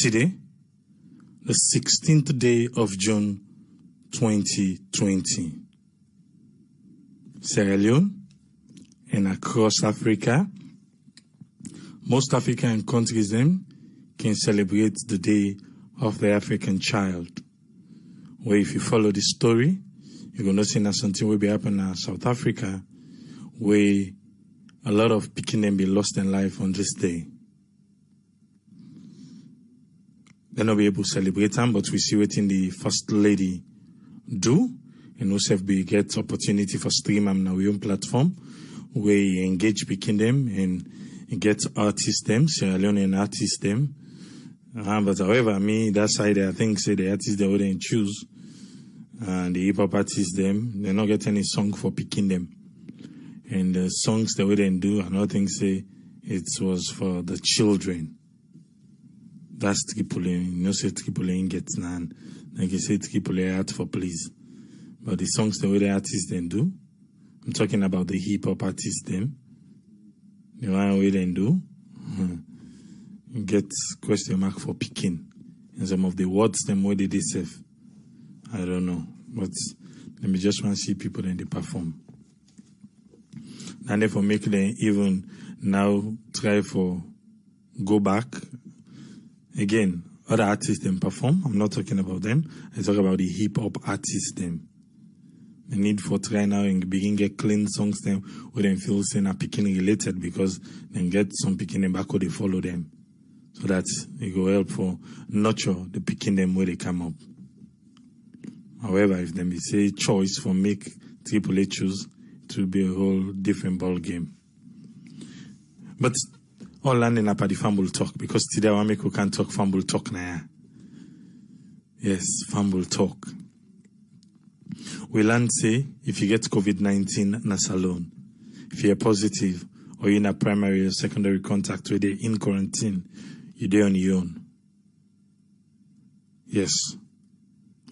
Today, the 16th day of June 2020. Sierra Leone and across Africa, most African countries then can celebrate the Day of the African Child. Where if you follow the story, you're going to see that something will be happening in South Africa, where a lot of Pekin them be lost in life on this day. They'll not be able to celebrate them, but we see what in the First Lady do, and also be get opportunity for stream on our own platform, where you engage Pekin them and get artists them, Sierra Leone artists them. But however, me, that side, I think, say the artists they wouldn't choose. And the hip-hop artists them, they not get any song for picking them. And the songs they wouldn't do, I don't think say it was for the children. That's Tripoli. You know, say Tripoli gets none. Like you say Tripoli art for please. But the songs the way the artists then do, I'm talking about the hip-hop artists them. The one way they do, you get question mark for picking. And some of the words them where they say, I don't know. But let me just want to see people then they perform. And therefore make them even now try for go back. Again, other artists them perform. I'm not talking about them. I talk about the hip-hop artists them. The need for try now and begin get clean songs them where they feel saying are picking related because then get some picking them back or they follow them. So that it will help for nurture the picking them where they come up. However, if them say choice for make AAA choose, it will be a whole different ball game. But all landing up at the fumble talk because today I make we can talk fumble talk now. Yes, fumble talk. We land say if you get COVID-19 na salon, if you're positive or you're in a primary or secondary contact where they're in quarantine, you're there on your own. Yes,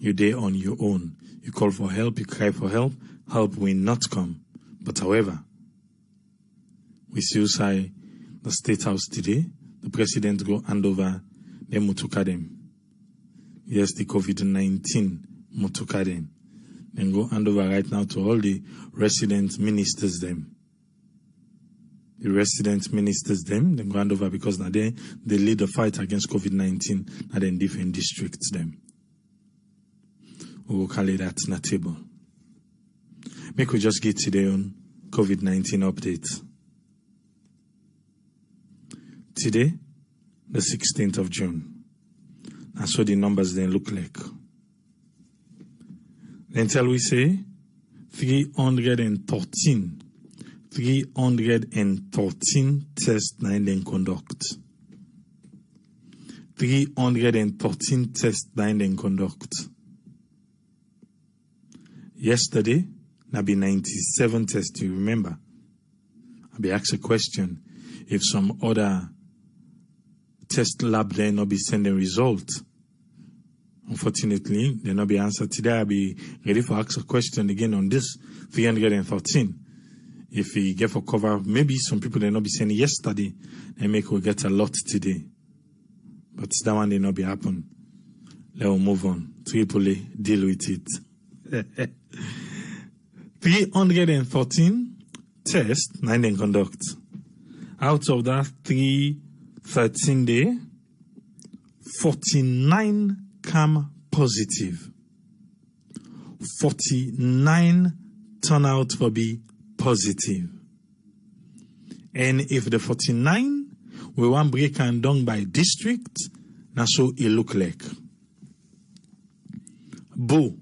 you're there on your own. You call for help, you cry for help, help will not come. But however, we still say the State House today, the president go hand over the mutukadem. Yes, the COVID-19 mutukadem. Then go hand over right now to all the resident ministers them. The resident ministers them, then go hand over because now they lead the fight against COVID-19 and then different districts them. We will call it that in a table. Make we just get today on COVID-19 updates. Today, the 16th of June. That's what the numbers then look like. Then tell we say 313 tests nine then conduct. 313 tests nine then conduct. Yesterday, there be 97 tests, you remember? I be asked a question. If some other test lab there not be sending results, unfortunately, they not be answered today. I'll be ready for ask a question again on this 313. If we get for cover, maybe some people they not be saying yesterday, they make we get a lot today. But that one they not be happen. Let's move on. Tripoli, deal with it. 313 tests, 9 then conduct. Out of that 313 day, 49 come positive. 49 turn out to be positive. And if the 49 we want break and down by district, that's so it look like. Bo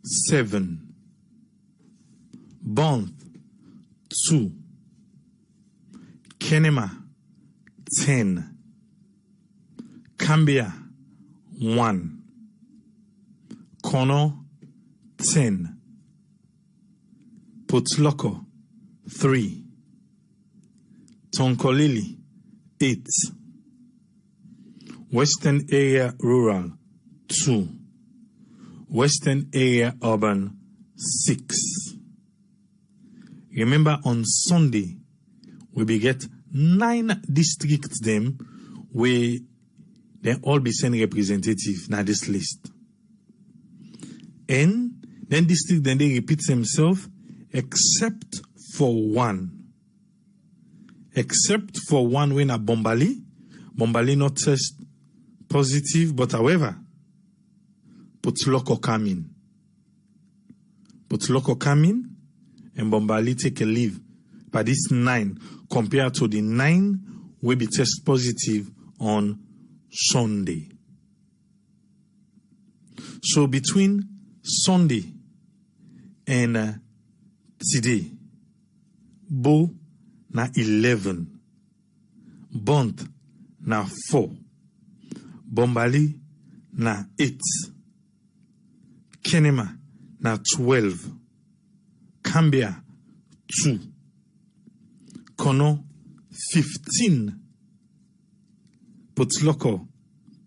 7, Bond 2, Kenema 10, Cambia 1, Kono 10, Potloko 3, Tonkolili 8, Western Area Rural 2, Western Area Urban 6. Remember on Sunday, we be get 9 districts them where then all be sent representative now this list. And then district, then they repeat themselves, except for one. Except for one when a Bombali not test positive, but however, Potloko come in. Potloko come in, and Bombali take a leave. But this 9 compared to the 9 will be test positive on Sunday. So between Sunday and today, Bo na 11, Bont na 4, Bombali na 8, Kenema na 12, Cambia 2, Kono 15, Potloko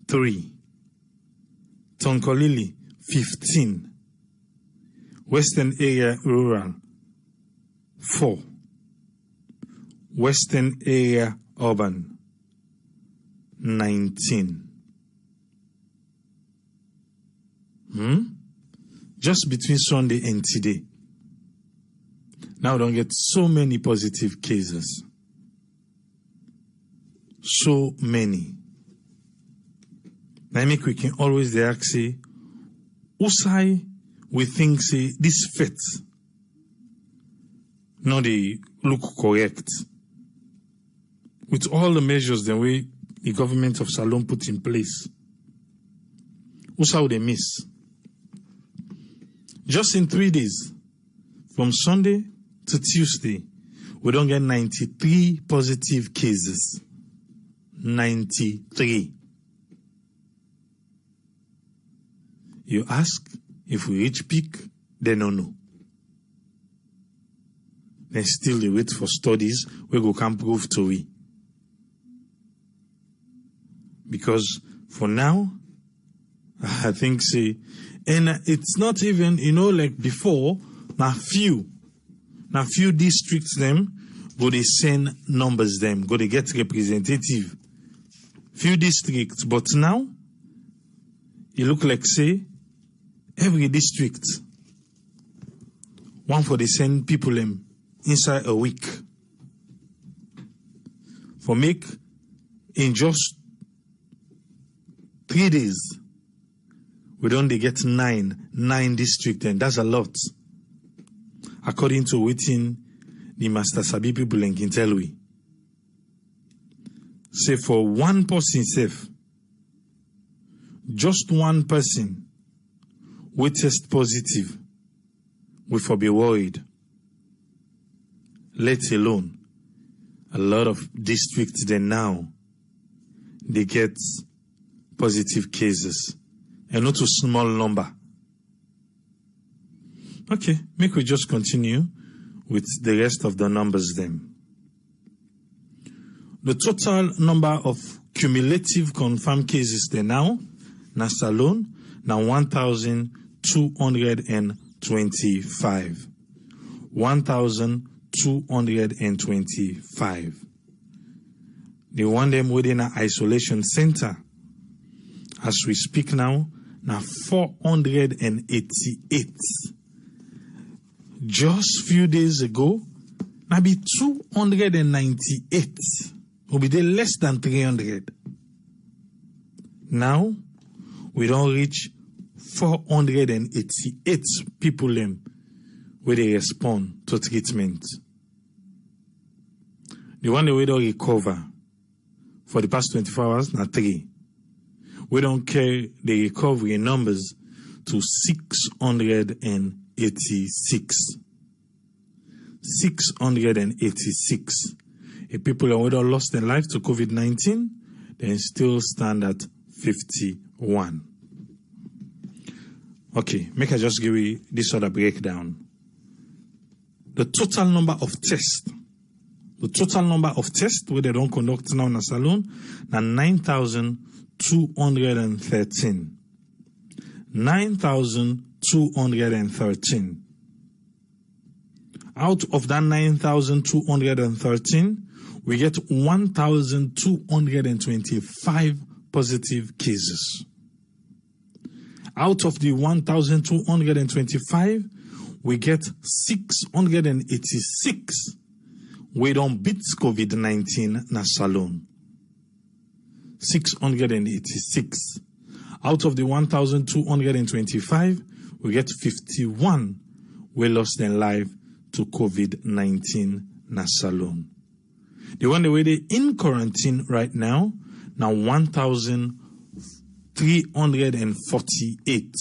3, Tonkolili 15, Western Area Rural 4, Western Area Urban 19. Just between Sunday and today. Now we don't get so many positive cases. So many. Now make we can always ask, say, Usai we think say this fits. No, they look correct. With all the measures the way the government of Salone put in place. Usai they miss. Just in 3 days, from Sunday to Tuesday, we don't get 93 positive cases. 93. You ask if we reach peak, they don't know. Then still they wait for studies we go can prove to we. Because for now, I think say, and it's not even, like before, now few districts them, go they send numbers them, go they get representative. Few districts, but now, it look like say, every district, one for they send people them inside a week. For make, in just 3 days, we don't they get nine districts, and that's a lot. According to within the Master Sabi people in Kintelwi. Say for one person safe, just one person we test positive, we for be worried. Let alone a lot of districts then now they get positive cases. And not a small number. Okay, make we just continue with the rest of the numbers then. The total number of cumulative confirmed cases there now, na Salone, now 1,225. 1,225. The one them within an isolation center. As we speak now 488. Just few days ago, now be 298. Will be there less than 300. Now, we don't reach 488 people where they respond to treatment. The one that we don't recover for the past 24 hours, now 3. We don't carry the recovery numbers to 686. 686. If people who have lost their life to COVID-19, then still stand at 51. Okay, make I just give you this other breakdown. The total number of tests. The total number of tests where they don't conduct now in a Salone, now 9,213. 9,213. Out of that 9,213, we get 1,225 positive cases. Out of the 1,225, we get 686 we don't beat COVID-19 na salon. 686. Out of the 1,225, we get 51 we lost their life to COVID-19 na salon. The one that we're in quarantine right now 1,348.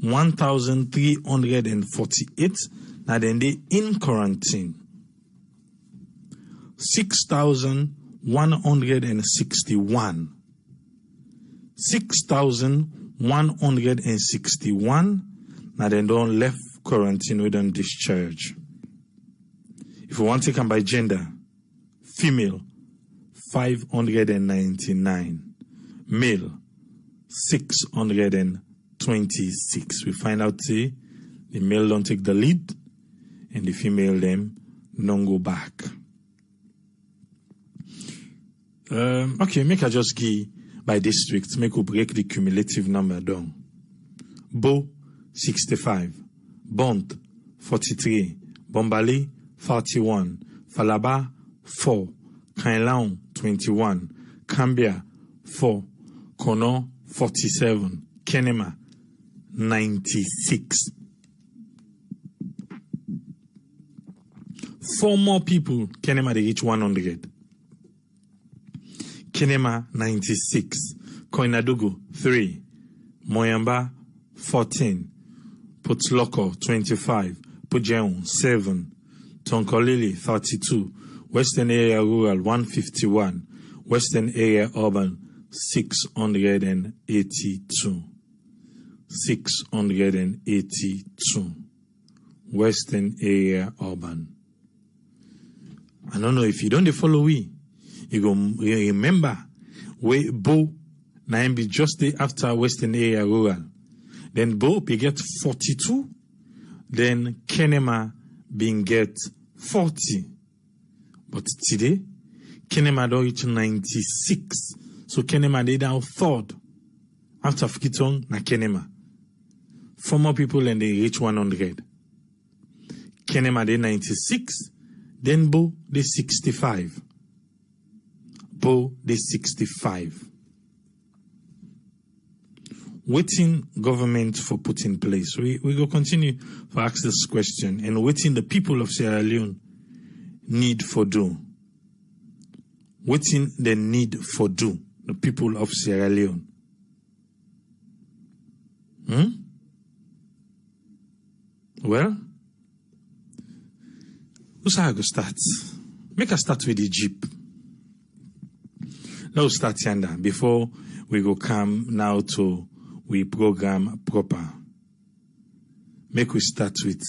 1,348. Now then they in quarantine. 6,161. 6,161. Now then don't left quarantine, we don't discharge. If we want to come by gender, female 599, male 626. We find out the male don't take the lead and the female them don't go back. Okay, make I just give by district, make we break the cumulative number down. Bo 65, Bont 43, Bombali 41, Falaba 4, Kainlaon 21, Cambia 4, Kono 47, Kenema 96. 4 more people, Kenema they reach 100. Kenema 96, Koinadugu 3, Moyamba 14, Putloko 25, Pujeon 7, Tonkolili 32, Western Area Rural 151, Western Area Urban 682. 682. Western Area Urban. I don't know if you don't follow we. You go remember where Bo na be just day after Western Area Rural. Then Bo be get 42. Then Kenema being get 40. But today, Kenema don't reach 96. So Kenema they down third. After Fikitong na Kenema. 4 more people and they reach 100. Kenema they 96. Then Bo they 65. Bo they 65. Waiting government for put in place. We go continue to ask this question and waiting the people of Sierra Leone need for do. Waiting the need for do. The people of Sierra Leone. Well, who's how I go start? Make us start with the Jeep. Let's start yonder before we go come now to we program proper. Make we start with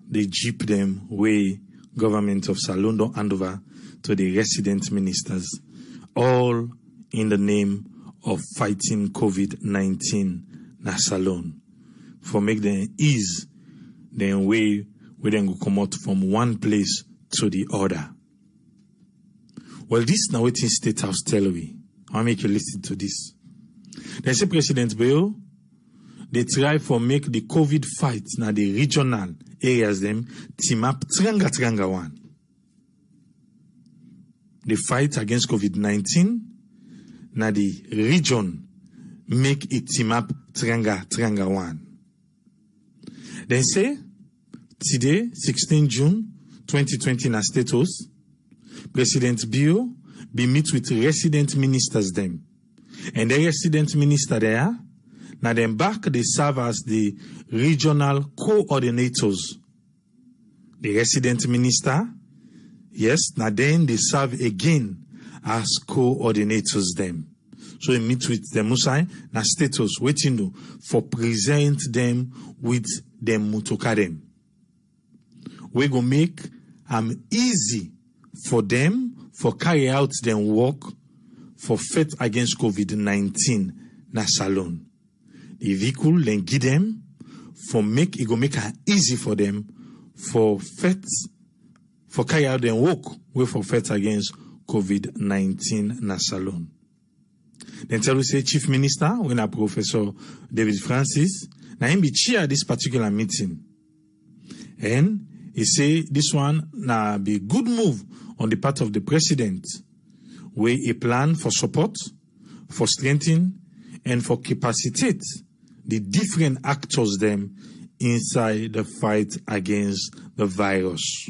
the Jeep them way government of Salon don't hand over to the resident ministers, all in the name of fighting COVID-19 na Salon. For make them ease then way we then go come out from one place to the other. Well, this now waiting State House tell we. I'll make you listen to this. They say President Bill, they try for make the COVID fight now the regional areas them team up tranga one. The fight against COVID-19 now the region make it team up tranga one. They say today, 16 June 2020 na status, President Bill be meet with resident ministers them. And the resident minister there, now them back they serve as the regional coordinators. The resident minister, yes, now then they serve again as coordinators them. So they meet with them Musai, na status waiting for present them with them mutoka them. We go make easy for them for carry out them work for fight against COVID-19 na Salon. The vehicle then give them for make it go make it easy for them for fight for carry out them work with for fight against COVID-19 na Salon. Then tell we say Chief Minister, when a Professor David Francis, now him be chair this particular meeting. And he say this one now be good move on the part of the president, where a plan for support, for strengthening, and for capacitate the different actors them inside the fight against the virus.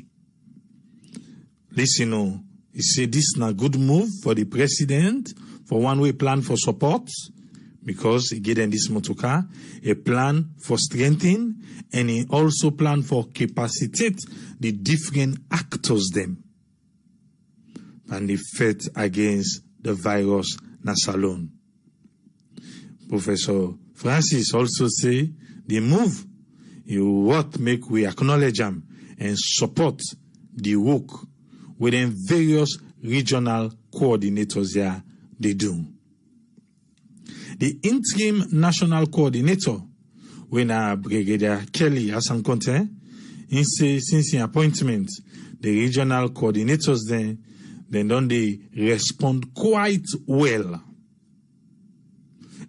Listen, he say this na good move for the president for one way plan for support, because he get in this motorcar, a plan for strengthening, and he also plan for capacitate the different actors them and the fight against the virus na salon. Professor Francis also say the move you what make we acknowledge them and support the work within various regional coordinators there they do. The interim national coordinator, when Brigadier Kelly Asankonte, he say since the appointment, the regional coordinators then don't they respond quite well.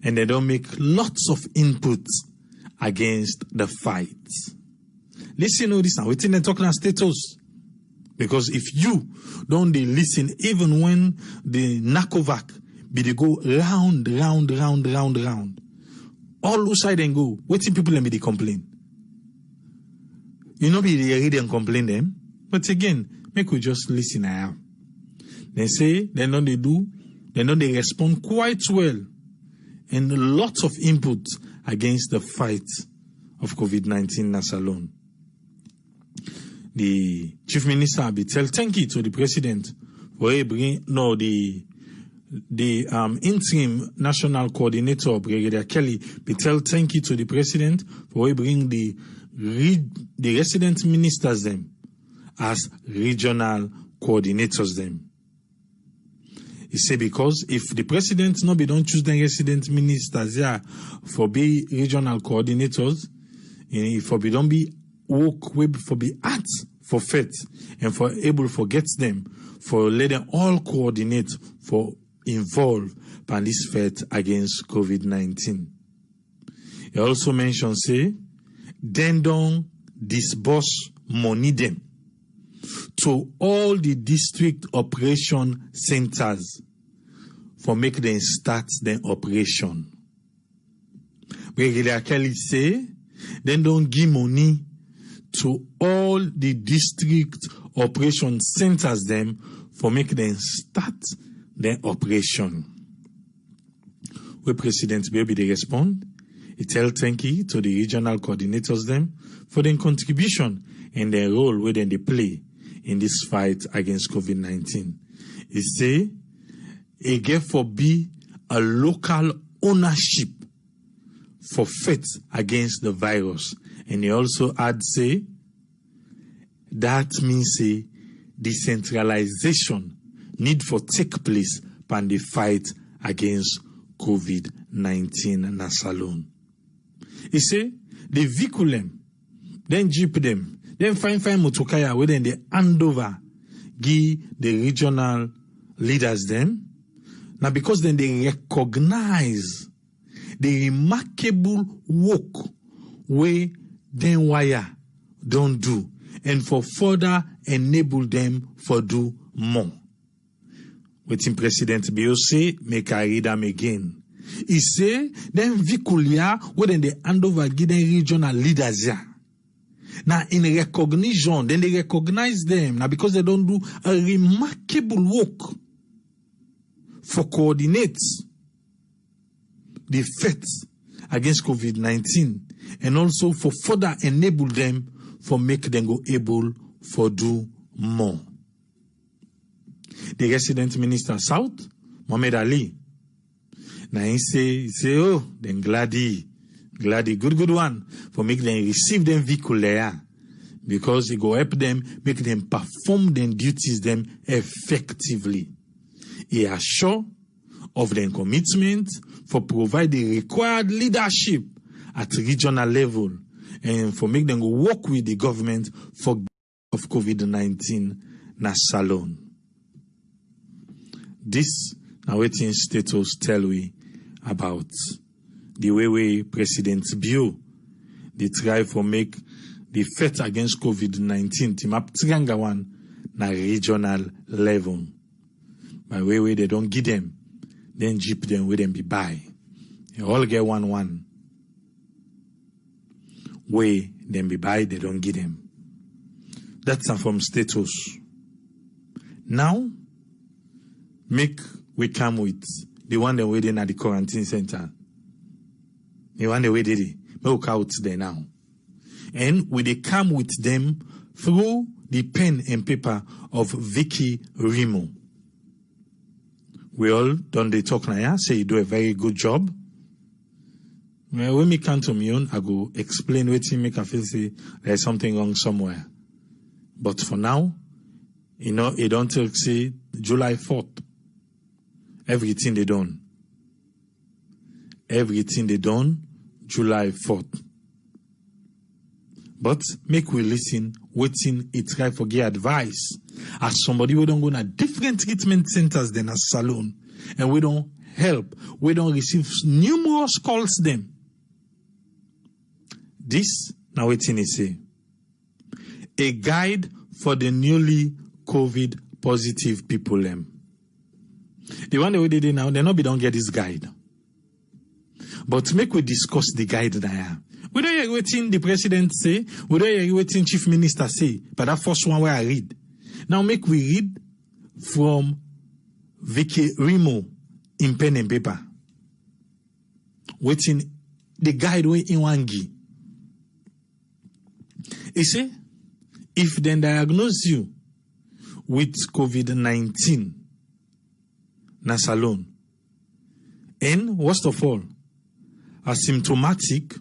And they don't make lots of input against the fight. Listen to this now, within the talking status. Because if you don't they listen, even when the NACOVAC be they go round, all who side and go, waiting people and be they complain. You know be they read and complain them. But again, make we just listen now. They say, then don't they respond quite well. And lots of input against the fight of COVID-19 na salon. The Chief Minister be tell thank you to the President for the interim national coordinator Brigadier Kelly be tell thank you to the President for bring the resident ministers them as regional coordinators them. He say because if the president no be don't choose the resident ministers there for be regional coordinators, if for be don't be work with for be at for faith and for able for get them for let them all coordinate for involve in this fight against COVID-19. He also mentioned say then don't disburse money them to all the district operation centers for make them start their operation. Brigadier Kelly say, then don't give money to all the district operation centers them for make them start their operation. Where President Baby they respond, he tell thank you to the regional coordinators them for their contribution and their role where they play in this fight against COVID-19. He say, it gave for be a local ownership for fight against the virus. And he also add say, that means say, decentralization need for take place pan the fight against COVID-19 na salon. He say, the vehicle them, then jeep them, then fine motokaya where then they hand over give the regional leaders them. Now because then they recognize the remarkable work where then wire don't do and for further enable them for do more. Waiting President Bio say, make I read them again. He say, then Vikulia where then they hand over give the regional leaders ya. Now, in recognition, then they recognize them. Now, because they don't do a remarkable work for coordinate the fight against COVID-19 and also for further enable them for make them go able for do more. The resident minister South, Mohamed Ali, now he say, oh, then Glady, good one, for make them receive them vehicle there. Because it go help them, make them perform their duties them effectively. He assure of their commitment for provide the required leadership at regional level and for make them work with the government for of COVID-19 na salon. This Now waiting status tell we about the way President Bio they try for make the fight against COVID-19 team up one na regional level. By way they don't give them, then jeep them with them be buy. They all get one. Way them be buy, they don't give them. That's from status. Now, make we come with the one that waiting at the quarantine center. The one that waiting, make out there now. And we they come with them through the pen and paper of Vicky Remo. We all done the talk now, say you do a very good job. Well, when me come to me own, I go explain what you make I feel say there's something wrong somewhere. But for now, you know, it don't take say July 4th. Everything they done. July 4th. But make we listen, waiting it try for get advice. As somebody we don't go to different treatment centers than a salon. And we don't help. We don't receive numerous calls them. This, now waiting is say. A guide for the newly COVID positive people. The one that we did it now, they don't get this guide. But make we discuss the guide there. We don't hear waiting the president say, we don't hear waiting chief minister say, but that first one where I read. Now make we read from Vicky Remo in pen and paper. Waiting the guide way in Wangi. He say, if they diagnose you with COVID-19 na salon, and worst of all, asymptomatic,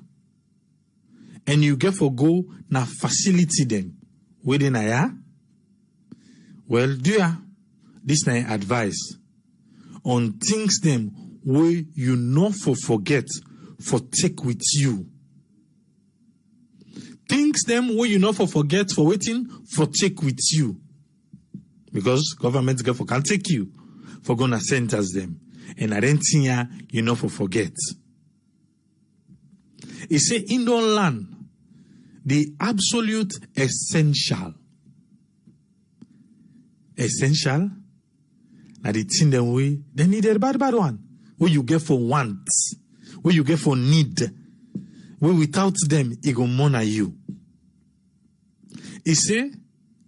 and you get for go na facility them within a year, well, dear, this na advice on things them where you know for forget for take with you. Things them where you know for forget for waiting for take with you. Because government get for can't take you for gonna sentence them. And I don't think you know for forget. It say in the land the absolute essential. Essential. Now the thing them way they need a bad one. Where you get for want. Where you get for need. Where without them it go monitor you. He say,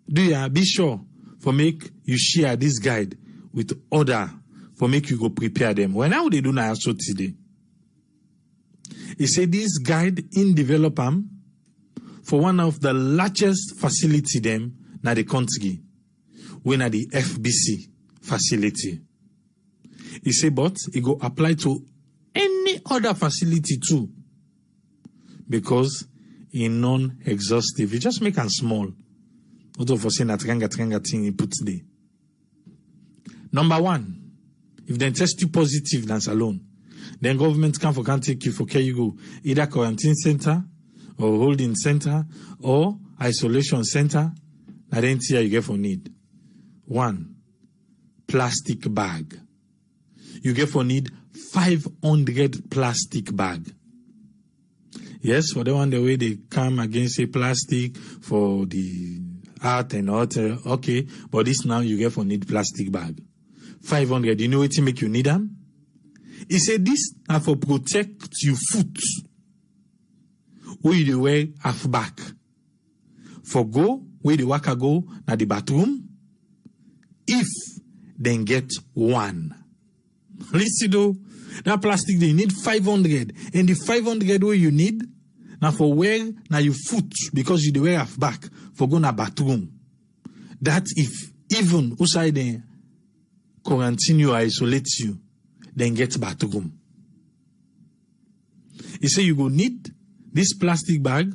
do you be sure for make you share this guide with other for make you go prepare them. Well, now they do now so today. He say this guide in develop them for one of the largest facility them na the country. When at the FBC facility. He say, but it go apply to any other facility too. Because in non-exhaustive, you just make them small. Not of us saying that tranga thing he puts there. Number one, if they test you positive, that's alone. Then government can't take you for care you go. Either quarantine center, or holding center, or isolation center. I didn't see you get for need. 1, plastic bag. You get for need 500 plastic bag. Yes, for the one the way they come against a plastic for the art and art, okay. But this now you get for need plastic bag. 500. You know what to make you need them? He said this now for protect your foot. Where you wear half back. For go, where the worker go, na the bathroom. If then get one. Listen though, that plastic they need 500. And the 500 where you need, now for wear now your foot because you wear half back for go na bathroom. That if even outside the quarantine you isolate you, then get bathroom. He say you go need this plastic bag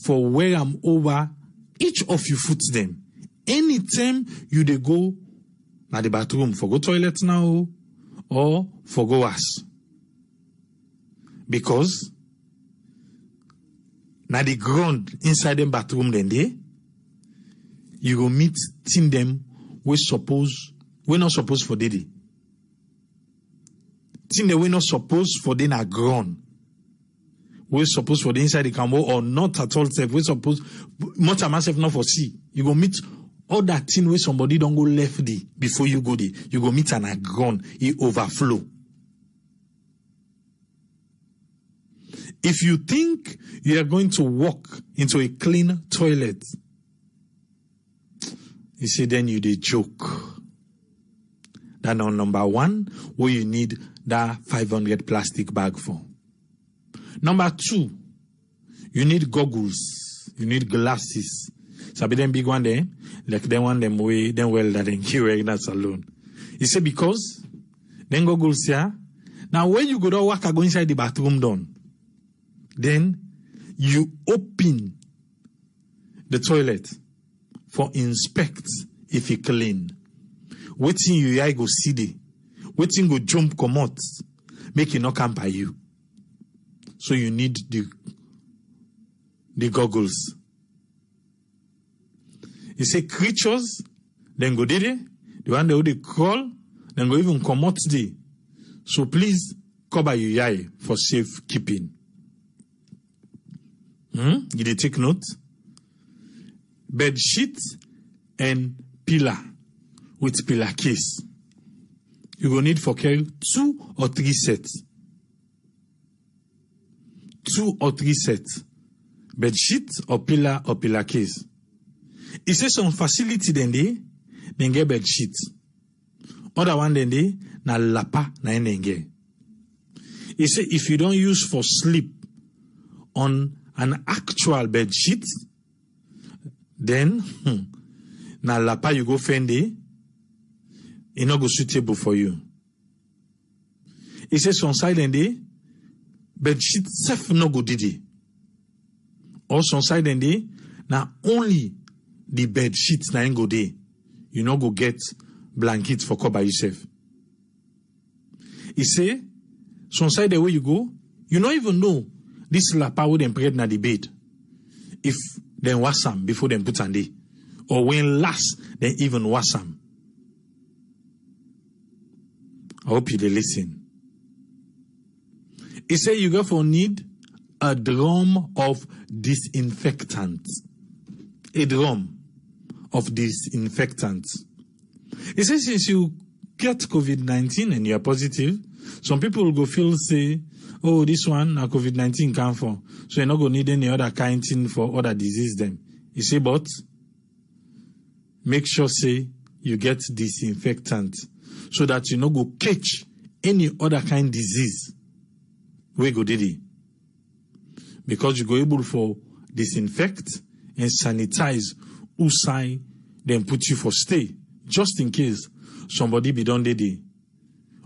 for wear them over each of your foot them. Anytime you they go na the bathroom for go toilet now or for go wash. Because na the ground inside them bathroom then they you go meet tin them we not supposed for daddy. thing that we not supposed for then are grown. We supposed for the inside the camera or not at all safe. We supposed much a massive not for see. You go meet all that thing where somebody don't go left the before you go there. You go meet an grown, it overflow. If you think you are going to walk into a clean toilet, you see, then you dey joke. That's on number one, where you need that 500 plastic bag for. Number two, you need goggles. You need glasses. Sabi them big one there, like them one them way, them well that they keep wearing that salon. You see, because then goggles here. Now when you go to work, I go inside the bathroom done. Then you open the toilet for inspect if it clean. Waiting you I go see the waiting go jump come out, make it not come by you. So you need the goggles. You say creatures, then go did it, the one that they crawl, then go even come out today. So please cover your eye for safe keeping. You dey take note? Bed sheet and pillar with pillar case. You will need for carry 2 or 3 sets. 2 or 3 sets. Bed sheet or pillar case. It says some facility then get bed sheet. Other one then na lapa na enenge. It say if you don't use for sleep on an actual bed sheet, then na lapa you go find it not go suitable for you. It says on side and bed sheet self no go didi. Or on side and na only the bed sheets na go dey. You no go get blanket for cover yourself. It say some side the way you go, you don't even know this lapa would spread na the bed. If then wash some before them put on day. Or when last, then even wash some. I hope you listen. It say you go for need a drum of disinfectant. A drum of disinfectant. It says since you get COVID-19 and you are positive, some people will go feel say, oh, this one, COVID-19 come for. So you're not going to need any other kind thing for other disease then. You say, but make sure say you get disinfectant so that you not go catch any other kind disease. Where go did it? Because you go able for disinfect and sanitize outside, then put you for stay. Just in case somebody be done there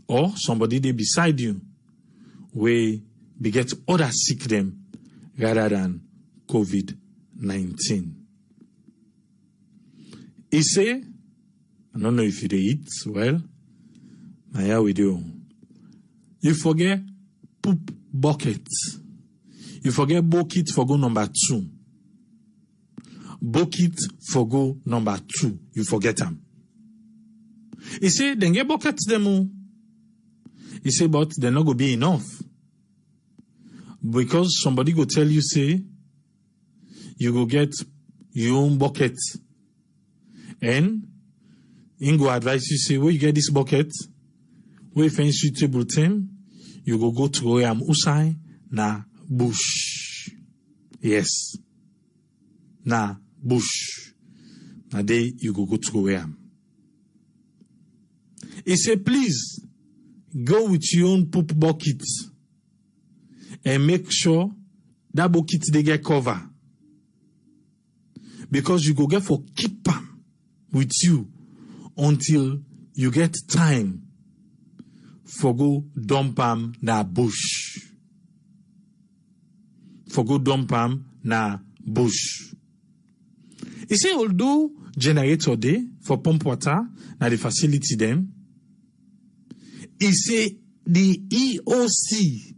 or somebody they beside you where we get other sick them rather than COVID-19. He say, I don't know if you eat well, now here we do. You forget poop bucket. You forget bucket for go number 2. Bucket for go number 2. You forget them. He say, then get buckets them. He say, but they're not going to be enough. Because somebody go tell you, say, you go get your own bucket. And he go advise you, say, where you get this bucket? Where you find suitable thing? You go to where I'm usai na bush. Yes. Na bush. Na day you go to where I'm. He say, please, go with your own poop bucket and make sure that bucket they get cover. Because you go get for keep them with you until you get time for go dump them na bush. For go dump them na bush. He say, although generator day for pump water na the facility them, he say the EOC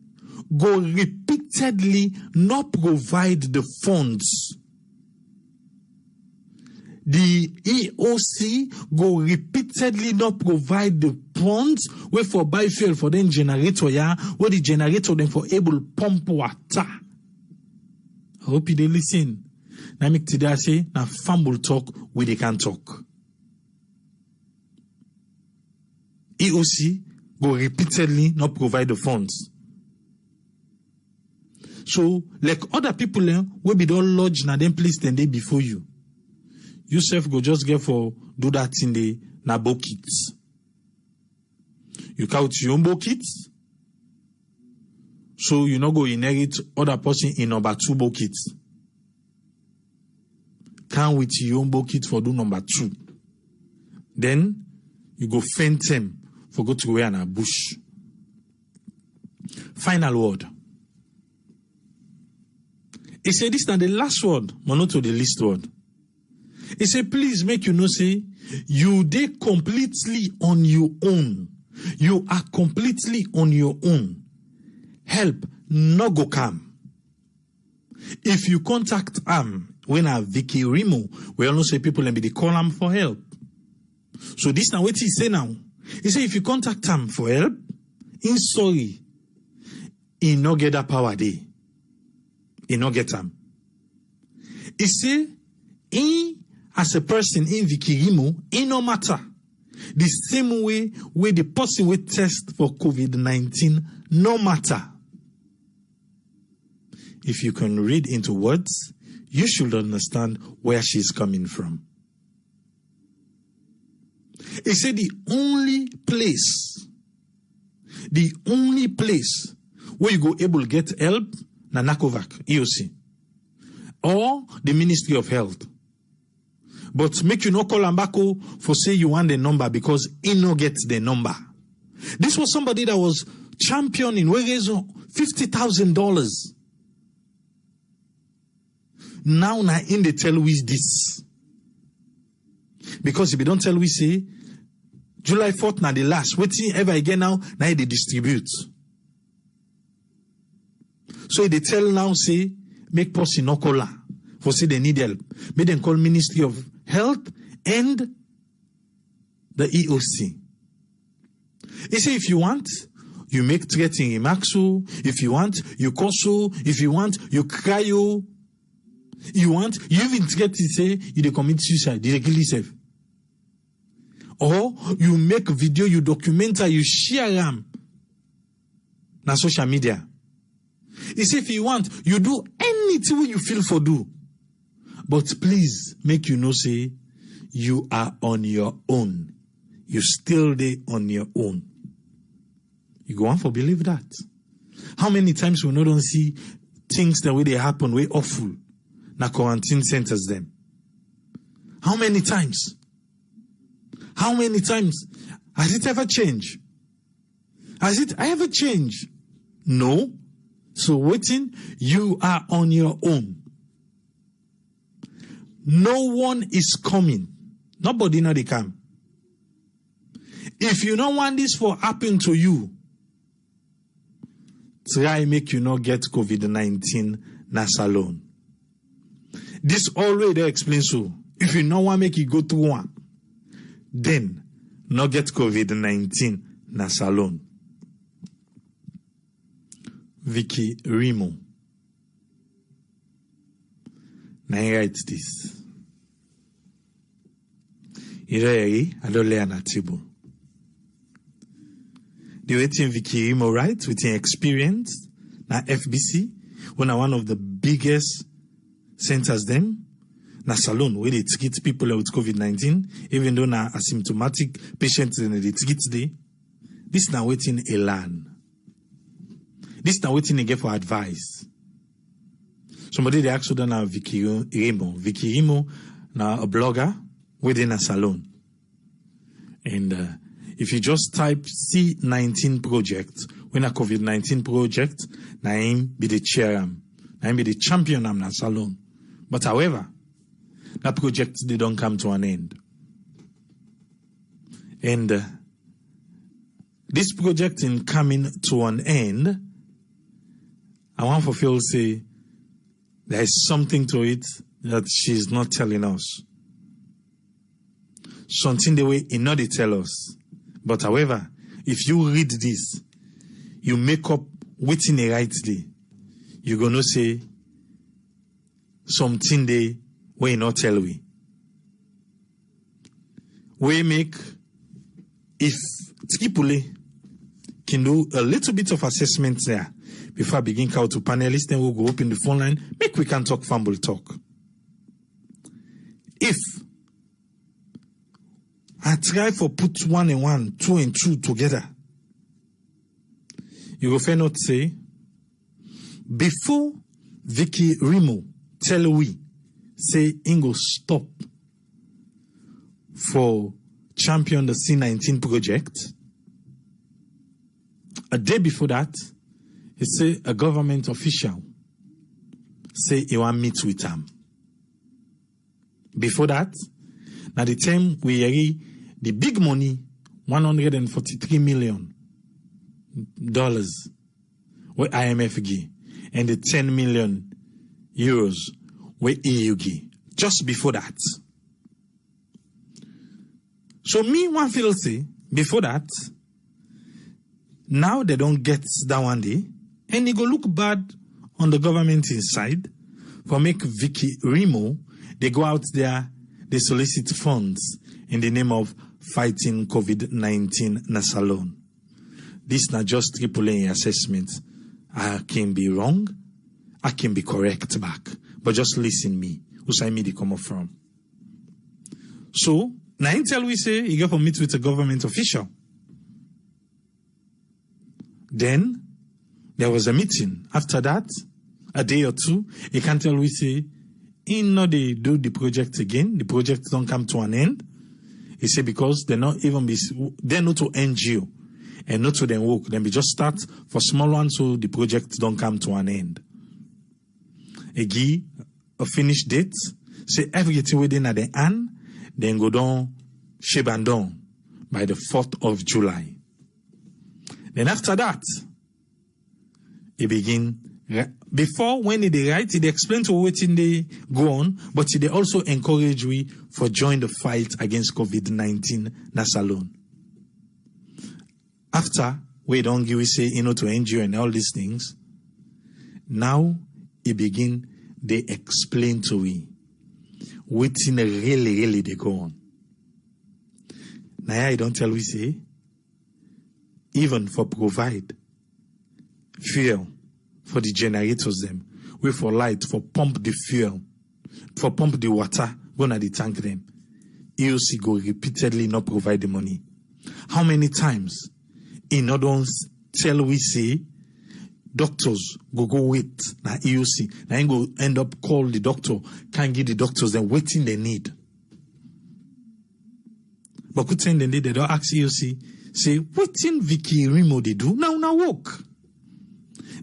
go repeatedly not provide the funds. the EOC go repeatedly not provide the funds where for buy fuel for them generator, where the generator then for able pump water. I hope you listen. Now make today I say, now fumble talk where they can talk. EOC go repeatedly not provide the funds. So, like other people will be don't lodge na them place then they before you. Yourself go just get for do that in the na buckets. You count your own buckets. So you not go inherit other person in number 2 buckets. Count with your own bucket for do number 2. Then you go fend them for go to where in a bush. Final word. He said this is the last word, but not to the least word. He said, please make you know, say, you dey completely on your own. You are completely on your own. Help no go come. If you contact when a Vicky Remo, we all know say people and be they call him for help. So this now what he say now. He say if you contact him for help, in sorry, he no get that power there. He no get him. He say, as a person in Vikirimo, it no matter. The same way where the person will test for COVID-19, no matter. If you can read into words, you should understand where she's coming from. He said the only place where you go able to get help, na NACOVAC, EOC, or the Ministry of Health. But make you no call Ambako for say you want the number because he no gets the number. This was somebody that was championing where raise $50,000. Now in the tell we this. Because if you don't tell we say July 4th na the last, waiting ever again now they distribute. So they tell now say make person no call for say they need help. Make them call Ministry of Health and the EOC. He say if you want, you make threatening remarks. If you want, you curse. If you want, you cry. You want, you even threaten to say you dey commit suicide, you dey kill yourself. Or you make video, you document, you share them na social media. He say if you want, you do anything you feel for do. But please make you know say you are on your own. You still there on your own. You go on for believe that. How many times we don't see things the way they happen, way awful, na quarantine centers them? How many times? How many times? Has it ever changed? Has it ever changed? No. So waiting, you are on your own. No one is coming. Nobody know they come. If you don't want this for happen to you, try make you not get COVID-19 na salon. This already explains so. If you don't want make you go through one, then not get COVID-19 na salon. Vicky Remo. Now he writes this. I don't lay on a table. The waiting Vicky Remo writes with an experience na FBC, one of the biggest centers them, na salon where they treat people with COVID-19, even though na asymptomatic patients and they treat they. This now waiting a land. This now waiting again for advice. Somebody they actually done a Vicky Remo. Vicky Remo now a blogger within a salon. And if you just type C19 project, when a COVID-19 project, na him be the chair, na him be the champion am na salon. But however, that project they don't come to an end. And this project in coming to an end, I want for Phil to say there is something to it that she's not telling us. something the way in not they tell us. But however, if you read this, you make up waiting a rightly, you're gonna say something they way not tell we. We make if Tripoli can do a little bit of assessment there before I begin call to panelists, then we'll go open the phone line, make we can talk fumble talk. If I try for put 1 and 1, 2 and 2 together, you will fair not say, before Vicky Remo tell we, say, Ingo stop for champion the C19 project, a day before that, he say a government official say he want meet with him. Before that, now the time we hear the big money, $143 million where IMF give, and the 10 million euros where EU give. Just before that. So me one feel say before that, now they don't get that one day, and it go look bad on the government inside for make Vicky Remo, they go out there, they solicit funds in the name of fighting COVID-19 na salon. This not just AAA assessment. I can be wrong, I can be correct back, but just listen me. Who say me they come up from? So, now until we say you go for meet with a government official. Then there was a meeting. After that, a day or two, you can tell we say, in no they do the project again, the project don't come to an end. He say because they're not to NGO and not to them work. Then we just start for small ones so the project don't come to an end. A give a finish date, say everything within at the end, then go down Shebandon by the 4th of July. Then after that, he begin, before when they write, they explain to what they go on, but they also encourage we for join the fight against COVID-19 na salon. After we don't give we say, to NGO and all these things, now he begin, they explain to we what really they go on. Now I don't tell we say, even for provide fuel for the generators them, we for light, for pump the fuel, for pump the water, go na the tank them. EOC go repeatedly not provide the money. How many times in order tell we say doctors go wait na EOC, na go end up call the doctor, can't give the doctors them waiting they need. But good thing they don't ask EOC, say, what in Vicky Remo they do? Now work.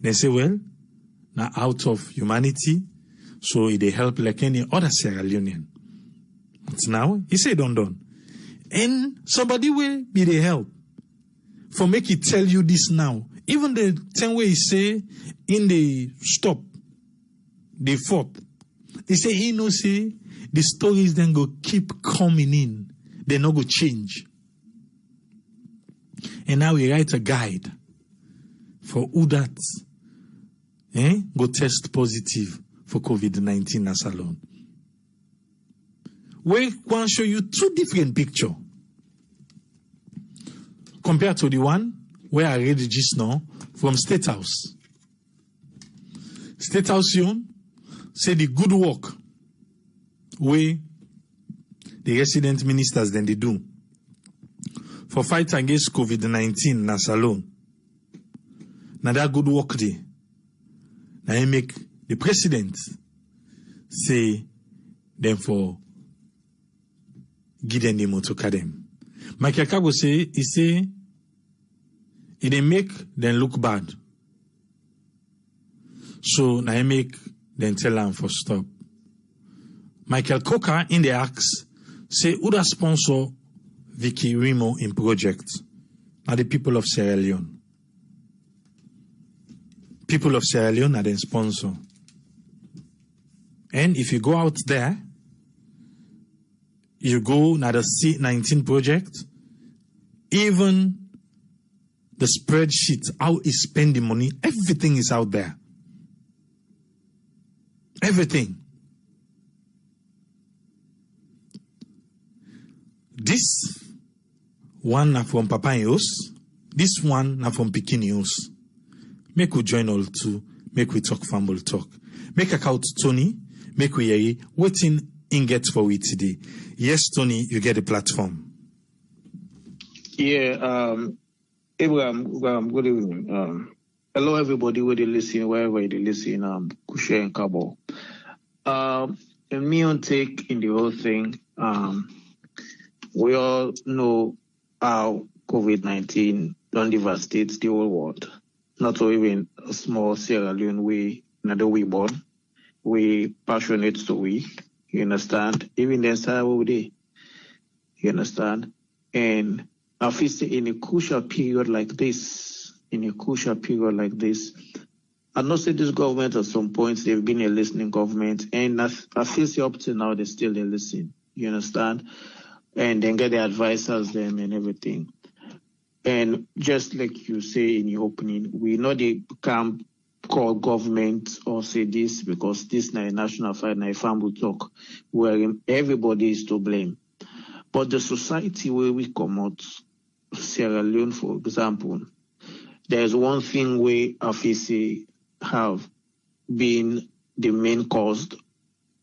They say, well, now out of humanity, so they help like any other Sierra Leonean. But now, he say done. And somebody will be the help. For make it tell you this now. Even the 10 way he say, in the stop, the 4th, he say, he no say, the stories then go keep coming in. They no go change. And now we write a guide for who that go test positive for COVID-19 na salon. We want to show you two different pictures compared to the one where I read just now from State House. State House say the good work where the resident ministers then they do for fight against COVID-19 na salon. Now that good work day. Now I make the president say them for give them the motor them. Michael Kago say he say it they make them look bad. So now I make them tell them for stop. Michael Coker in the acts say who the sponsor Vicky Remo in project are the people of Sierra Leone. People of Sierra Leone are the sponsor. And if you go out there, you go na the C19 project, even the spreadsheet, how he spend the money, everything is out there. Everything. This one na from Papa Yos, this one na from Pikin Yos. Make we join all two, make we talk family talk. Make a call to Tony, make we hear waiting in get for we today. Yes, Tony, you get the platform. Yeah, Abraham, good evening. Hello, everybody where they listen, wherever they listen, Kushe and Kabo. And me on take in the whole thing, we all know how COVID-19 don't devastate the whole world. Not even a small Sierra Leone, we born. We passionate so we, you understand? Even the entire world, you understand? And I feel say in a crucial period like this, I know say this government at some point they've been a listening government, and I feel say up to now they're still a listening. You understand? And then get the advisors them and everything. And just like you say in your opening, we know they can't call government or say this because this is a national fight, a family talk, where everybody is to blame. But the society where we come out, Sierra Leone, for example, there's one thing where AFISI have been the main cause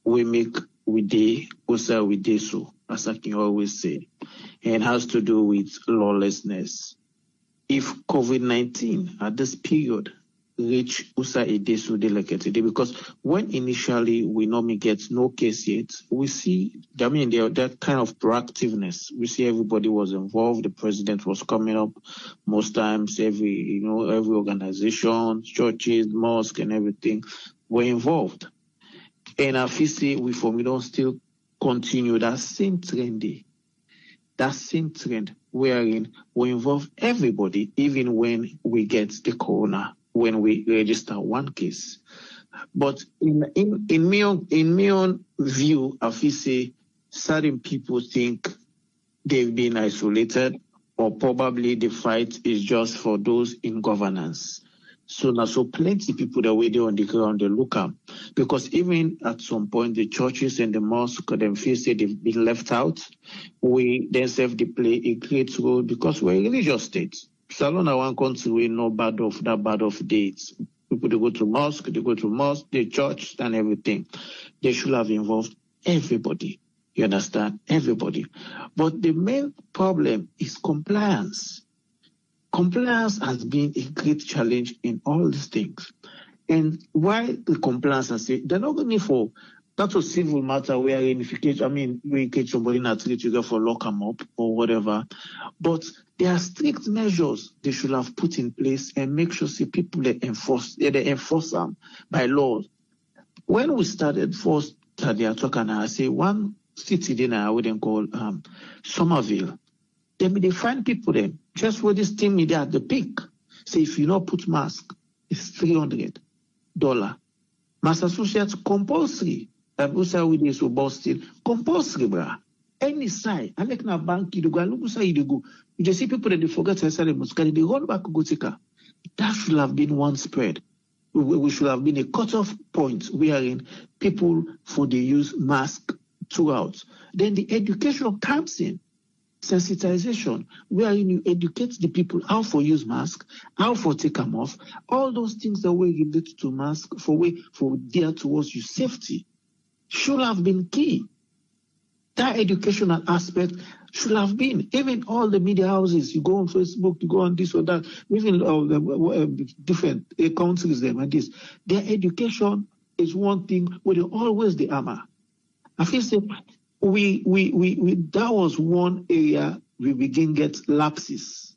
we make with the also with this, so as I can always say, and has to do with lawlessness. If COVID-19 at this period reach USA Edesu delicate, because when initially we normally get no case yet, we see, I mean, that kind of proactiveness. We see everybody was involved. The president was coming up most times. Every organization, churches, mosque, and everything were involved. And I feel say we don't still continue that same trend. That same trend wherein we involve everybody, even when we get the corona, when we register one case. But in my own view, I feel say certain people think they've been isolated, or probably the fight is just for those in governance. So now, so plenty people that were there on the ground, they look up. Because even at some point, the churches and the mosque, them feel say they've been left out. We themselves, they play a great role because we're a religious state. Salon, I want country, we know bad of dates. People, they go to mosque, the church, and everything. They should have involved everybody. You understand? Everybody. But the main problem is compliance. Compliance has been a great challenge in all these things. And why the compliance, I say, they're not going for that's a civil matter where we catch somebody in a street, you go for lock them up or whatever. But there are strict measures they should have put in place and make sure see people they enforce them by law. When we started first, they are talking, I say one city then I wouldn't call Somerville. Then they find people there just for this thing media at the peak. Say if you not put mask, it's $300. Massachusetts compulsory. Also with this Boston compulsory, bruh. Any side, I like na bank you go, look say you go. You just see people that they forget to sell them, they run back go take her. That should have been one spread. We should have been a cutoff point wherein people for the use mask throughout. Then the education comes in. Sensitization, wherein you educate the people how for use mask, how for take them off, all those things that were related to mask for there towards your safety should have been key. That educational aspect should have been, even all the media houses, you go on Facebook, you go on this or that, even different countries them and this, their education is one thing where they always the armor. I feel say we that was one area we begin get lapses.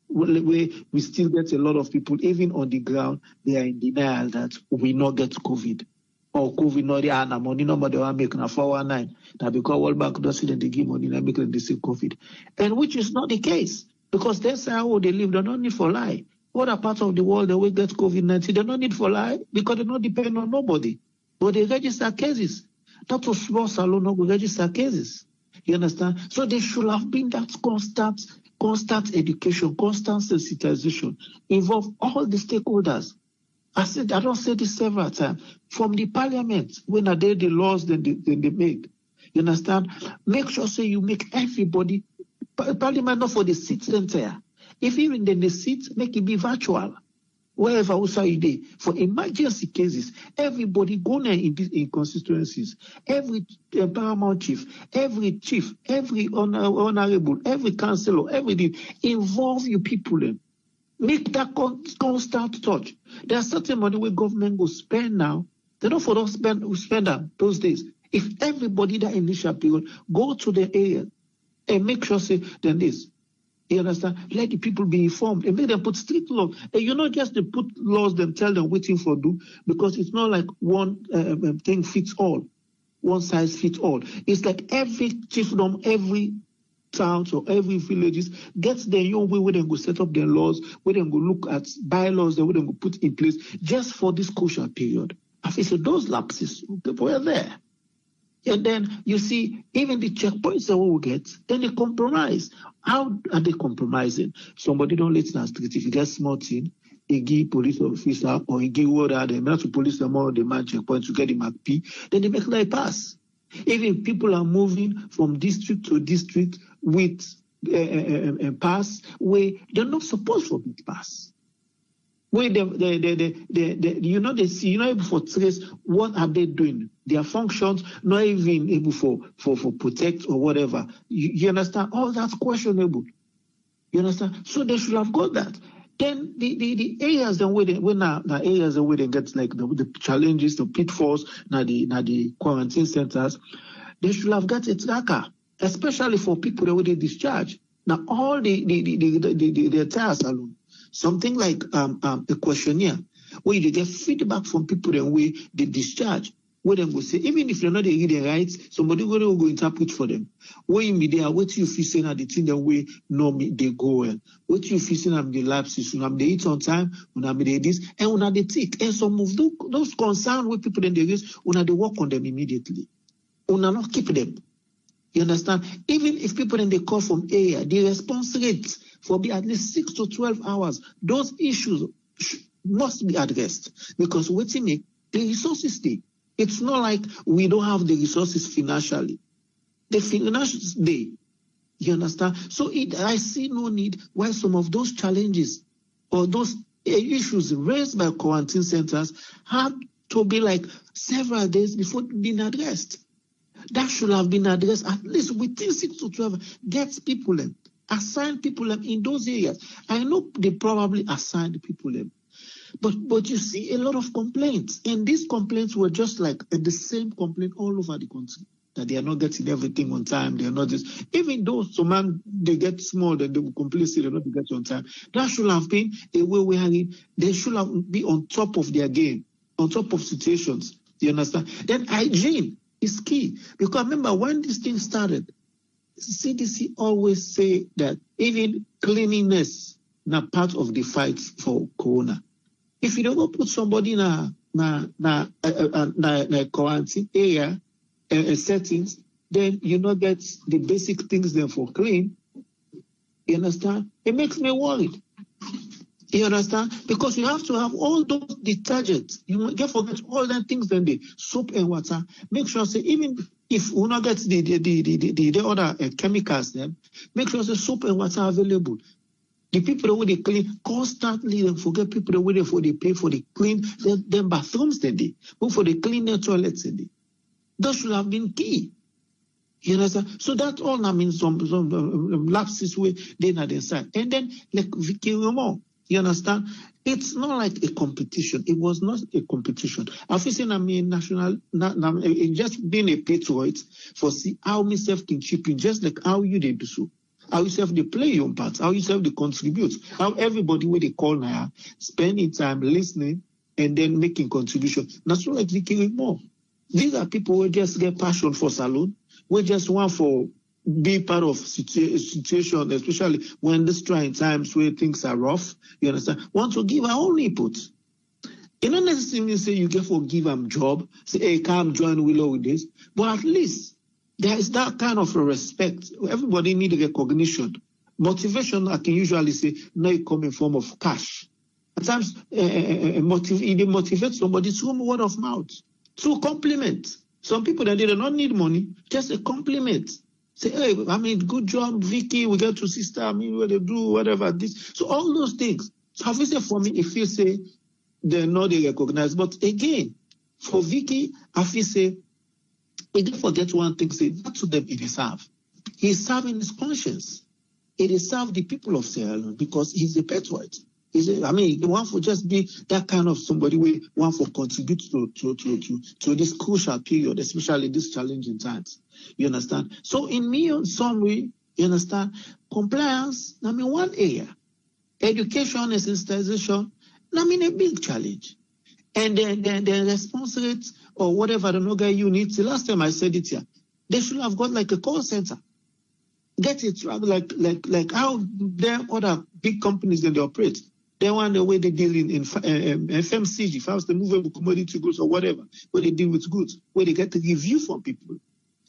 We still get a lot of people, even on the ground, they are in denial that we not get COVID. Or COVID not the money number they are making a 419. That because World Bank does it and they give money, they make them the same COVID. And which is not the case. Because that's how they live, they don't need for lie. Other parts of the world that will get COVID-19, they don't need for lie because they don't depend on nobody. But they register cases. That was small salon no go register cases. You understand? So there should have been that constant education, constant sensitization, involve all the stakeholders. I don't say this several times. From the parliament, when are they the laws that they make? You understand? Make sure say you make everybody, parliament not for the seats entire. If even then the seats, make it be virtual. Wherever also you do. For emergency cases, everybody go there in constituencies. Every paramount chief, every honorable, every councillor, everything, involve your people in. Make that constant touch. There are certain money where government will spend now. They don't for us spend that those days. If everybody that initial period go to the area and make sure say then this. You understand? Let the people be informed and make them put strict law. And you not just to put laws them tell them waiting for do, because it's not like one thing fits all, one size fits all. It's like every chiefdom, every towns or every villages gets their own way where they go set up their laws, where they go look at bylaws that where they go put in place just for this crucial period. I feel so those lapses were there. And then you see, even the checkpoints that we will get, then they compromise. How are they compromising? Somebody don't let in the street. If you get small thing, a give police officer or a give order, they not to police them all the man checkpoint to get the MAP, then they make like pass. Even people are moving from district to district with a pass where they're not supposed to be pass. Where you're not able to trace what are they doing, their functions, not even able for protect or whatever. You understand? All that's questionable. You understand? So they should have got that. Then the areas then where the areas where they get like the challenges, the pitfalls, now the quarantine centers, they should have got a tracker, especially for people that they discharge. Now all the entire salon. Something like a questionnaire where you get feedback from people and where they discharge, where they will say, even if they're not reading rights, somebody will go interpret for them. Where you be there, what you feel saying at the thing the way normally they go well. What you feel saying at the lapses, when they eat on time, when they this, and when they take. And some of those concerns with people in the race, when they work on them immediately. When not keep them. You understand? Even if people in the call from area, the response rates for be at least 6 to 12 hours, those issues must be addressed because waiting the resources day. It's not like we don't have the resources financially. The financials day. You understand? So I see no need why some of those challenges or those issues raised by quarantine centers have to be like several days before being addressed. That should have been addressed at least within 6 to 12. Get people in. Assign people in those areas. I know they probably assigned people in. But you see a lot of complaints. And these complaints were just like the same complaint all over the country. That they are not getting everything on time. They are not just, even though some they get small, then they will complain, say they're not getting on time. That should have been a way where they should have been on top of their game, on top of situations. You understand? Then hygiene is key. Because remember, when this thing started, CDC always say that even cleanliness is not part of the fight for corona. If you don't put somebody in a quarantine area settings, then you not get the basic things there for clean. You understand? It makes me worried. You understand? Because you have to have all those detergents. You can't forget all the things then the soap and water. Make sure say even if we not get the other chemicals then, make sure say soap and water are available. The people who they clean constantly, they forget people who they pay for the clean them bathrooms then they, but for the clean their toilets then they. That should have been key. You understand? So that all I mean some lapses where they not inside. And then like Vicky Ramon. You understand? It's not like a competition. It was not a competition. I've seen national, just being a patriot for see how myself can chip in, just like how you did do so. How you self they play your part, how you self they contribute, how everybody where they call now, spending time listening and then making contribution. That's not like Vicky more. These are people who just get passion for salon, we just want for be part of situation, especially when these trying times where things are rough, you understand, want to give our own input. You don't necessarily say you get for give them job, say, hey, come join Willow with this, but at least There is that kind of a respect. Everybody needs recognition. Motivation, I can usually say, now it come in form of cash. At times, it motivates somebody through word of mouth, through compliment. Some people that they do not need money, just a compliment. Say, hey, I mean, good job, Vicky. We get to sister. I mean, what they do, whatever. This. So all those things. So have you said for me, if you say they're not they recognize, but again, for Vicky, I feel say, he didn't forget one thing. Say that to them it is serve. He's serving his conscience. It is serve the people of Sierra Leone because he's a patriot. I mean, the one for just be that kind of somebody we want for contribute to this crucial period, especially these challenging times. You understand? So in me, in summary, you understand, compliance, I mean, one area. Education and sensitization, I mean, a big challenge. And then the response rate or whatever the Noga unit, the last time I said it here, they should have got like a call center. Get it like how them other big companies that they operate. They want the way they deal in FMCG, fast movable commodity goods or whatever, where they deal with goods, where they get a review from people.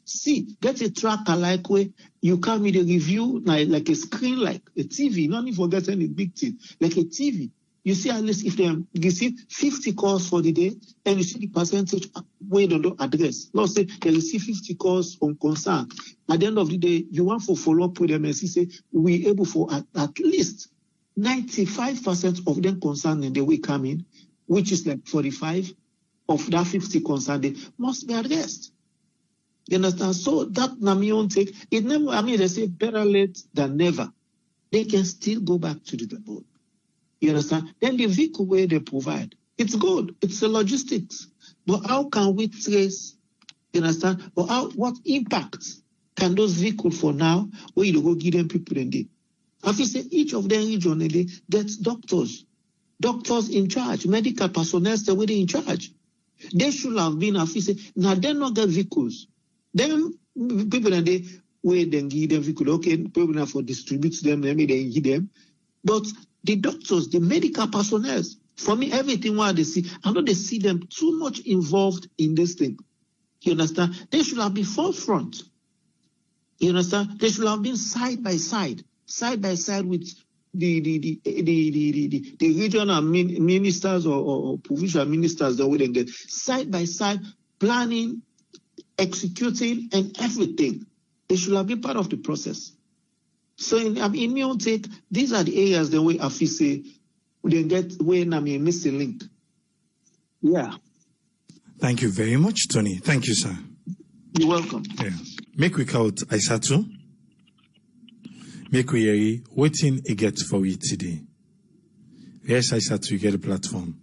See, get a tracker like where you come with a review like a screen, like a TV, not even forget any big thing, like a TV. You see at least if they receive 50 calls for the day, and you see the percentage where they don't address. Let's say they receive 50 calls on concern. At the end of the day, you want to follow up with them and say, we're able for at least 95% of them concerned in the way coming, which is like 45 of that 50 concerned, they must be addressed. You understand? So that Namion take, it never, I mean, they say better late than never. They can still go back to the board. You understand? Then the vehicle where they provide, it's good. It's the logistics. But how can we trace, you understand? Or what impact can those vehicles for now, where you go give them people in there? If you say each of them regionally gets doctors in charge, medical personnel still within in charge. They should have been, if you say, now they not get vehicles. Them people in there, where they give them vehicles, okay, people now for distribute them, maybe they give them. But the doctors, the medical personnel, for me, everything what they see, I know they see them too much involved in this thing. You understand? They should have been forefront. You understand? They should have been side by side with the regional ministers or provincial ministers that would get side by side planning, executing, and everything. They should have been part of the process. So in my take, these are the areas the way I feel say we get when I'm missing link. Yeah. Thank you very much, Tony. Thank you, sir. You're welcome. Yeah. Make we count Aisatu. Make we hear waiting a get for we today. Yes, Aisatu, you get a platform.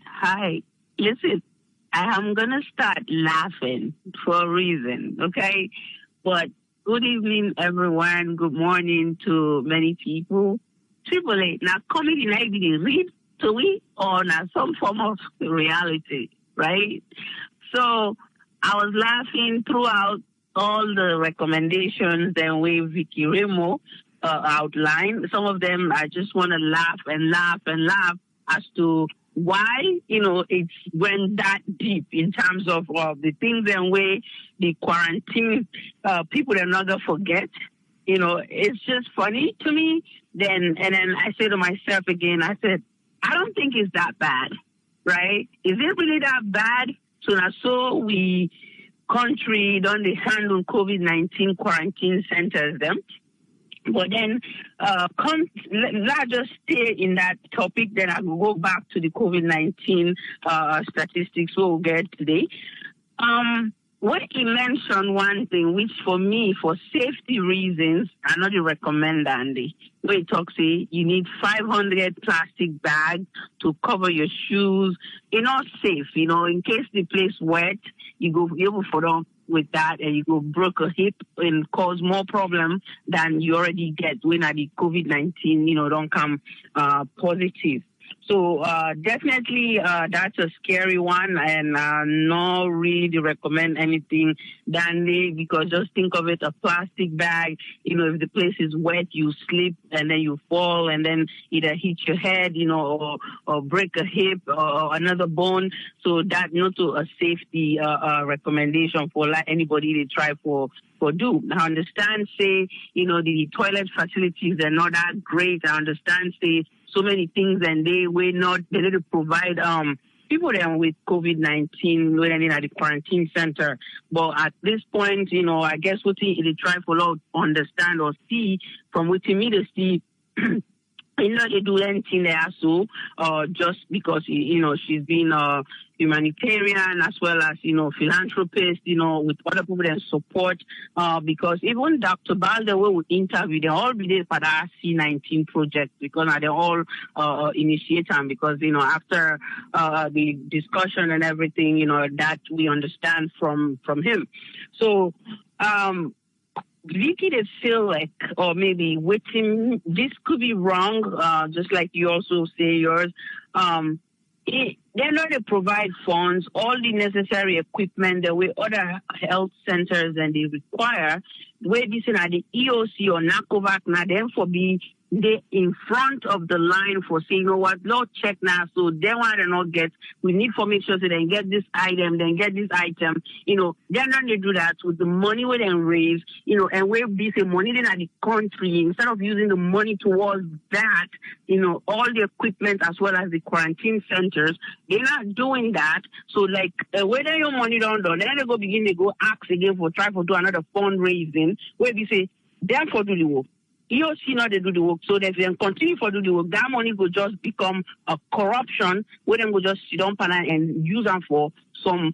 Hi. Listen, I am gonna start laughing for a reason, okay? But good evening, everyone. Good morning to many people. Triple A, now comedy night did read to we on some form of reality, right? So I was laughing throughout all the recommendations that way Vicky Remo outlined. Some of them I just want to laugh and laugh and laugh as to why, it's went that deep in terms of the things and way the quarantine people are not going to forget. It's just funny to me. And then I say to myself again, I said, I don't think it's that bad, right? Is it really that bad? So we country don't they handle COVID-19 quarantine centers them. But then, let's just stay in that topic. Then I will go back to the COVID-19 statistics we'll get today. When he mentioned one thing, which for me, for safety reasons, I not recommend Andy. Where he talks, say you need 500 plastic bags to cover your shoes. You're not safe, in case the place wet, you go for them with that and you go broke a hip and cause more problem than you already get when the COVID-19, don't come positive. So definitely that's a scary one, and not really recommend anything dandy, because just think of it, a plastic bag. If the place is wet, you slip and then you fall and then either hit your head, or break a hip or another bone. So that not to a safety recommendation for anybody to try for do. I understand, say, the toilet facilities, they're not that great. I understand, say, so many things, and they need to provide people then with COVID-19 waiting at the quarantine center. But at this point, I guess what they try for understand or see from what me to see. They do anything there, so just because she's been a humanitarian as well as philanthropist, with other people that support. Because even Dr. Balde will interview, they all be there for the C19 project, because they all initiate them. Because after the discussion and everything, that we understand from him. So. Vicky, they feel like, or maybe waiting, this could be wrong, just like you also say yours. They're not to provide funds, all the necessary equipment, the way other health centers and they require, where this is at the EOC or NACOVAC, now then for be they in front of the line for saying, Lord, check now. So they want to not get, we need for make sure so they get this item, then get this item. They're not going to do that with the money we then raise, and we're busy money then at the country, instead of using the money towards that, all the equipment as well as the quarantine centers, they're not doing that. So like, whether your money don't do, then they go begin to go ask again for try for do another fundraising, where we say, therefore do the work. EOC not they do the work, so they can continue for do the work. That money will just become a corruption, where them will just sit down and use them for some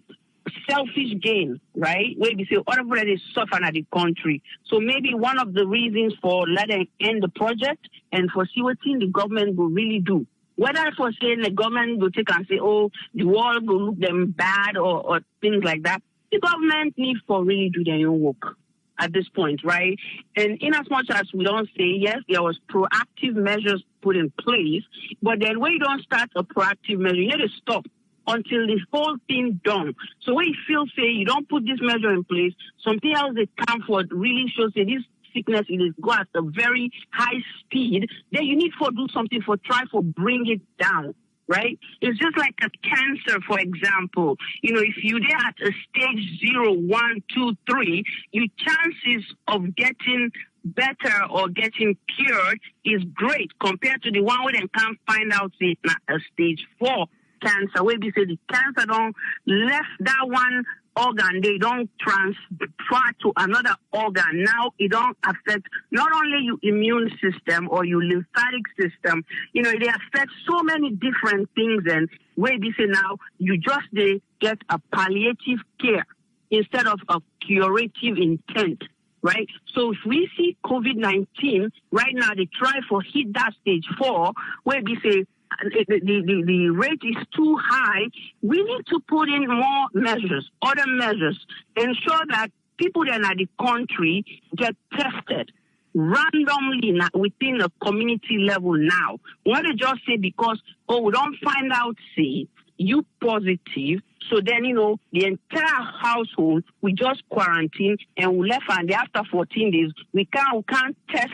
selfish gain, right? Where we say other people they suffer at the country. So maybe one of the reasons for letting end the project and for see what thing the government will really do. Whether for saying the government will take and say, the world will look them bad or things like that, the government needs for really do their own work at this point, right? And in as much as we don't say, yes, there was proactive measures put in place, but then when you don't start a proactive measure, you need to stop until this whole thing done. So when you feel, say, you don't put this measure in place, something else that comes forward really shows that this sickness is go at a very high speed, then you need to do something for try for bring it down. Right? It's just like a cancer, for example. If you're there at a stage 0, 1, 2, 3, your chances of getting better or getting cured is great compared to the one where they can't find out say a stage 4 cancer, where we say the cancer don't left that one organ, they don't transfer to another organ. Now it don't affect not only your immune system or your lymphatic system, they affect so many different things. And where we say now you just they get a palliative care instead of a curative intent. Right? So if we see COVID-19 right now, they try for hit that stage 4, where we say the rate is too high, we need to put in more measures, other measures, ensure that people that are in the country get tested randomly within a community level now. We want to just say because, we don't find out, say, you positive, so then, the entire household, we just quarantine and we left, and after 14 days, we can't test,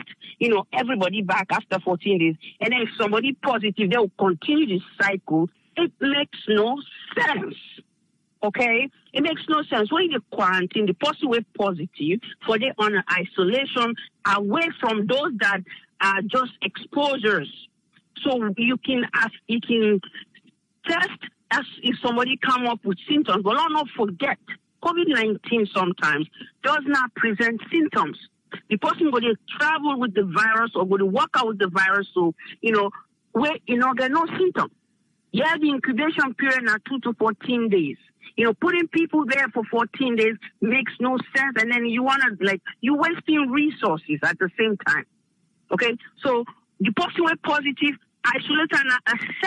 everybody back after 14 days. And then if somebody positive, they will continue this cycle. It makes no sense. Okay? It makes no sense. When you quarantine, the person with positive, for they on isolation, away from those that are just exposures. So you can test as if somebody come up with symptoms, but don't not forget, COVID-19 sometimes does not present symptoms. The person going to travel with the virus or going to walk out with the virus, so, where, get no symptoms. Yeah, the incubation period are 2 to 14 days. Putting people there for 14 days makes no sense, and then you want to, you're wasting resources at the same time. Okay? So, the person with positive, isolate in a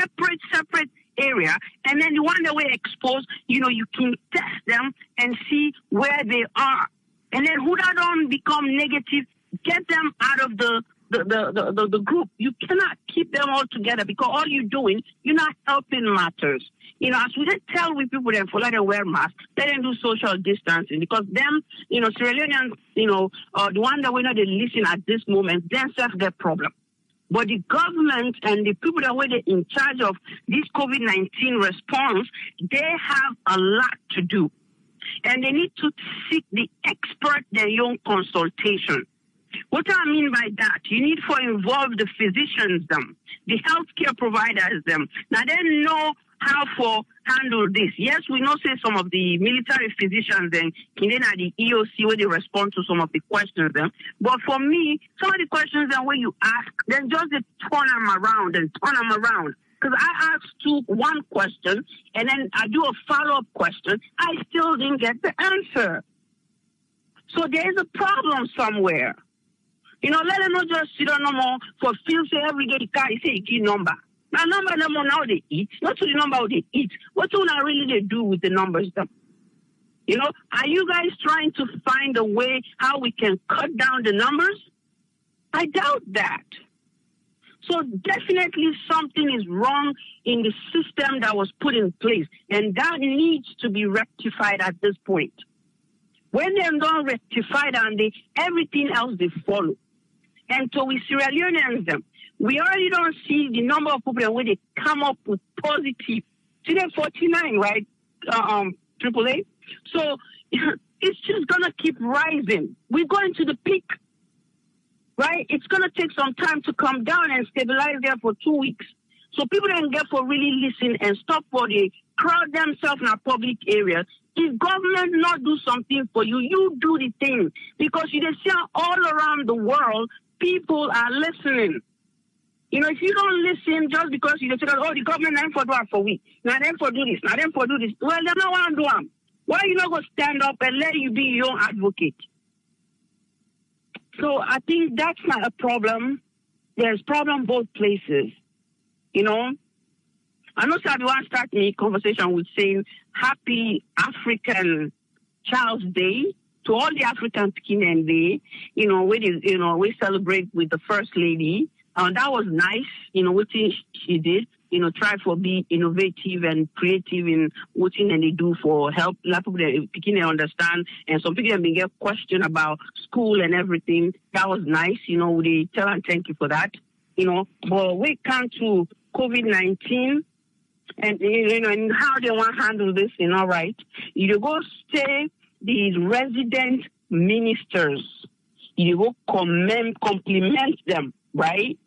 separate area, and then the one that were exposed, you can test them and see where they are. And then who that don't become negative, get them out of the the group. You cannot keep them all together because all you're doing, you're not helping matters. As we just tell we people them for let them wear masks, let them do social distancing because them, Sierra Leoneans, the one that we know they listen at this moment, themselves their problem. But the government and the people that were in charge of this COVID-19 response, they have a lot to do. And they need to seek the expert their own consultation. What I mean by that, you need to involve the physicians, them, the healthcare providers, them. Now they know how to handle this. Yes, we know say some of the military physicians and the EOC where they respond to some of the questions them. But for me, some of the questions that when you ask, then just they turn them around and turn them around. Because I asked one question and then I do a follow-up question, I still didn't get the answer. So there is a problem somewhere. Let them not just sit on no more for feel say every day the guy say a key number. Now number now they eat, not to the number how they eat. What do I really they do with the numbers them? Are you guys trying to find a way how we can cut down the numbers? I doubt that. So definitely something is wrong in the system that was put in place, and that needs to be rectified at this point. When they don't rectify that, and everything else they follow. And so we Sierra Leoneans them, we already don't see the number of people where they come up with positive. Today 49, right? AAA. So it's just gonna keep rising. We're going to the peak. Right? It's going to take some time to come down and stabilize there for 2 weeks. So people don't get for really listen and stop for the crowd themselves in our public areas. If government not do something for you, you do the thing. Because you see all around the world, people are listening. If you don't listen just because you say, the government not for do it for we. Now them for do this, now them for do this. Well, they don't want to do them. Why you not going to stand up and let you be your own advocate? So I think that's not a problem. There's problem both places. I know everyone start a conversation with saying Happy African Child's Day to all the African Skin Day. We celebrate with the First Lady. That was nice. What she did. Try for be innovative and creative in what they do for help. A lot of people picking and understand, and some people have been get questioned about school and everything. That was nice. We tell and thank you for that. But we come to COVID-19 and and how they want to handle this. Right? You go stay these resident ministers. You go compliment them, right,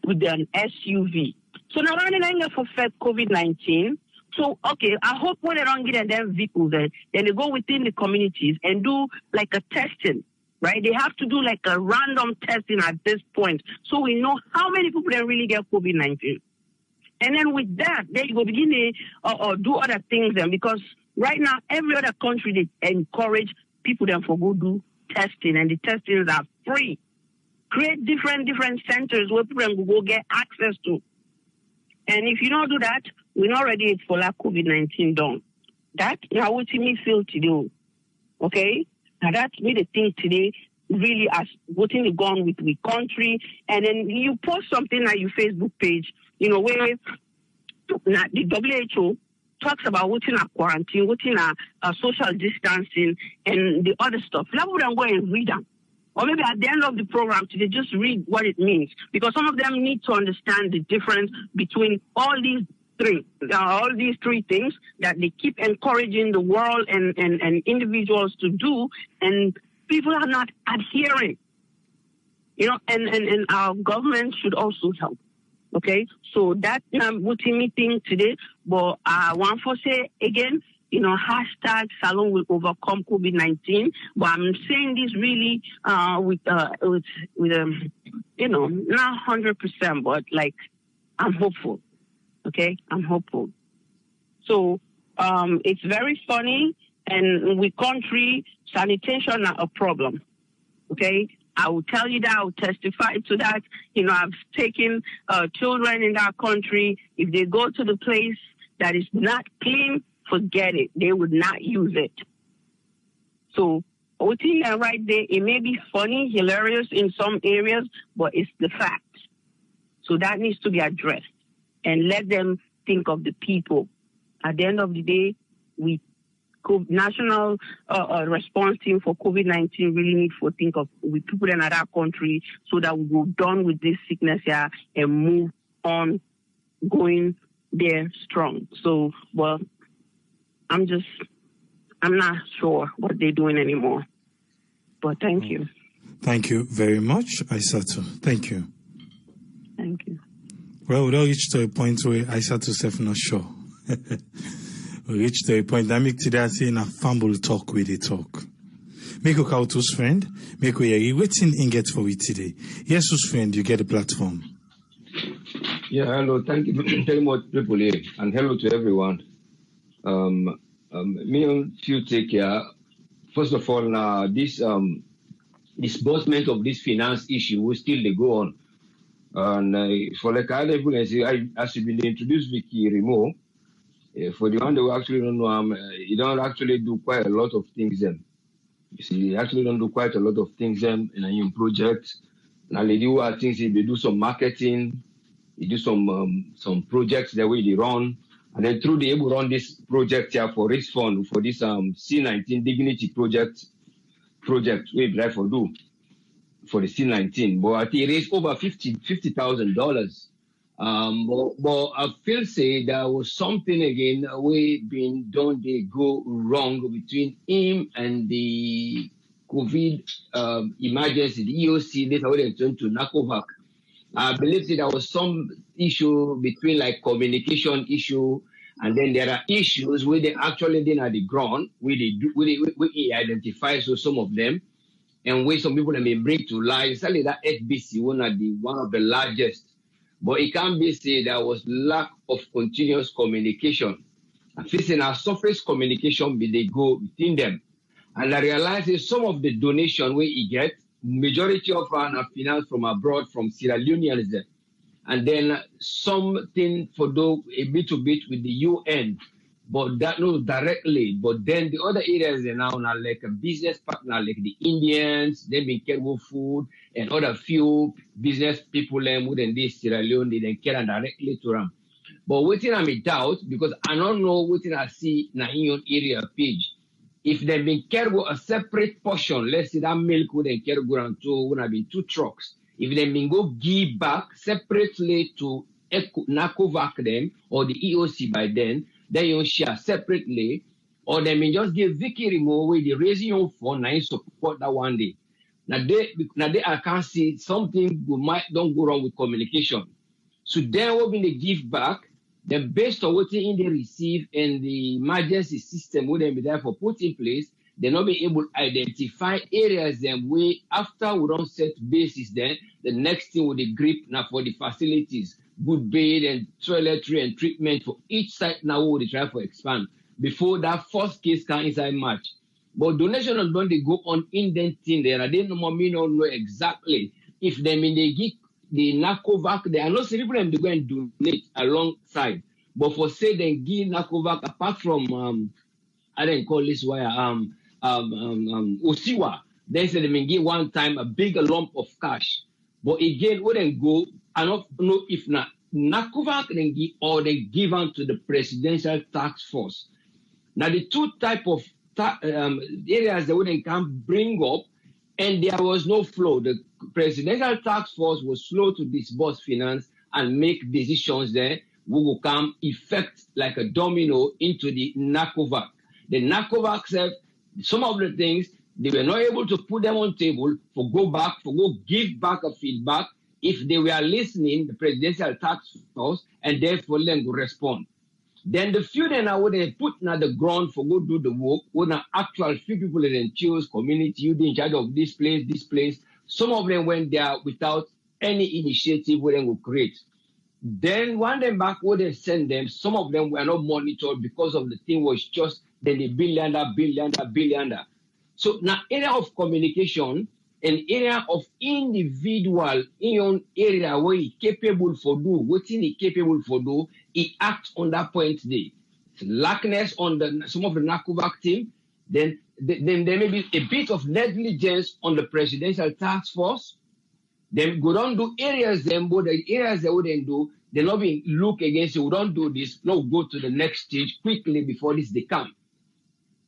with an SUV. So now running for COVID-19. So, okay, I hope when they don't get them vehicles, then they go within the communities and do like a testing, right? They have to do like a random testing at this point. So we know how many people they really get COVID-19. And then with that, they go begin to do other things then, because right now, every other country, they encourage people then for go do testing, and the testings are free. Create different centers where people can go get access to. And if you don't do that, we're not ready for like COVID-19 done. That now what me feel today. Okay? Now that's me the thing today, really as voting the gun with the country. And then you post something on your Facebook page, where the WHO talks about what's in a quarantine, what's in a social distancing, and the other stuff. Let them go and read them. Or maybe at the end of the program, they just read what it means. Because some of them need to understand the difference between all these three things that they keep encouraging the world and individuals to do, and people are not adhering. And our government should also help. Okay? So that's what we think today. But I want to say again, hashtag Salon will overcome COVID-19. But I'm saying this really with not 100%, but like I'm hopeful. Okay, I'm hopeful. So it's very funny, and with country sanitation are a problem. Okay, I will tell you that. I will testify to that. I've taken children in that country. If they go to the place that is not clean, forget it. They would not use it. So within that right there, it may be funny, hilarious in some areas, but it's the fact. So that needs to be addressed. And let them think of the people. At the end of the day, national response team for COVID-19 really need to think of with people in other country so that we go done with this sickness here and move on, going there strong. So, well, I'm not sure what they're doing anymore. But thank you. Thank you very much, Aissatou. Thank you. Thank you. Well, we don't reach to a point where Aissatou self not sure. We reach to a point that make today I say in a fumble talk with the talk. Make a call to his friend. Make a hear waiting in get for it today. Yes, whose friend, you get a platform. Yeah, hello. Thank you very much, people here, and hello to everyone. Me and you take care. First of all, now this disbursement of this finance issue will still go on. And for like other people, I should be introduced Vicky Remo. For the one who actually don't know, he don't actually do quite a lot of things. You see, he actually don't do quite a lot of things in a new project. Now they do things. They do some marketing. They do some projects the way they run. And then through the able run this project here for risk fund for this C19 dignity project we drive for do for the C19. But I think it raised over $50,000. But I feel say there was something again we been done they go wrong between him and the COVID emergency, the EOC, later when they turned to NACOVAC. I believe that there was some issue between like communication issue, and then there are issues where they actually did at the ground, where we identify so some of them, and where some people may bring to light. Especially that HBC one of the largest, but it can be said there was lack of continuous communication. And facing our surface communication, they go within them, and I realize that some of the donation where he get. Majority of our finance from abroad, from Sierra Leone, and then something for do a bit with the UN, but that not directly. But then the other areas are now like a business partner, like the Indians, they've been careful food, and other few business people within this Sierra Leone, they then care directly to them. But waiting I'm in doubt because I don't know what I see in your area page. If they've been carried a separate portion, let's say that milk would have carried around would have been 2 trucks. If they've been go give back separately to NACOVAC them or the EOC by then you share separately, or they may just give Vicky Remo with the raising your fund and support that one day. Now I can't see something don't go wrong with communication. So then what when they give back, then based on what they receive and the emergency system would be there for put in place, they're not be able to identify areas then where after we don't set basis then the next thing with the grip now for the facilities, good bed and toiletry and treatment for each site now we try to expand before that first case can inside March. But donation on when they go on indenting there, I didn't know exactly if they mean they give the NACOVAC, they are not people them to go and donate alongside. But for say they give NACOVAC apart from I didn't call this wire Osiwa, they said they may give one time a big lump of cash. But again, wouldn't go, I don't know if not NACOVAC then give or they give on to the presidential task force. Now the two type of areas that wouldn't come bring up, and there was no flow. The presidential task force was slow to disburse finance and make decisions there. We will come effect like a domino into the NACOVAC. The NACOVAC said some of the things they were not able to put them on table for go give back a feedback if they were listening the presidential task force and therefore them to respond. Then the few then I would have put on the ground for go do the work, when actual few people in choose community, you in charge of this place. Some of them went there without any initiative where they will create. Then one them back where they send them, some of them were not monitored because of the thing was just then the billionaire. So now area of communication, an area of individual in your area where he capable for do, what he capable for do, he act on that point there. Lackness on some of the NACOVAC team, then there may be a bit of negligence on the presidential task force. Then go down do areas them, but the areas they wouldn't do, they not be look against you. We don't do this. No, go to the next stage quickly before this they come.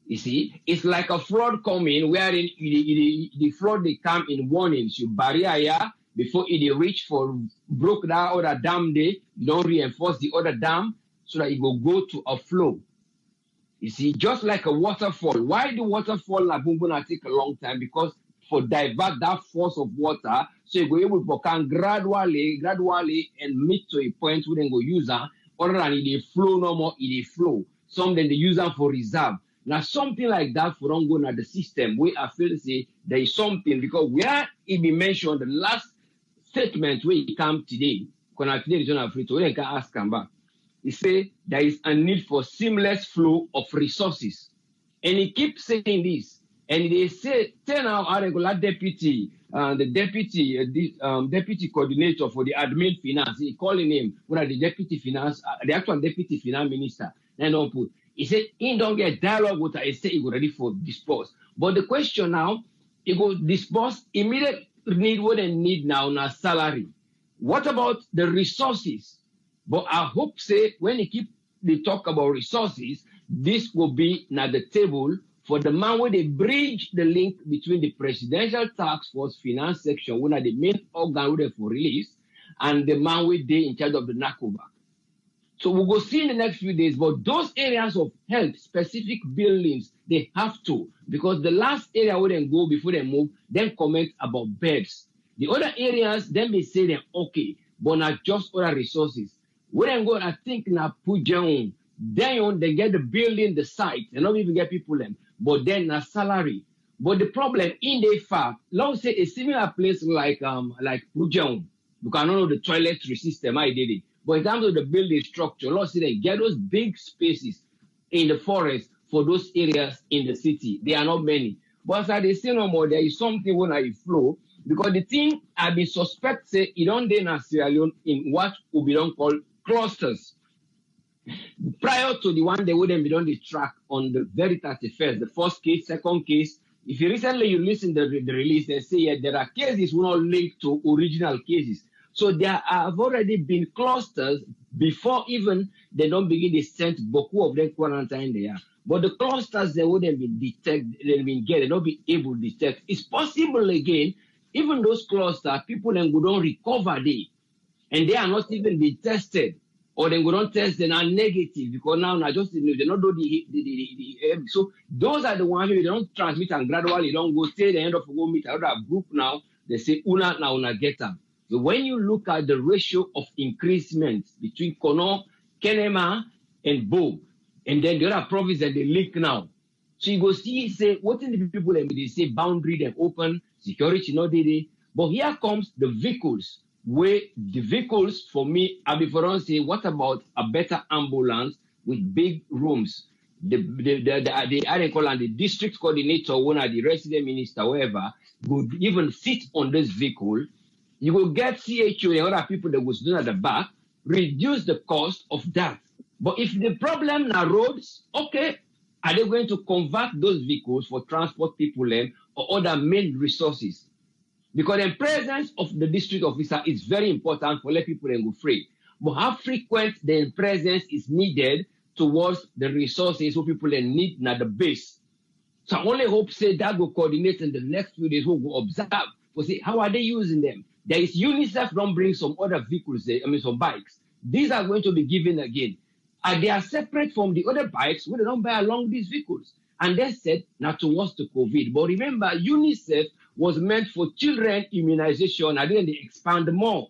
You see, it's like a flood coming, wherein the flood they come in warnings. You barrier before it reach for broke that other dam day. You don't reinforce the other dam so that it will go to a flow. You see, just like a waterfall. Why the waterfall na bumbuna take a long time? Because for divert that force of water, so you go able to can gradually and meet to a point where they go use them, other than it flow no more, it flow. Some then they use them for reserve. Now something like that for don't go na the system. We I feel say there is something because where it be mentioned the last statement where it come today, when today is not free to we can ask them back. He say there is a need for seamless flow of resources. And he keeps saying this. And they say, tell now our regular deputy, the deputy coordinator for the admin finance, he calling him, one of the deputy finance, the actual deputy finance minister, and don't put. He said, he don't get dialogue with her, he said he go ready for disperse. But the question now, he go disperse, immediate need what they need now, salary. What about the resources? But I hope say, when they talk about resources, this will be at the table for the man where they bridge the link between the presidential task force finance section, one of the main organ where for release, and the man where they in charge of the NACOVA. So we'll go see in the next few days, but those areas of health, specific buildings, they have to, because the last area where they go before they move, then comment about beds. The other areas, then they say they're okay, but not just other resources. Where they go, I think now put down, then they get the building, the site, and not even get people in. But then a salary. But the problem in the fact, let's say a similar place like Pujeon, because I don't know the toiletry system, I did it. But in terms of the building structure, let's say they get those big spaces in the forest for those areas in the city. There are not many. But as they say no more, there is something when I flow, because the thing I've been suspect say it don't then Sierra Leone in what we don't call clusters. Prior to the one they wouldn't be on the track on the very 31st, the first case, second case. If you recently listen to the release, they say there are cases who not linked to original cases. So there have already been clusters before even they don't begin to send Boku of them quarantine there. But the clusters they wouldn't be detected, they not be able to detect. It's possible again, even those clusters, people then go don't recover there, and they are not even be tested. Or they go don't test, they are negative because now just they not do the so those are the ones who they don't transmit and gradually don't go stay the end of go meet another group now. They say una get them. So when you look at the ratio of increasement between Kono, Kenema, and Bo, and then the other province that they link now. So you go see, say, what in the people they say boundary them open, security not did it. But here comes the vehicles. Where the vehicles, for me, I'll be for say, what about a better ambulance with big rooms? The district coordinator, one of the resident minister, whoever, would even sit on this vehicle. You will get CHO and other people that was doing at the back, reduce the cost of that. But if the problem are roads, okay, are they going to convert those vehicles for transport people or other main resources? Because the presence of the district officer is very important for let people go free. But how frequent the presence is needed towards the resources who people need at the base. So I only hope say that will coordinate in the next few days who will observe for say how are they using them. There is UNICEF don't bring some other vehicles there, some bikes. These are going to be given again. And they are separate from the other bikes where they don't buy along these vehicles. And they said not towards the COVID. But remember, UNICEF was meant for children immunization, and then they expand more.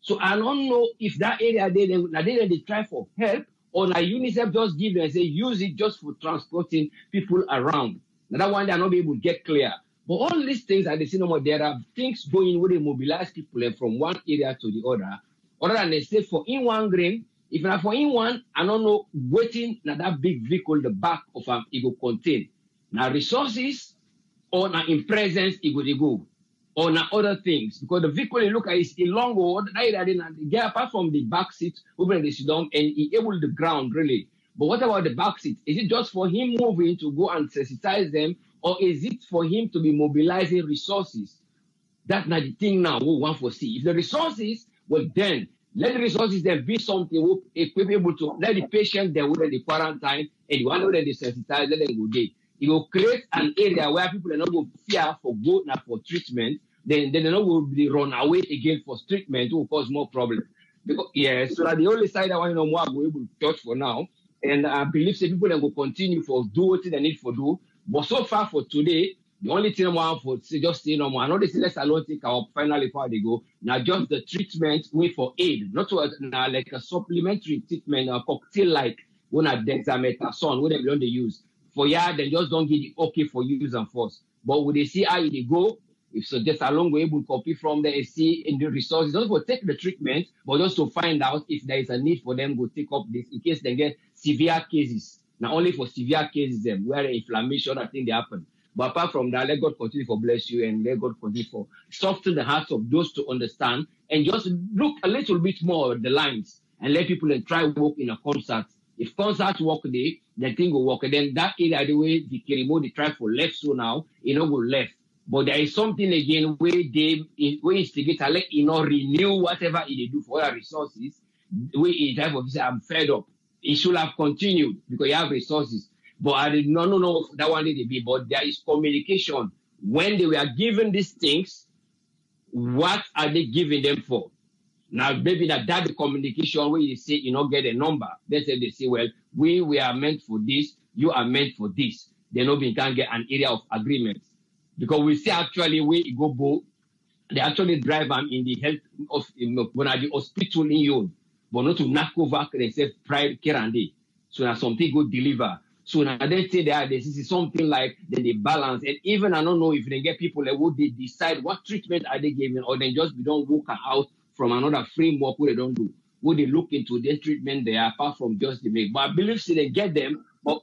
So I don't know if that area they try for help, or now UNICEF just give them and say use it just for transporting people around. Now that one they are not able to get clear. But all these things are the cinema. There are things going where they mobilize people from one area to the other. Other than they say for in one grain, if not for in one, I don't know waiting now that big vehicle the back of it will contain. Now resources or now in presence it will go. Or now other things. Because the vehicle you look at is a long road, apart from the back seat, open the sit down and it able the ground really. But what about the back seat? Is it just for him moving to go and sensitize them, or is it for him to be mobilizing resources? That's not the thing now we want to see. If the resources, well then, let the resources then be something equipable to let the patient then within the quarantine, and you want to let the sensitize, let them go there. It will create an area where people are not going to fear for go now for treatment, then they're not going to be run away again for treatment, will cause more problems. Because so that the only side I want to know more we're able to touch for now. And I believe that people will continue for do what they need for do. But so far for today, the only thing I want for just say no more. I know this let's alone take our finally before they go. Now just the treatment way for aid, not to now like a supplementary treatment or cocktail like one at dexamethasone, whatever they use. For they just don't get it okay for use and force. But when they see how they go, if so just along we're able to copy from there and see in the resources, not for take the treatment, but just to find out if there is a need for them to take up this in case they get severe cases. Now only for severe cases where inflammation, I think they happen. But apart from that, let God continue for bless you and let God continue for soften the hearts of those to understand and just look a little bit more at the lines and let people try work in a concert. If concerts work there, the thing will work. And then that area, the way the Kirimo, they try for left so now, go left. But there is something again where they instigate and let renew whatever they do for other resources. Where it type of say, I'm fed up. It should have continued because you have resources. But I did not know that one did be. But there is communication. When they were given these things, what are they giving them for? Now, maybe that's the communication where they say, get a number. They say, well, we are meant for this, you are meant for this. Then nobody can get an area of agreement. Because we see actually where it go both, they actually drive them in the health of when I the hospital in Leone, but not to knock over themselves private care and day. So now something go deliver. So now they say that this is something like then they balance. And even I don't know if they get people like would they decide what treatment are they giving, or they just don't work out from another framework where they don't do. Would they look into their treatment there apart from just the make? But I believe they get them, but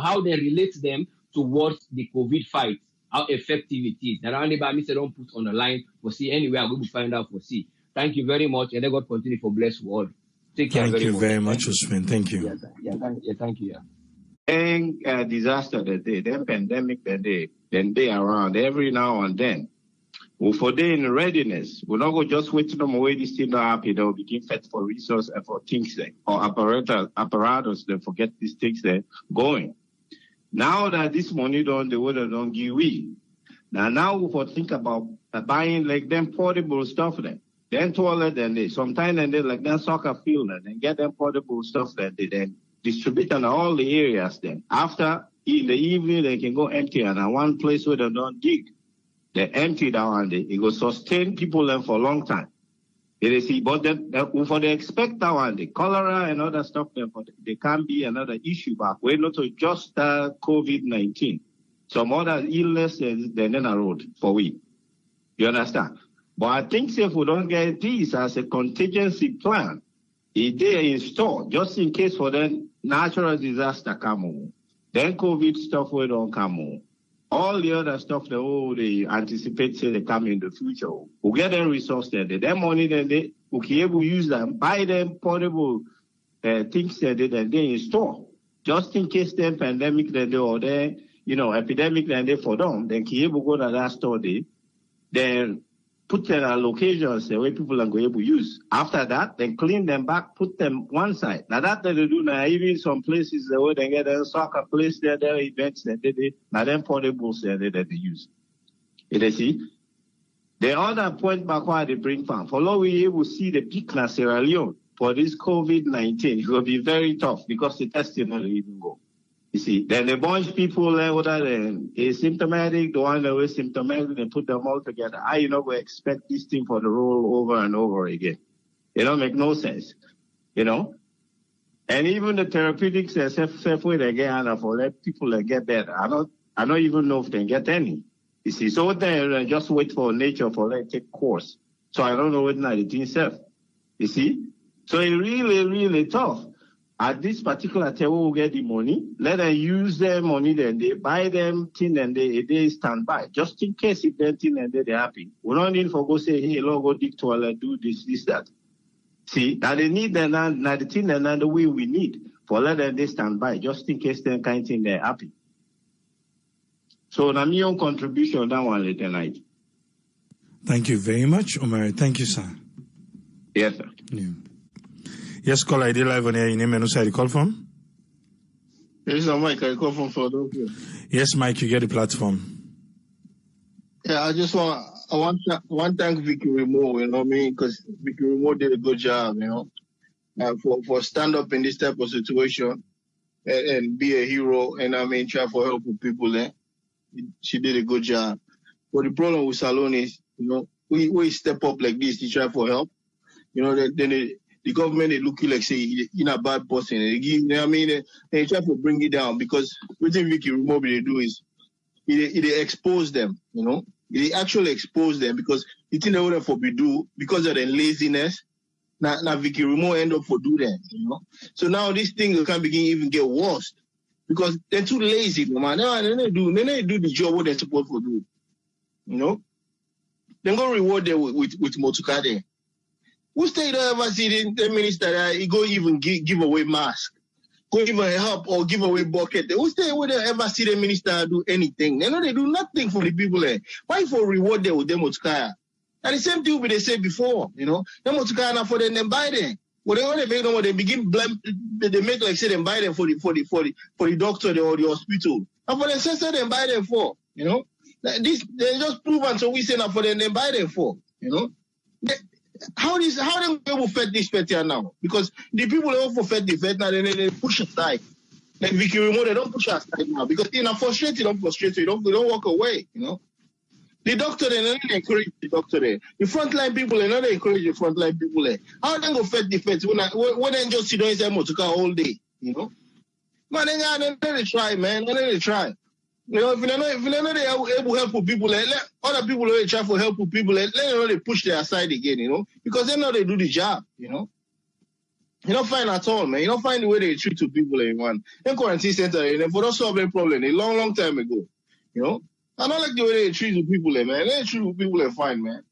how they relate them towards the COVID fight. How effective it is. That anybody say don't put on the line for see anywhere we will find out for see. Thank you very much, and let God continue for bless you all. Take care. Thank you very much, Usman. Thank you. Thank you. And disaster that day, then pandemic that day, then they around every now and then. Well, for they in readiness, we're not going to just wait to them away. This thing not happy. They'll begin fed for resource and for things there or apparatus. They forget these things there going. Now that this money don't, the water don't give we. Now we for think about buying like them portable stuff then toilet and they sometimes and they like that soccer field and then get them portable stuff that they then distribute in all the areas then. After in the evening they can go empty and one place where they don't dig. They empty down and it will sustain people then for a long time. You see, but then for the expect that one, the cholera and other stuff, they can be another issue back. We're not just COVID-19. Some other illness then a road for we. You understand? But I think if we don't get this as a contingency plan, it they install just in case for the natural disaster come on. Then COVID stuff will don't come on. All the other stuff, they anticipate say they come in the future. We'll get them resource there. Their money, then they will be able to use them, buy them portable things that they install. Just in case the pandemic then they or they, epidemic then they for them, then be able to go to that store there, then put them at locations where people are going to use. After that, then clean them back, put them one side. Now that they do now, even some places where they get a soccer place there, their events that they now them portables there that they use. You see? The other point back why they bring from, for long we able to see the peak in Sierra Leone for this COVID-19, it will be very tough because the testing will even go. You see, then the bunch of people whether they're asymptomatic, the one that was symptomatic, they put them all together. How you going to expect this thing for the roll over and over again? It don't make no sense, And even the therapeutics self way they get and for let people get better. I don't even know if they get any. You see, so they just wait for nature for them to take course. So I don't know what it is self. You see, so it's really, really tough. At this particular time, we'll get the money. Let them use their money, then they buy them thing and they stand by. Just in case if they're thing and they're happy. We don't need for go say, hey, Lord, go dig toilet, do this, that. See, now they need now the thing now the way we need for let them they stand by just in case they kind of thing they're happy. So now my own contribution that one later night. Thank you very much, Omar. Thank you, sir. Yes, sir. Yeah. Yes, call ID live on air. Your name and who you call from? Yes, I'm Mike. I call from Philadelphia. Yes, Mike, you get the platform. Yeah, I want to thank Vicky Remo, you know what I mean? Because Vicky Remo did a good job, you know, for stand up in this type of situation and be a hero and I mean try for help with people there. She did a good job. But the problem with Salone is, you know, we step up like this to try for help. You know, then the government they look you like say you're a bad person. They give, you know what I mean? They try to bring it down because what Vicky Remo they do is they expose them, you know. They actually expose them because the thing they would for be do because of their laziness. Now Vicky Remo end up for do that, you know. So now this thing can begin even get worse because they're too lazy, man. They do the job what they're supposed to do, you know. They're gonna reward them with Motukade. Who stay there ever see the minister that he go even give away mask? Go even help or give away bucket. Who stay would ever see the minister do anything? They know they do nothing for the people there. Why for reward them with them Motukaya? And the same thing they said before, you know. Them Motukaya now for them buy them. When they begin blame, they make like say them buy them for the doctor or the hospital. And for them say them buy them for, you know. This they just prove and so we say now for them buy them for, you know. How them able to fed this fed here now? Because the people that offer fed the fed now they push aside. Like Vicky Remo, they don't push aside now because you know frustrated, you don't walk away, you know. The doctor they don't encourage the doctor there. The frontline people they don't encourage the frontline people there. How them go fed the feds when they just sit down inside Motuka all day, you know? Man, they try, man. They try. You know, if they're not able to help with people, let other people who try for help with people, let them know they push their side again, you know, because they know they do the job, you know. You don't find at all, man. You don't find the way they treat to people in one. In quarantine center, and for not solve their problem a long time ago, you know. I don't like the way they treat the people, man. They treat the people they fine, man.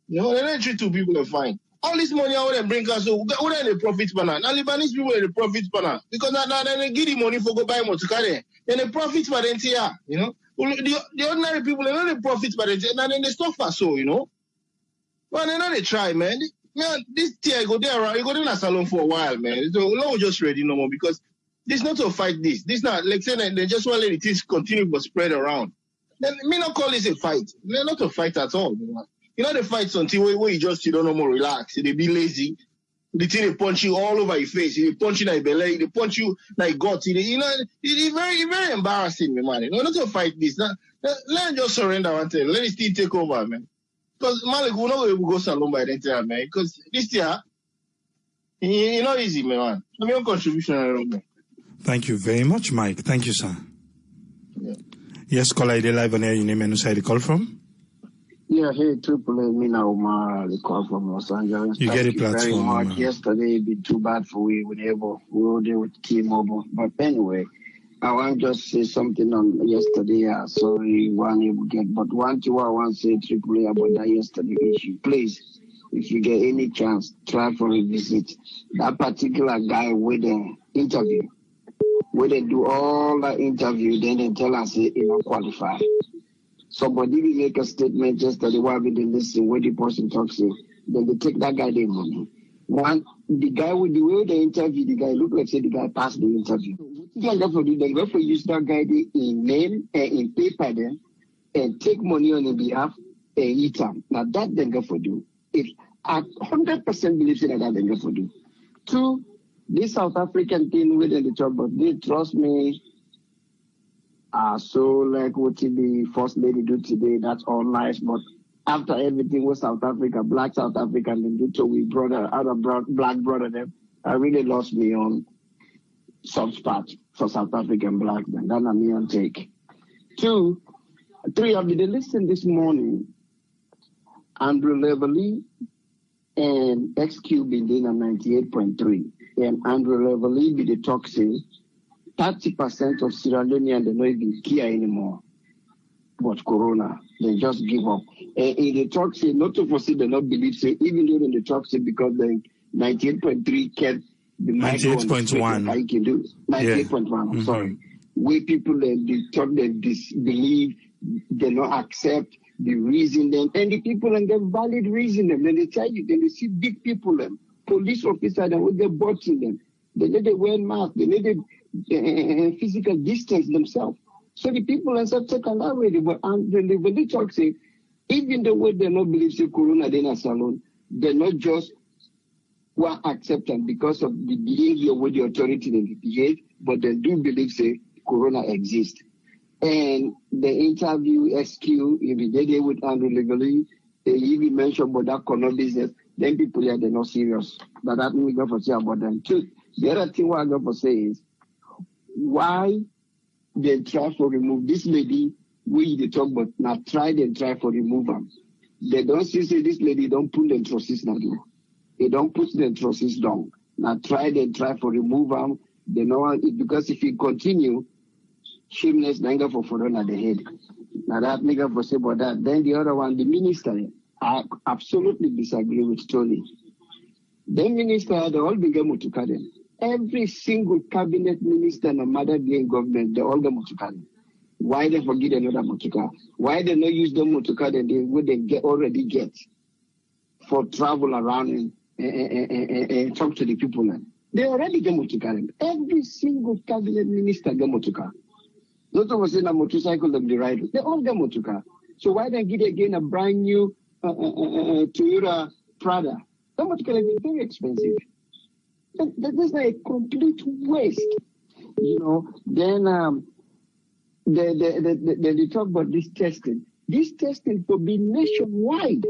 You know, they treat two people they fine. All this money I want to bring us, so what are the profits banana? Now Lebanese people are the profits banana because now they give the money for go buy Motukade. Then the profits by the NTR, you know. The ordinary people, they know the profits by the NTR, and then they suffer so, you know. But they know they try, man. Man, this tier go there around, you go in a salon for a while, man. So we're just ready no more because this not to fight this. This not like saying they just want to let it continue to spread around. Then me not call this a fight. They're not a fight at all, you know. You know the fights until where you don't know more relax. They be lazy. The thing they punch you all over your face. They punch you like belly. They punch you like guts. You know, it's very embarrassing, man. You know, not to fight this. Let them just surrender one time. Let it still take over, man. Because Malik will not go salon by the time, man. Because this year, you know, easy, man. I'm your contribution, I don't know. Thank you very much, Mike. Thank you, sir. Yeah. Yes, call ID live on air. Your name and who you call from? Yeah, hey, Triple A, me now, the call from Los Angeles. You get a platform. Very much. Yesterday, it been too bad for we were there with T-Mobile. But anyway, I want to just say something on yesterday. Sorry, one able get, but one thing I want to say Triple A about that yesterday issue. Please, if you get any chance, try for a visit. That particular guy with the interview, where they do all that interview, then they tell us he not qualified. Somebody will make a statement yesterday while we didn't listen where the person talks to, then they take that guy their money. The guy with the way they interview the guy look like say the guy passed the interview. What they do, they go for use that guy in name and in paper then and take money on his behalf and eat him. Now that they go for do. If I 100% believe that they go for do. Two, this South African thing within the job, but they trust me. So like what the first lady do today, that's all nice. But after everything with South Africa, black South African, and do to we brother, other black brother, them, I really lost me on some spot for South African black men. That's me on take. 2, 3, I've been listening this morning. Andrew Leverly and XQ been doing a 98.3. And Andrew Leverly be the talk say 30% of Sierra Leoneans they don't even care anymore about corona. They just give up. And in the talk say not to foresee they not believe say even though in the talk say because 98.3 kept the 98.1. I can do 98.1. I'm sorry. We people they talk, they disbelieve, they don't accept, they reason them, and the people and get valid reason them. Then they tell you, then they see big people, them police officers, and when they boxing them, they need to wear masks, they need to physical distance themselves. So the people and stuff take on that way. But when they talk, say, even the way they not believe say corona then a salon, they're not just one acceptance because of the behavior with the authority they behave, but they do believe say corona exists. And the interview SQ, if they did with Andrew legally, they even mentioned about that corona business, then people here they're not serious. But that we got to say about them too. The other thing what I got to say is why they try to remove this lady, we they talk about now try for remove them. They don't see say this lady don't put the trusses now. They don't put the trusses down. Now try for remove them. They know it because if you continue, shameless nigga for foreign at the head. Now that nigga for say about that. Then the other one, the minister, I absolutely disagree with Tony. The minister, they all began to cut them. Every single cabinet minister and mother being government, they all go motuka. Why they forget another motuka? Why they not use the motuka that they would already get for travel around and talk to the people? They already get motuka. Every single cabinet minister get motuka. Not of us in a motorcycle them the ride. They all get motuka. So why they get again a brand new Toyota Prada? That motuka is very expensive. That's like a complete waste, you know. Then they talk about this testing. This testing for be nationwide.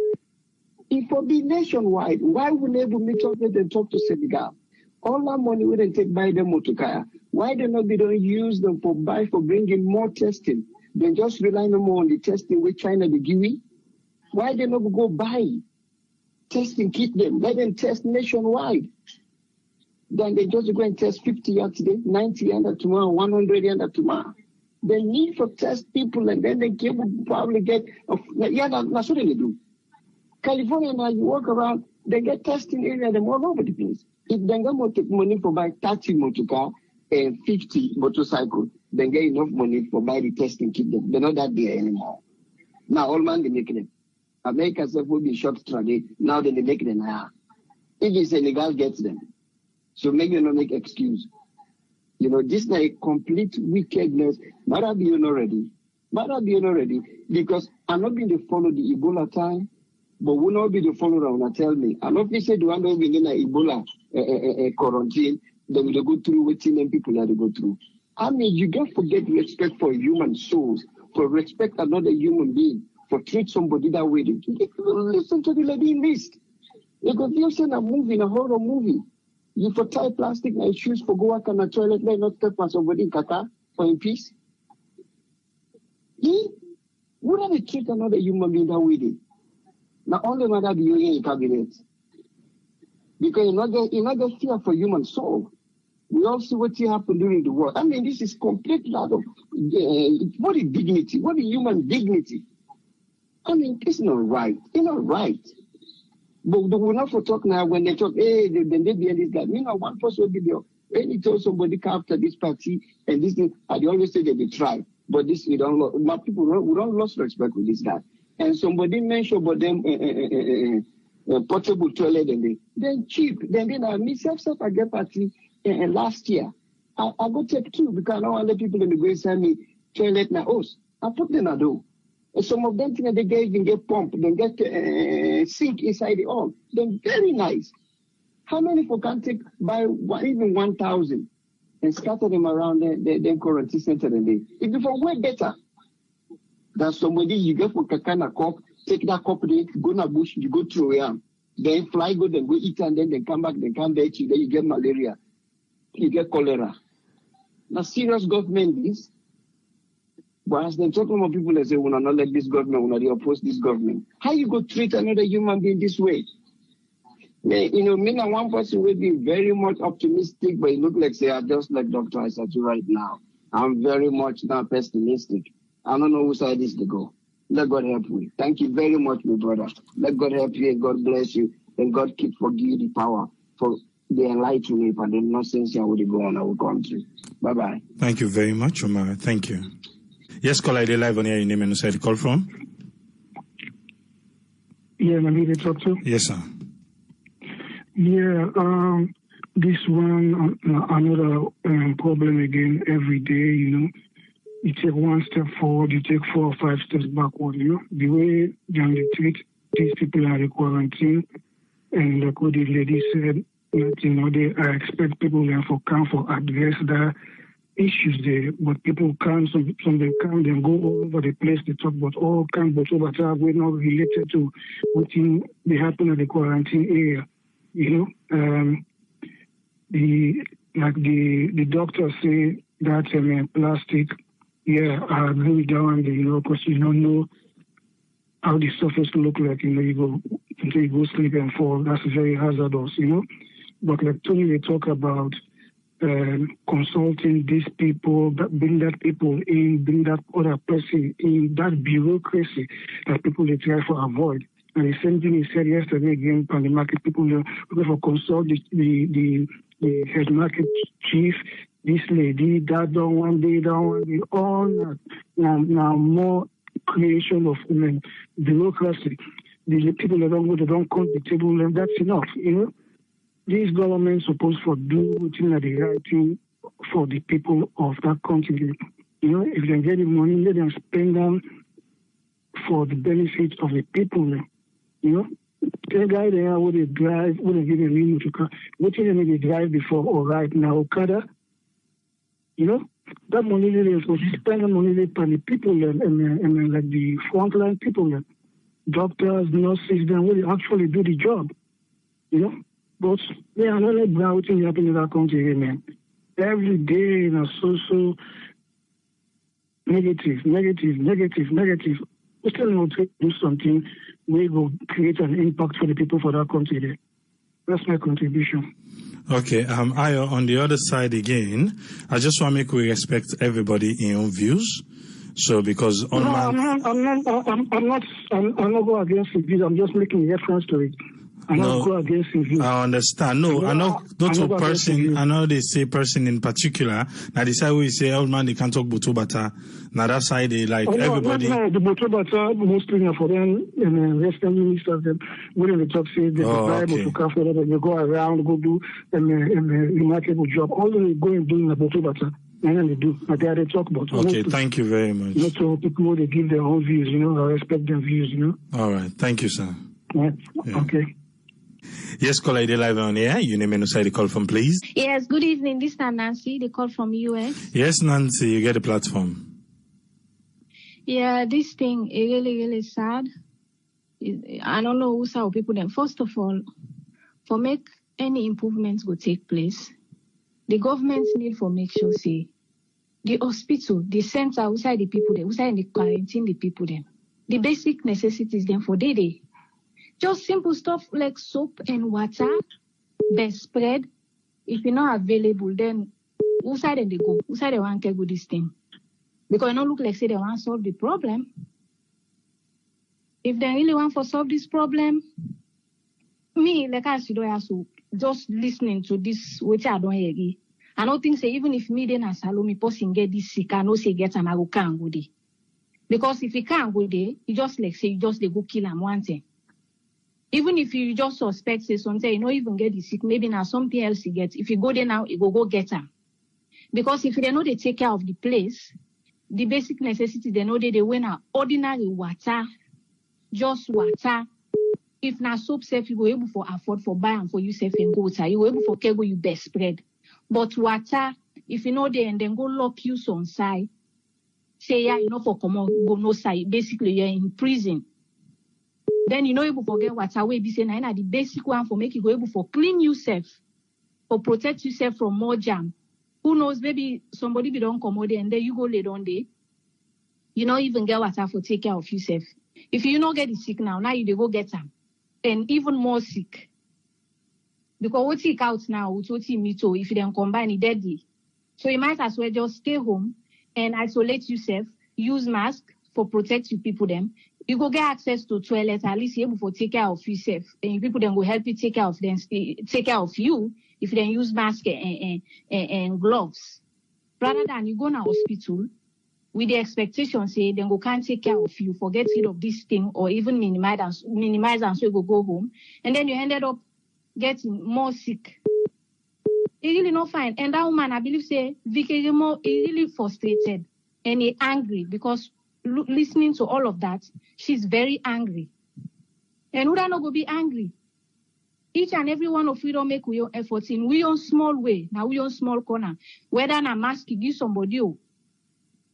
If for be nationwide, why would they meet up with and talk to Senegal? All that money we didn't take by them to Kaya. Why they not be don't use them for bringing more testing? They just rely no more on the testing with China the GUI. Why they not go buy testing kit them? Let them test nationwide. Then they just go and test 50 yards today, 90 yards tomorrow, 100 yards tomorrow. The need for test people, and then they will probably get, that's what they do. California now, you walk around, they get testing area them all over the place. If they don't take money for buy 30 motorcar and 50 motorcycle, then get enough money for buy the testing kit them. They're not that there anymore. Now all man they make them. America self will be short trade. Now then they make them now. If it's Senegal gets them. So make them not make excuse. You know, this is a complete wickedness. Mara be already. Because I'm not going to follow the Ebola time, but will not be the follower when tell me. I'm not going to say the one that will be in Ebola quarantine, they will go through what people have to go through. I mean, you can't forget respect for human souls, for respect another human being, for treat somebody that way. Listen to the lady in list. Because you've seen a movie, a horror movie. You for tie plastic and shoes for go work on a toilet, let not step on somebody in Qatar for in peace. He wouldn't treat another human being that way. Now only matter be in cabinet. Because you're not the fear for human soul. We all see what happened during the war. I mean, this is complete lack of what is dignity? What is human dignity? I mean, it's not right. It's not right. But we're not for talk now when they talk, hey, then they be this guy. You know, one person will be there. When you tell somebody after this party and this thing, I always say that they try. But this, we don't, my people, we don't lose respect with this guy. And somebody mentioned about them portable toilet and then cheap. Then myself, I get party last year. I go take two because I don't want the people in the go send me toilet now. I put them at home. Some of them think they even get pump, they get sink inside the oil. They're very nice. How many people can take by even 1,000 and scatter them around the quarantine center? It be for way better than somebody you get for kakana cup, take that cup, they go in a bush, you go through it, then fly, go eat, and then they come back, they come back, then you get malaria, you get cholera. Now, serious government is. But as they talk about people that say, we will not let this government, we will not oppose this government. How you go treat another human being this way? You know, me and one person will be very much optimistic, but it look like say, I just like Dr. Isatu right now. I'm very much now pessimistic. I don't know whose side is to go. Let God help you. Thank you very much, my brother. Let God help you and God bless you. And God keep forgiving you the power. for the enlightenment and the nonsense that will go on our country. Bye-bye. Thank you very much, Omar. Thank you. Yes, caller, ID live on air. Your name and where you call from? Yeah, I need to talk to. Yes, sir. Yeah, this one, another problem again every day, you know. You take one step forward, you take 4 or 5 steps backward, you know. The way they treat these people are in quarantine, and like what the lady said, that, you know, I expect people there for come for address the issues there, but people can't, some them come, then go all over the place to talk about all kinds of things that we're not related to what they happen at the quarantine area, you know. The doctors say that plastic, yeah, I agree with that one, you know, because you don't know how the surface look like, you know, you go sleep and fall. That's very hazardous, you know. But like Tony, they talk about consulting these people, bring that people in, bring that other person in, that bureaucracy that people they try to avoid. And the same thing he said yesterday again on the market, people looking for consult the head market chief, this lady, that one day, all now more creation of bureaucracy. The people that don't go, they don't come to the table, and that's enough, you know. These governments supposed to do the right thing for the people of that country. You know, if they get the money, let them spend them for the benefit of the people. You know, the guy there would they drive, would they give a new to car? What did they drive before or right now, Okada? You know, that money they supposed to spend the money they pay the people and like the frontline people, doctors, nurses, then will actually do the job. You know. But they are not like what things happen in that country, man. Every day, you know, so negative. We still want to do something. We will create an impact for the people for that country there. That's my contribution. Okay, Ayo, on the other side again, I just want to make we respect everybody in your own views. So because I'm not going against the views. I'm just making reference to it. I understand. No, I know not a person. I know they say person in particular. Now the side we say old man they can't talk Botobata. Now that side they like everybody. No, the Botobata mostly for them and Western ministers them when they talk say they drive to cafe they go around go do a remarkable job. All they go and do in the Botobata. And they do, but they talk about. Okay, thank you very much. You know, so people they give their own views. You know, I respect their views. You know. All right, thank you, sir. Yeah. Okay. Yes, caller, ID live on air. Your name and where you call from, please. Yes, good evening. This is Nancy. They call from US. Yes, Nancy, you get the platform. Yeah, this thing is really, really sad. I don't know who's how people then. First of all, for make any improvements will take place, the government need for make sure say the hospital, the center outside the people there, outside the quarantine the people then. The basic necessities then for day. Just simple stuff like soap and water, best spread. If you're not available, then who side they go? Who side they want to go this thing? Because it don't look like say they want to solve the problem. If they really want to solve this problem, me, like I said, just listening to this, which I don't hear. I don't think say even if me then as Salome person get this sick, I know say get an I can't go there. Because if you can't go there, you just like say you just they go kill him one thing. Even if you just suspect, say something, you don't even get the sick, maybe now something else you get. If you go there now, you go get them. Because if they know they take care of the place, the basic necessities, they know they win ordinary water, just water. If now soap safe, you go able for afford for buy and for you safe and go water. You go able for carry you best spread. But water, if you know they and then go lock you on side, say yeah, you know for come on, go no side. Basically, you're in prison. Then you know able for get water way be say na the basic one for make you go able for clean yourself, for protect yourself from more jam. Who knows, maybe somebody be don't come out there and then you go lay down there. You don't even get water for take care of yourself. If you not get the sick now you they go get them. And even more sick. Because what take out now, what you meet if you don't combine it deadly. So you might as well just stay home and isolate yourself, use mask for protect you people them. You go get access to toilet, at least you're able to take care of yourself. And people then will help you take care of them, take care of you if you then use mask and gloves. Rather than you go to hospital with the expectation, say, then go can't take care of you, forget rid of this thing, or even minimize and so you go home. And then you ended up getting more sick. It's really not fine. And that woman, I believe, say, Vicky Remo is really frustrated and he angry because listening to all of that, she's very angry. And we don't go be angry. Each and every one of we don't make we own efforts in we own small way, now we own small corner. Whether a mask you give somebody,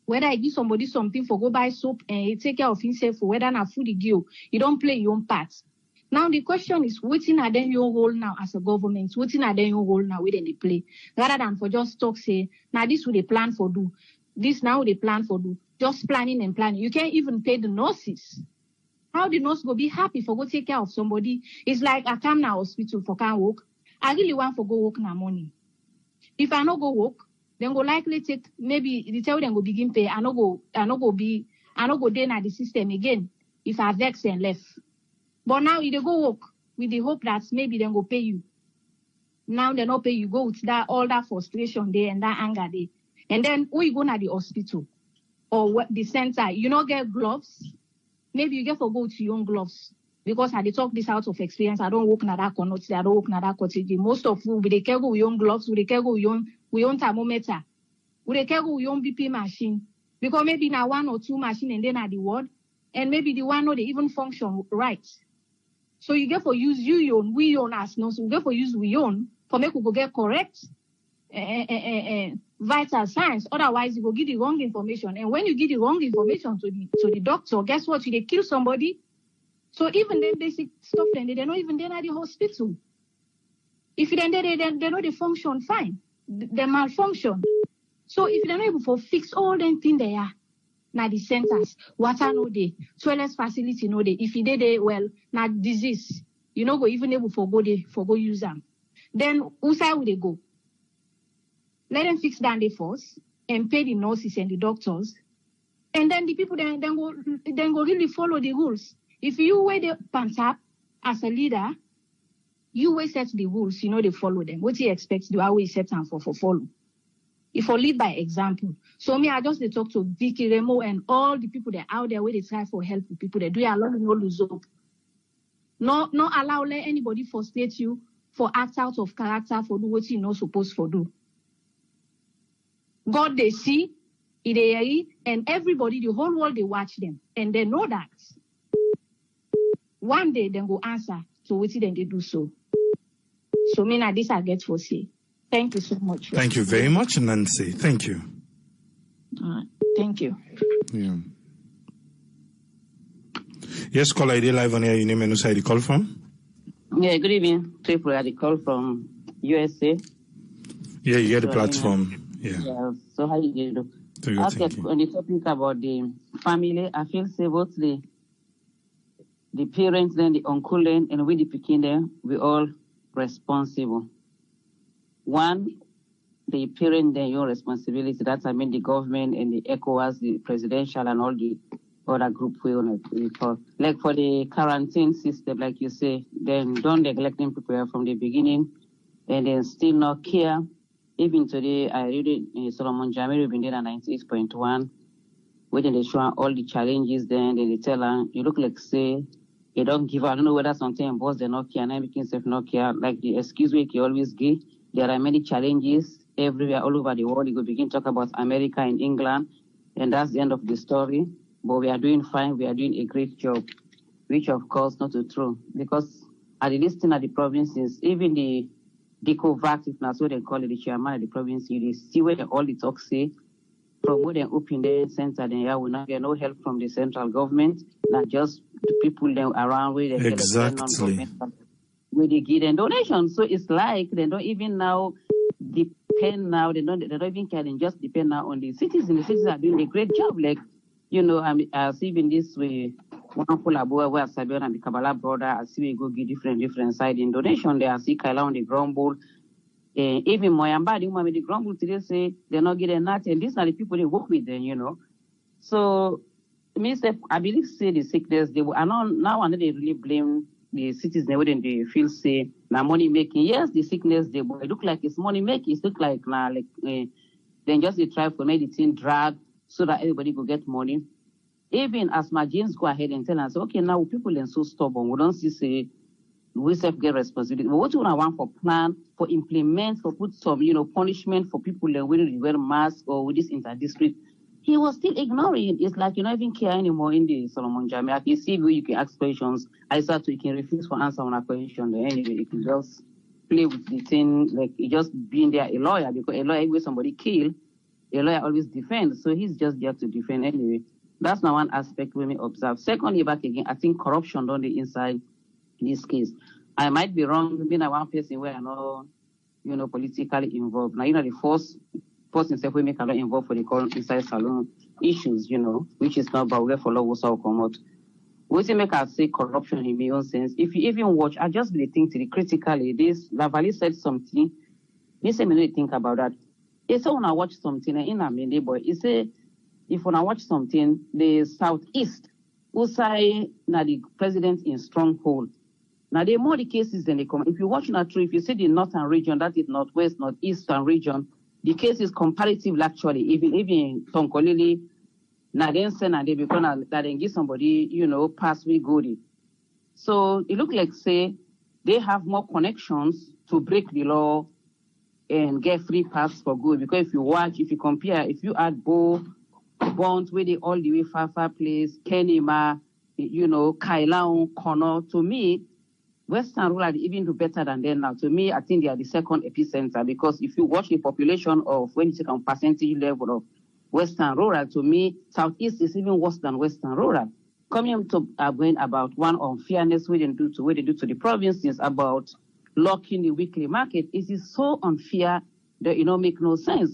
whether I give somebody something for go buy soap and he take care of himself, or whether a food you don't play your own part. Now the question is, what in are they your role now as a government? What in are they your role now within the play? Rather than for just talk say, now this will they plan for do. This now they plan for do. Just planning and planning. You can't even pay the nurses. How the nurse go be happy for go take care of somebody? It's like I come now hospital for can't work. I really want for go work now morning. If I no go work, then go likely take maybe the tell them go begin pay. I no go there na the system again. If I vex and left. But now you go work with the hope that maybe they go pay you. Now they not pay you, go with that all that frustration there and that anger there. And then when you go to the hospital or the center, you not get gloves. Maybe you get for go to your own gloves. Because I talk this out of experience. I don't work in that corner, I don't work in that cottage. Most of you, we can go with your own gloves, we can go with your own thermometer, we can go with your own BP machine. Because maybe now 1 or 2 machine and then at the ward, and maybe the one not they even function right. So you get for use we own as no, so you get for use we own for make we go get correct vital signs. Otherwise, you go give the wrong information. And when you give the wrong information to the doctor, guess what? You they kill somebody. So even then basic stuff, then they're not even there at the hospital. If they know they function fine, they malfunction. So if they're not able to fix all them things they are. Now the centers, water no day, toilet facility no day. If you did it well, now disease, you know go even able for go use them. Then whose side will they go? Let them fix down the force and pay the nurses and the doctors, and then the people then go really follow the rules. If you wear the pants up as a leader, you will set the rules. You know they follow them. What you expect, you always set them for follow. If I lead by example. So me, I just they talk to Vicky Remo and all the people that are out there where they try for help with people. They do a lot of no lose up. No allow let anybody frustrate you for act out of character for do what you not supposed to do. God they see, they and everybody, the whole world they watch them and they know that one day they go answer to what then they do so. So me now this I get for say. Thank you so much. Thank you very much, Nancy. Thank you. Thank you. Yeah. Yes, caller, ID live on air. Your name and who you call from? Yeah, good evening. Triple, I call from USA. Yeah, you get the platform. Yeah. So how you do? On the topic about the family, I feel say both the parents, then the uncle, and we the picking there, we all responsible. One, the parent, then your responsibility. That's I mean the government and the ECOWAS, the presidential and all the other group we own it. Like for the quarantine system, like you say, then don't neglect them people from the beginning and then still not care. Even today, I read it, Solomon Jamiru been there at 98.1, where they show all the challenges, then they tell her, you look like say, you don't give up. I don't know whether something boss they not care, and I making self not care. Like the excuse we always give. There are many challenges everywhere, all over the world. You could begin to talk about America and England, and that's the end of the story. But we are doing fine. We are doing a great job, which of course not true. Because at the listing of the provinces, even the COVAX, if that's what they call it, the chairman of the province, you see where all the talks say, from where they open the center, then will not get no help from the central government, not just the people then around where they exactly. Where they give them donations. So it's like they don't even now depend now, they don't even care, they just depend now on the citizens. The citizens are doing a great job. Like, you know, I see in this way, one Kulaboa where Sabian and the Kabbalah brother, I see we go give different side in donation. They are see Kaila on the grumble. Even Moyamba, the woman with the grumble today say they're not getting that, and these are the people they work with them, you know. So I believe say the sickness they will, and now they really blame the citizens when they feel say na money making. Yes, the sickness they will look like it's money making. It look like then just they try for medicine drag so that everybody could get money. Even as Margins go ahead and tell us, okay, now people are so stubborn. We don't see say we self get responsibility. But what we want for plan, for implement, for put some, punishment for people that will wear masks or with this inter-district. He was still ignoring. It's like you don't even care anymore in the Solomon Jami. I can see where you can ask questions. I start to you can refuse for answer on a question. Anyway, you can just play with the thing, like he just being there a lawyer, because a lawyer where somebody kill, a lawyer always defends. So he's just there to defend anyway. That's now one aspect we may observe. Secondly, back again, I think corruption on the inside in this case. I might be wrong, being a one person where I'm not, politically involved. Now, the first person self we make a lot involved for the current inside salon issues, which is not about where for law will come out. We say make I say corruption in my own sense. If you even watch, I just be thinking critically. This Lavali said something. They say me really think about that. He said when I watch something in a minute, boy, he say if when I watch something, the southeast, who say now the president in stronghold. Now there are more the cases than they come. If you watch that true, if you see the northern region, that is northwest, northeastern region, the case is comparative actually. Even Tonkolili, now then say now they become that they give somebody, pass we good. So it look like say they have more connections to break the law and get free pass for good. Because if you watch, if you compare, if you add Bonds where they all the way far place, Kenema, Kailaon, Kono, to me, Western rural even do better than them now. To me, I think they are the second epicenter, because if you watch the population of, when you take on percentage level of Western rural, to me, Southeast is even worse than Western rural. Coming to going about one unfairness we do to the provinces about locking the weekly market, it is so unfair that make no sense.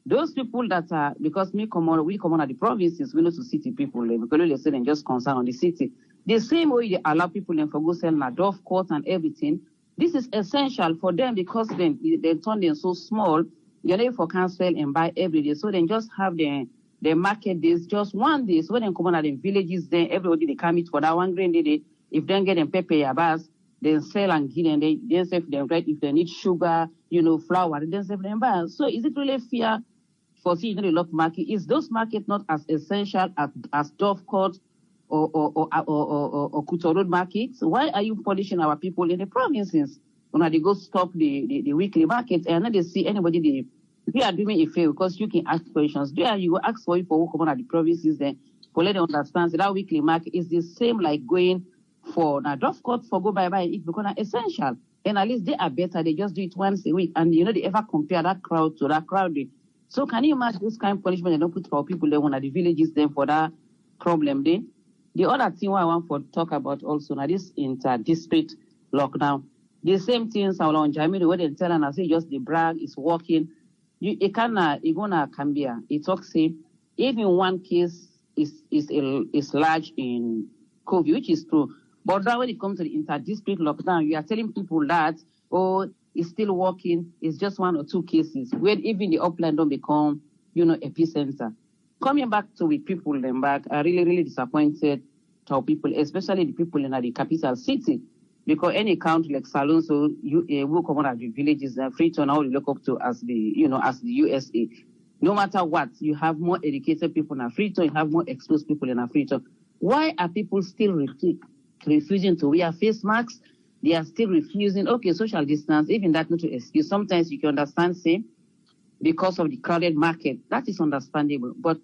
Those people that are, because we come on at the provinces, we know to city people, because they say they just concern on the city. The same way they allow people for go sell na Dove Court and everything, this is essential for them, because then they turn them so small, you're able for cancel and buy every day. So they just have the market days, just one day. So when they come on at the villages, then everybody they come eat for that one grain day. If they get them pepper yabas, they sell and give them, they sell them right. If they need sugar, flour, they sell them buy. So is it really fair for the local market? Is those markets not as essential as Dove Court or Kuto Road markets? Why are you punishing our people in the provinces when they go stop the weekly market and then they see anybody they are doing a favor, because you can ask questions. There you go ask for who come on at the provinces then for let them understand that weekly market is the same like going for now Dove Court for go buy it because it's essential. And at least they are better, they just do it once a week. And they ever compare that crowd to that crowd. So can you imagine this kind of punishment they don't put for people there when at the villages then for that problem there? The other thing I want to talk about also now this inter-district lockdown. The same things along Jamaica where they tell us say just the brag is working. You gonna Cambia. It talks say even one case is large in COVID, which is true. But now when it comes to the inter-district lockdown, you are telling people that it's still working. It's just one or two cases where even the upland don't become, epicenter. Coming back to with people then back, I really, really disappointed to our people, especially the people in the capital city, because any country like Salon, so you will come out of the villages and Freetown, now you look up to as the, as the USA. No matter what, you have more educated people in Freetown, you have more exposed people in Freetown. Why are people still refusing to wear face masks? They are still refusing. Okay, social distance, even that not to excuse. Sometimes you can understand, say, because of the crowded market, that is understandable. But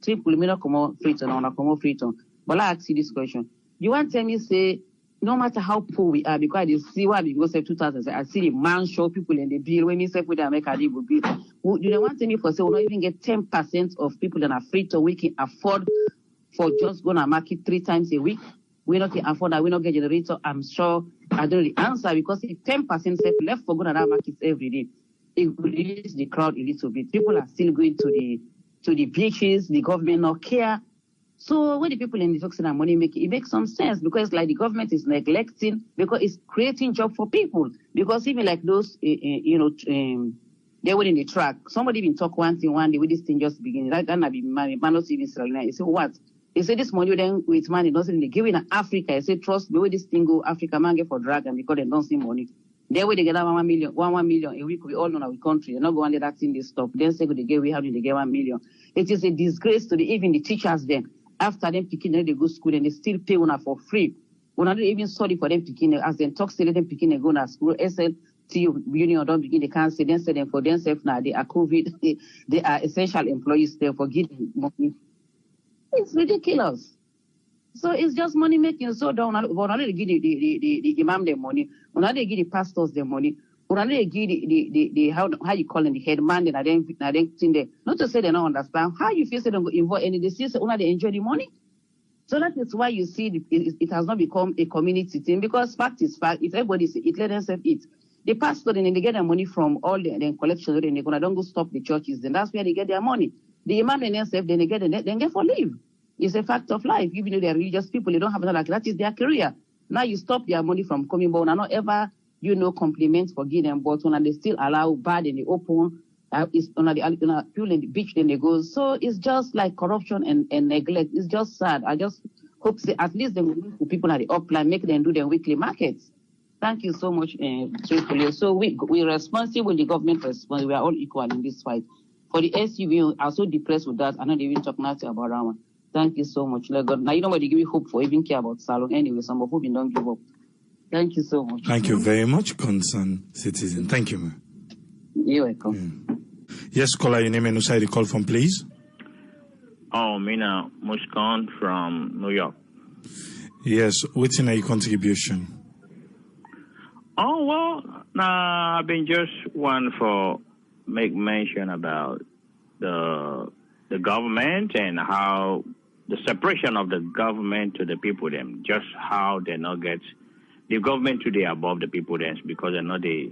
people may not come out Freetown or not come out Freetown. But I ask you this question: you want to tell me, say, no matter how poor we are, because I see why we go say 2000, I see the man show people in the bill when we say with America they will be. You don't want to tell me for say we don't even get 10% of people that are Freetown we can afford for just going to market 3 times a week. We not can afford that. We not get generator. I'm sure I don't know the answer, because if 10% left for going to that market every day, it will reduce the crowd a little bit. People are still going to the beaches. The government not care. So when the people in the talking about money it makes some sense, because like the government is neglecting, because it's creating job for people. Because even like those, they were in the track. Somebody even talk one thing one day with this thing just beginning. Right? That be man not even selling. You say what? He said this money then with money doesn't they give it in Africa. He said trust me, with this thing go Africa man get for drag and because they don't see money. Then when they get 1 million a week, we all know our country. They're not going to let that thing they stop. Then say they get we have to get 1 million. It is a disgrace to even the teachers then. After them picking they go to school and they still pay one for free. We're not even sorry for them picking as they talk say them picking they go to school. SLT union don't begin they can't say then say them for themselves now they are COVID, they are essential employees there for giving money. It's ridiculous. So it's just money making. So down, but not they give the imam their money, or not they give the pastors their money, or not they give the how you call them the headman, and I don't think they not to say they don't understand how you feel they don't involve any disease, or not they enjoy the money. So that is why you see it has not become a community thing because fact is fact. If everybody it let themselves eat. The pastor then they get their money from all the collections, then they're gonna don't go stop the churches. Then that's where they get their money. The imam and themselves then they get for leave. It's a fact of life. Even though they're religious people, they don't have another that is their career. Now you stop their money from coming, but not ever compliments for giving them, but when they still allow bad in the open, it's on the people in the beach, then they go. So it's just like corruption and neglect. It's just sad. I just hope at least they will for people at the upline, make them do their weekly markets. Thank you so much, truthfully. So we're responsible, the government responsible. We are all equal in this fight. For the SUV, I'm so depressed with that. I'm not even talking nothing about that one. Thank you so much. Now, nobody give me hope for even care about Salon. Anyway, some of them don't give up. Thank you so much. Thank you very much, concerned citizen. Thank you, ma'am. You're welcome. Yeah. Yes, caller, your name and who side you call from, please? Oh, Mina Muskan from New York. Yes, what's in your contribution? Oh, well, I've been just one for make mention about the government and how the separation of the government to the people them, just how they not get the government today above the people them because they know they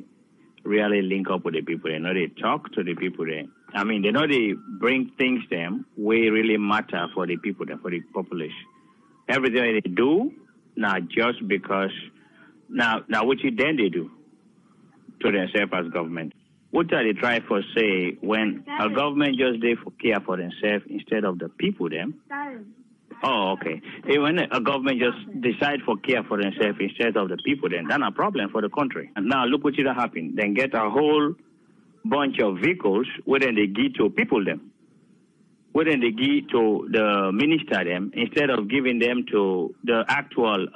really link up with the people, they know they talk to the people them. I mean, they know they bring things them way really matter for the people them, for the population. Everything they do, not just because now what then they do to themselves as government. What are they try for say when a government just they for care for themselves instead of the people them? Oh, okay. Hey, when a government just decide for care for themselves instead of the people then, that's a problem for the country. And now look what should happen. Then get a whole bunch of vehicles where then they give to people them. Where then they give to the minister them instead of giving them to the actual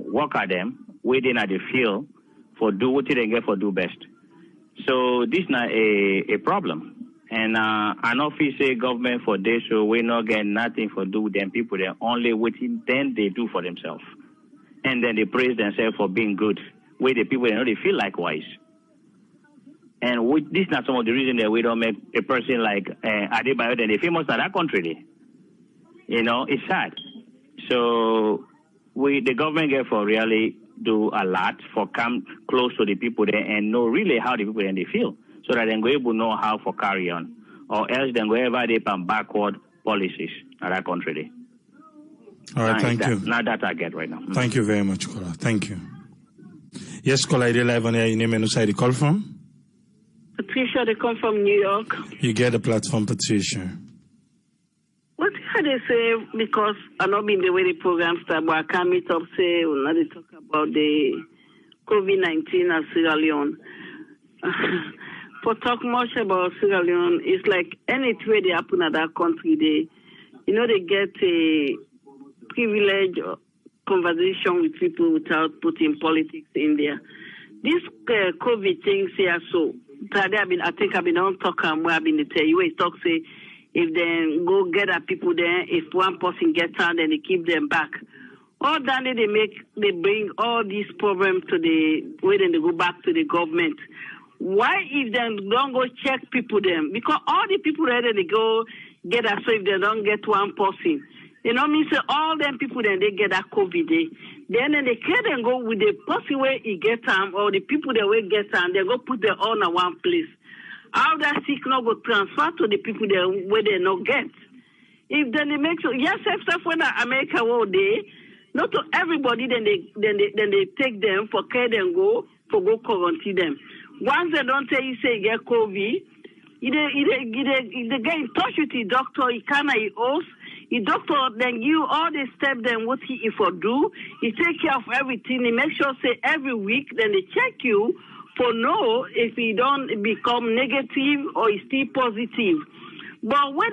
worker them waiting at the field for do what they get for do best. So this is not a problem. And I know if you say government for this, so we not get nothing for do with them people. They're only waiting, then they do for themselves. And then they praise themselves for being good. Where the people, they feel likewise. And this is not some of the reason that we don't make a person like Adebayo, then they're famous in that country. It's sad. So the government get for really do a lot for come close to the people there and know really how the people there they feel, so that then go able to know how for carry on, or else then go ever they pan backward policies at that country there. All right, thank you. Not that I get right now. Thank you very much, caller. Thank you. Yes, caller, I live on your name and who side you call from? Patricia, they come from New York. You get the platform, Patricia. What can they say? Because I'm not being the way the program start, but I can't meet up, say, we'll not talk about the COVID-19 at Sierra Leone. For talk much about Sierra Leone, it's like anything they happen at that country, they get a privilege conversation with people without putting politics in there. This COVID things here, so I think I've been on talking where I've been to tell you, where talk say, if they go get at people there, if one person gets out, then they keep them back. All that they bring all these problems to then they go back to the government. Why if they don't go check people them? Because all the people there, they go get at, so if they don't get one person. Means all them people then they get that COVID day. Then they can go with the person where he get them or the people that will get them, they go put them all in one place. How that sick not go transfer to the people there where they not get. If then they make so yes, except when America all day, not to everybody then they take them for care and go quarantine them. Once they don't tell you say get COVID, they get in touch with the doctor, he can't host, The doctor then give all the steps, then what he for do. He take care of everything. He make sure say every week, then they check you for know if he don't become negative or he still positive. But when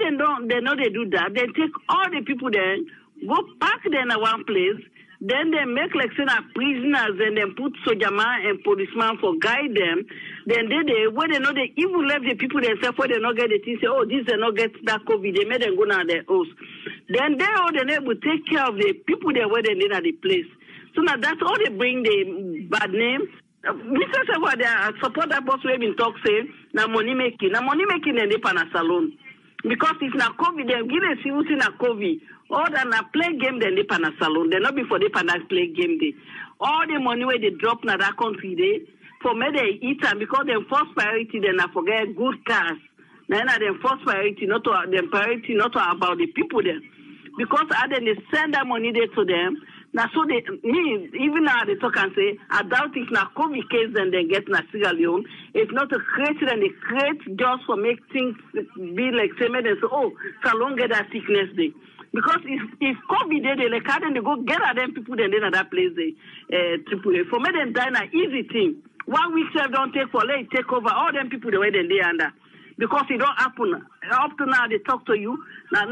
they know they do that, they take all the people then, go pack them in one place, then they make like say prisoners and then put soldier man and policeman for guide them. Then when they know they even left the people themselves where they not get the thing, say, oh, this they not get that COVID, they made them go now their house. Then they all then will take care of the people there where they need at the place. So now that's all they bring the bad name. Mr. What they support that boss we have been talk say na money making and they pan a salon. Because if na COVID, they give a serious na COVID. Or than a play game, then they pan a salon. They not before they pan a play game day. All the money where they drop na that country day, for me they eat them because their first priority then I forget good cars. Then their first priority not to about the people there. Because then they send that money there to them. Now so they even now they talk and say, I doubt if na COVID case then they get na Sierra Leone. If not to create then they create just for make things be like say they say, oh, Salon get that sickness day. Because if COVID they like how then they go get at them people then at that place they for me then die na easy thing. 1 week self don't take for late take over all them people the way then they under. Because it don't happen. Up to now they talk to you. Now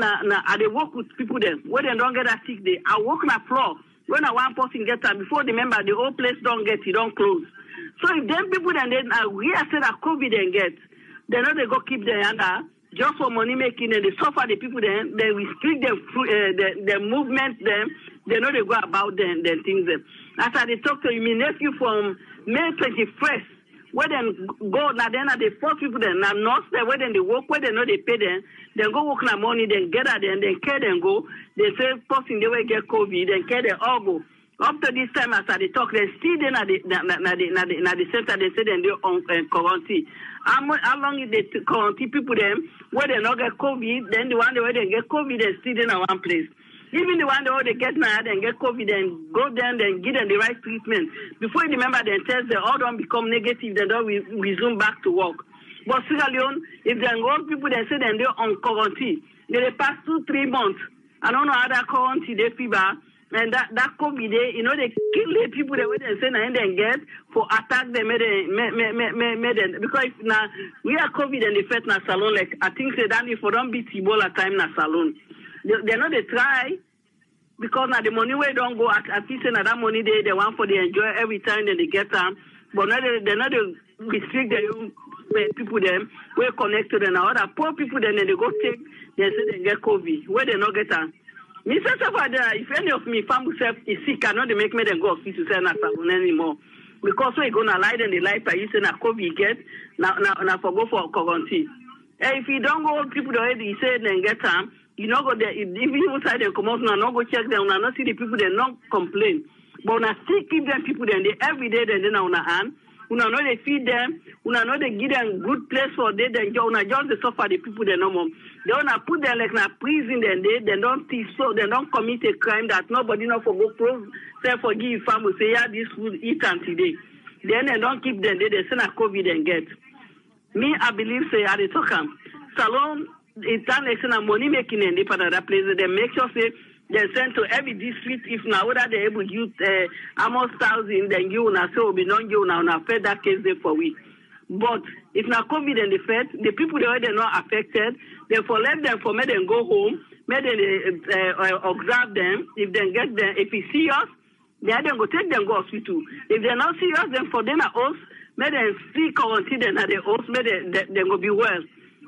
they work with people then. When they don't get that sick day, I walk on the floor. When one person gets that, before the member, the whole place don't get, it don't close. So if them people then we are saying that COVID then get, they know they go keep their under just for money making and they suffer the people then, they restrict the movement them, they know they go about them things them. After they talk to you, my nephew from May 21st, where then go now then they force people then now nurse there where then they work where they know they pay them, then go work na money, then get at them, then care them go, they say person they will get COVID, then care them all go. Up to this time after they talk, they still then at the center they say then they on quarantine. How long is they quarantine people them where they not get COVID, then the one where they get COVID they still in one place. Even the one that they get mad and get COVID and go down and give them the right treatment. Before you remember the test, they all don't become negative, they don't resume back to work. But Sierra Leone, if they go people they say they're on quarantine, they pass 2-3 months. I don't know how that quarantine they fever and that COVID they they kill the people the way they say and then get for attack them because now we are COVID and the first na salon like I think say that if we don't beat Ebola time na salon. They know they try because now the money where don't go at least that money they want for they enjoy every time that they get them, but now they not restrict the people them where connected and other poor people then they go take they say they get COVID where they not get them. Me say if any of me family self is sick, cannot they make me then go hospital to say not anymore because when you gonna lie then the life you say na COVID get now for go for quarantine. If you don't go people already say then get them. You know, go there, even inside they come out, now go check them, now not see the people, they not complain. But now still keep them people, then they every day, then on the hand, know they feed them, know they give them good place for they, then just they suffer the people, they no more. They want to put them like in a prison, then they don't teach, so they don't commit a crime that nobody know for go close, say forgive family, say, yeah, this food eat and today. Then they don't keep them, they send a COVID and get. Me, I believe, say, I talk Salon. It's done like money making in the other place. They make sure say they send to every district. If now whether they able to use almost 1,000, then you now so be non you now fed that case there for week. But if now COVID and the Fed, the people they are not affected, therefore let them for me then go home, may then observe them. If they get them, if it's serious, then go take them go hospital. If they're not serious, then for them at us, may then see quarantine them at the house, may they go be well.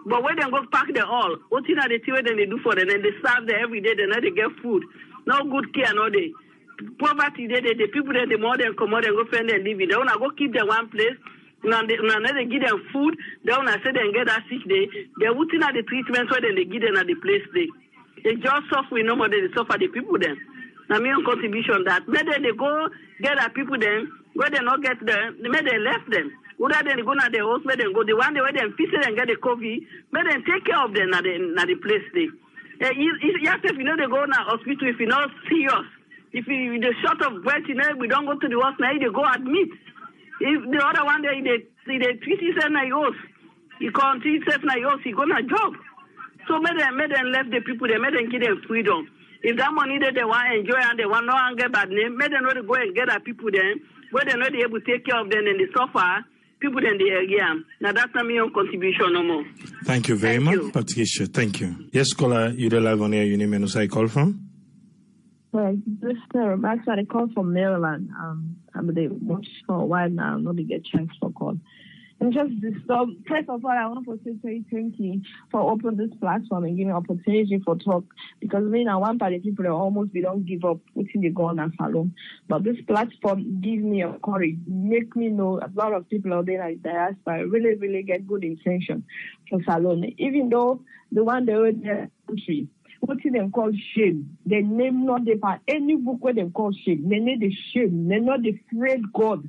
But when they go pack them all, what in the way they do for them, and they serve them every day, then they get food. No good care, no day. Poverty, the people that the more they come out and go spend and live it. They want to go keep them one place. Now they give them food. They want to say they get that sick day. They're putting at the treatments where they give them at the place day. They just suffer no more than they suffer the people then. Now me on contribution that maybe they go get the people then where they not get them, maybe they left them. Whether they go to the house, where they go, the one where they visit and get the COVID, may they take care of them at the place there. Yes, if you know they go now hospital, if you not serious, if you the short of breath, we don't go to the hospital, now they go admit. If the other one they treat himself na yours, he can't treat himself na yours, he go na job. So make them left the people, they make them give them freedom. If that money that they want to enjoy and they want no get bad name, make them know to go and get our people then, where they're not able to take care of them and they suffer, people then they again. Now that's not my own contribution no more. Thank you very much, Patricia. Thank you. Yes, caller, you're live on air. Your name and who I call from? Well, this actually I call from Maryland. I've been watching for a while now, not to get chance for call. And just so first of all, I want to say thank you for opening this platform and giving opportunity for talk. Because me now one part of people they don't give up putting the gun and salon. But this platform gives me a courage, make me know a lot of people out there in the diaspora really get good intention for salon. Even though the one they were in their country, what them call shame. They name not the part any book where they call shame. They need the shame. They're not afraid God.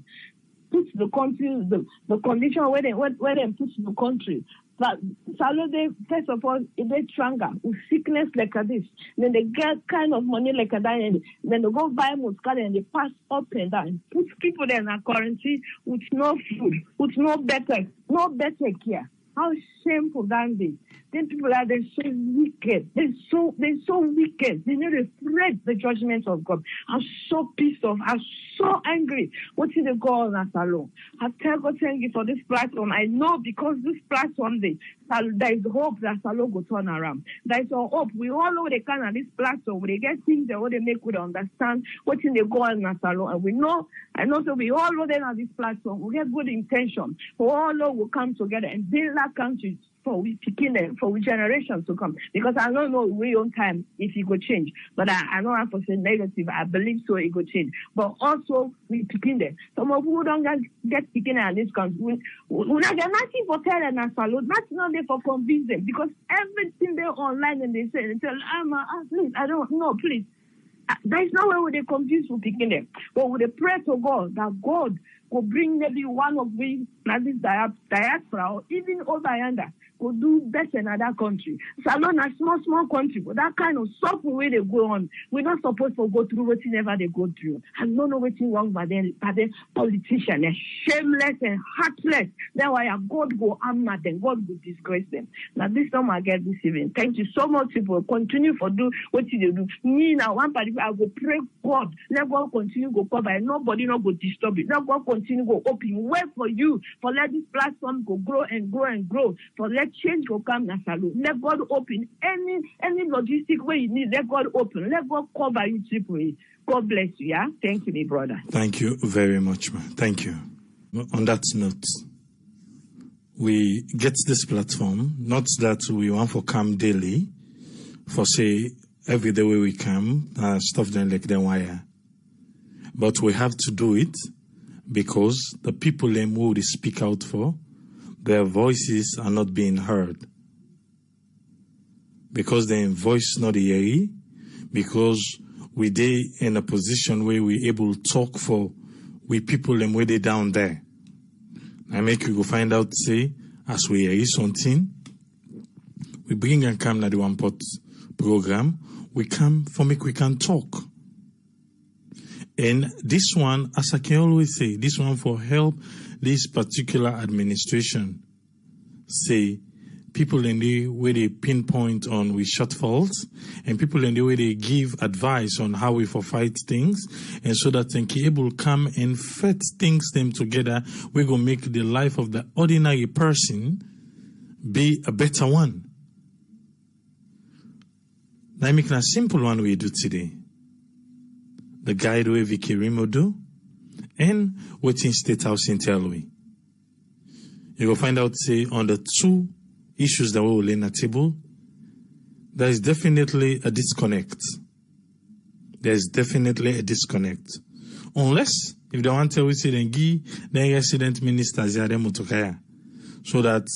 Put the country, the condition where they put the country. But they first of all, if they stronger with sickness like this, then they get kind of money like that, and then they go buy muscat and they pass up and down. Put people there in a quarantine with no food, with no better care. How shameful that is. Then people are so wicked. They're so wicked. They never afraid the judgment of God. I'm so pissed off. I'm so angry. What is the God on Salon? I tell God thank you for this platform. I know because this platform there is hope that Salon will turn around. There is a hope. We all know they can on this platform. They get things that they make we understand what is the God on Salon. And we know, and also we all know that on this platform. We have good intention. We all know we'll come together and build our country for we picking them for we generations to come. Because I don't know we own time if it could change. But I don't have to say negative. I believe so it could change. But also we picking them. Some of who don't get picking in this country. We not get nothing for telling us salute. That's not there for convince them. Because everything they're online and they say, they tell please, I don't know, please. There is no way would they confuse for picking them. But would they pray to God that God will bring maybe one of we, not this diaspora or even over yonder, could do better in other country. So not a small country, but that kind of suffering way they go on. We're not supposed to go through whatever they go through. I don't know what's wrong with them politicians. They're shameless and heartless. That's why God go armor them. God will disgrace them. Now this time I get this evening. Thank you so much, people. Continue for do what you do. Me now, one party, I will pray God. Let God continue go cover and nobody not go disturb it. Let God continue go open way for you. For let this platform go grow and grow and grow. For let change will come na salon. Let God open any logistic way you need. Let God open. Let God cover you triple. God bless you. Yeah. Thank you, my brother. Thank you very much, man. Thank you. On that note, we get this platform. Not that we want for come daily, for say every day we come stuff them like them wire, but we have to do it because the people who they speak out for, their voices are not being heard. Because their voice not heard, because we they in a position where we able to talk for we people and where they down there. I make you go find out, say, as we hear something, we bring and come to the One Pot program, we come for make we can talk. And this one, as I can always say, this one for help this particular administration, say, people in the way they pinpoint on with shortfalls, and people in the way they give advice on how we for fight things, and so that they can able come and fit things them together, we're going to make the life of the ordinary person be a better one. Now, make a simple one we do today. The guide way Vicky Rimo do, and what's in State House in Telwe. You will find out, say, on the two issues that we will lay on the table, there is definitely a disconnect. There is definitely a disconnect. Unless, if they want to tell us, then give the resident ministers here, so that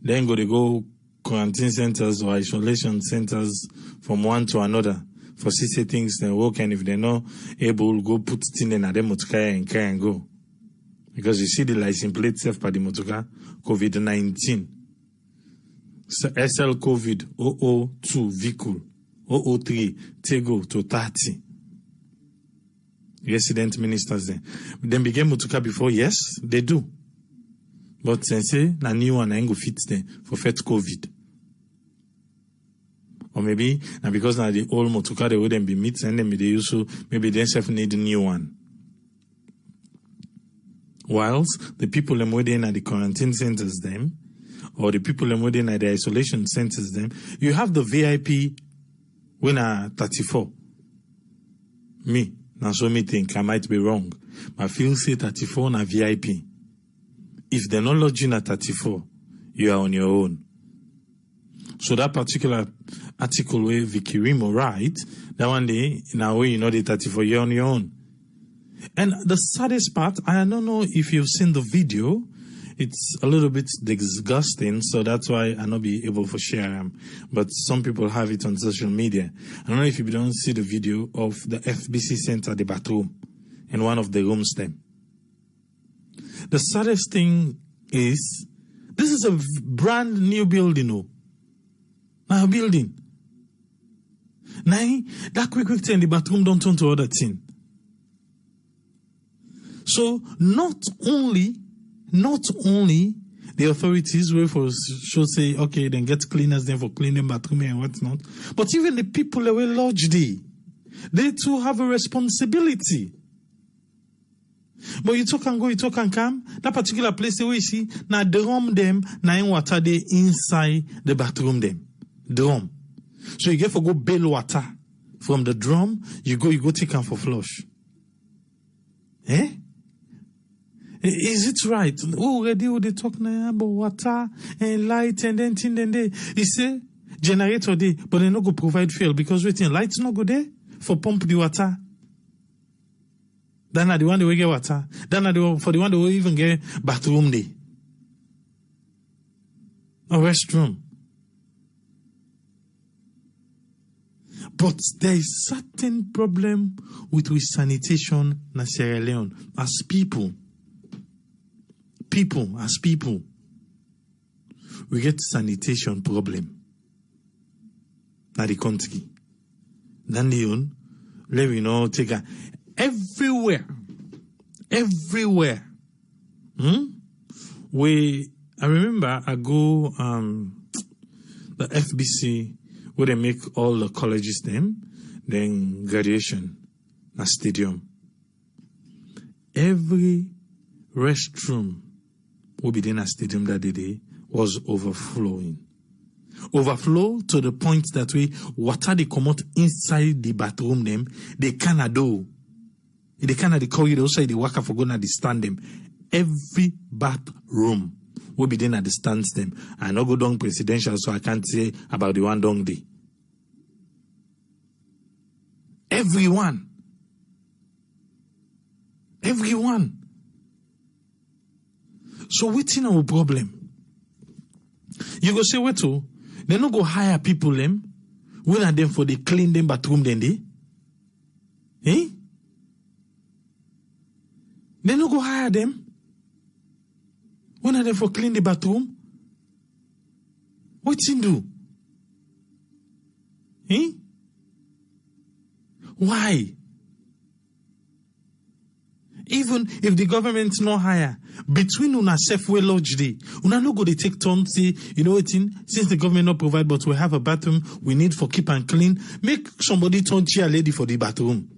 then go quarantine centers or isolation centers from one to another for CC things they work, and if they're not able, go put it in and carry and go. Because you see the license plate self by the motoka COVID-19. So SL COVID 002 vehicle 003 Tego to 30. Resident ministers then. Then began motoka before, yes, they do. But since say na new one ain't go fit them for fet COVID. Or maybe, now because now the old motocar, they wouldn't be meat, and then they also, maybe they self need a new one. Whilst the people them within at the quarantine centers them, or the people them within at the isolation centers them, you have the VIP when are 34. Me, now so me think I might be wrong. I feel say 34 na VIP. If they're not lodging at 34, you are on your own. So that particular article where Vicky Rimo write, that one day, in a way, you know, the 34, you're on your own. And the saddest part, I don't know if you've seen the video, it's a little bit disgusting, so that's why I'll not be able to share them. But some people have it on social media. I don't know if you don't see the video of the FBC Center, the bathroom, in one of the rooms there. The saddest thing is, this is a brand new building, oh. Now, a building. Now, that quick thing, the bathroom don't turn to other thing. So, not only the authorities will should say, okay, then get cleaners then for cleaning bathroom and whatnot, but even the people that were lodged there, they too have a responsibility. But you talk and come, that particular place where you see, now drum them, now in water they inside the bathroom them. Drum. So you get to go bail water from the drum, you go take them for flush. Eh? Is it right? Already they talk now about water and light and then thing then they. He say generator there, but they not go provide fuel because waiting lights not go there for pump the water. Then are the one that will get water. Then are the one for the one that will even get bathroom there. A restroom. But there is certain problem with sanitation in Sierra Leone as people, we get sanitation problem. Na the country. Then let me know take a everywhere. I remember I go the FBC where they make all the colleges then graduation na stadium. Every restroom will be in a stadium that day was overflowing. Overflow to the point that water they come out inside the bathroom them, they cannot do. They cannot call you outside the worker for going to stand them. Every bathroom will be then at the stands them. I no go down presidential, so I can't say about the one down day. Everyone. So what's in our problem? You go say what to? They no go hire people them. When are them for the clean them bathroom then they? Eh? They no go hire them. When are they for clean the bathroom? What's in do? Eh? Why? Even if the government no hire, between una self we lodge day, una no go they take turn say, you know what in, since the government not provide but we have a bathroom we need for keep and clean, make somebody turn chair lady for the bathroom.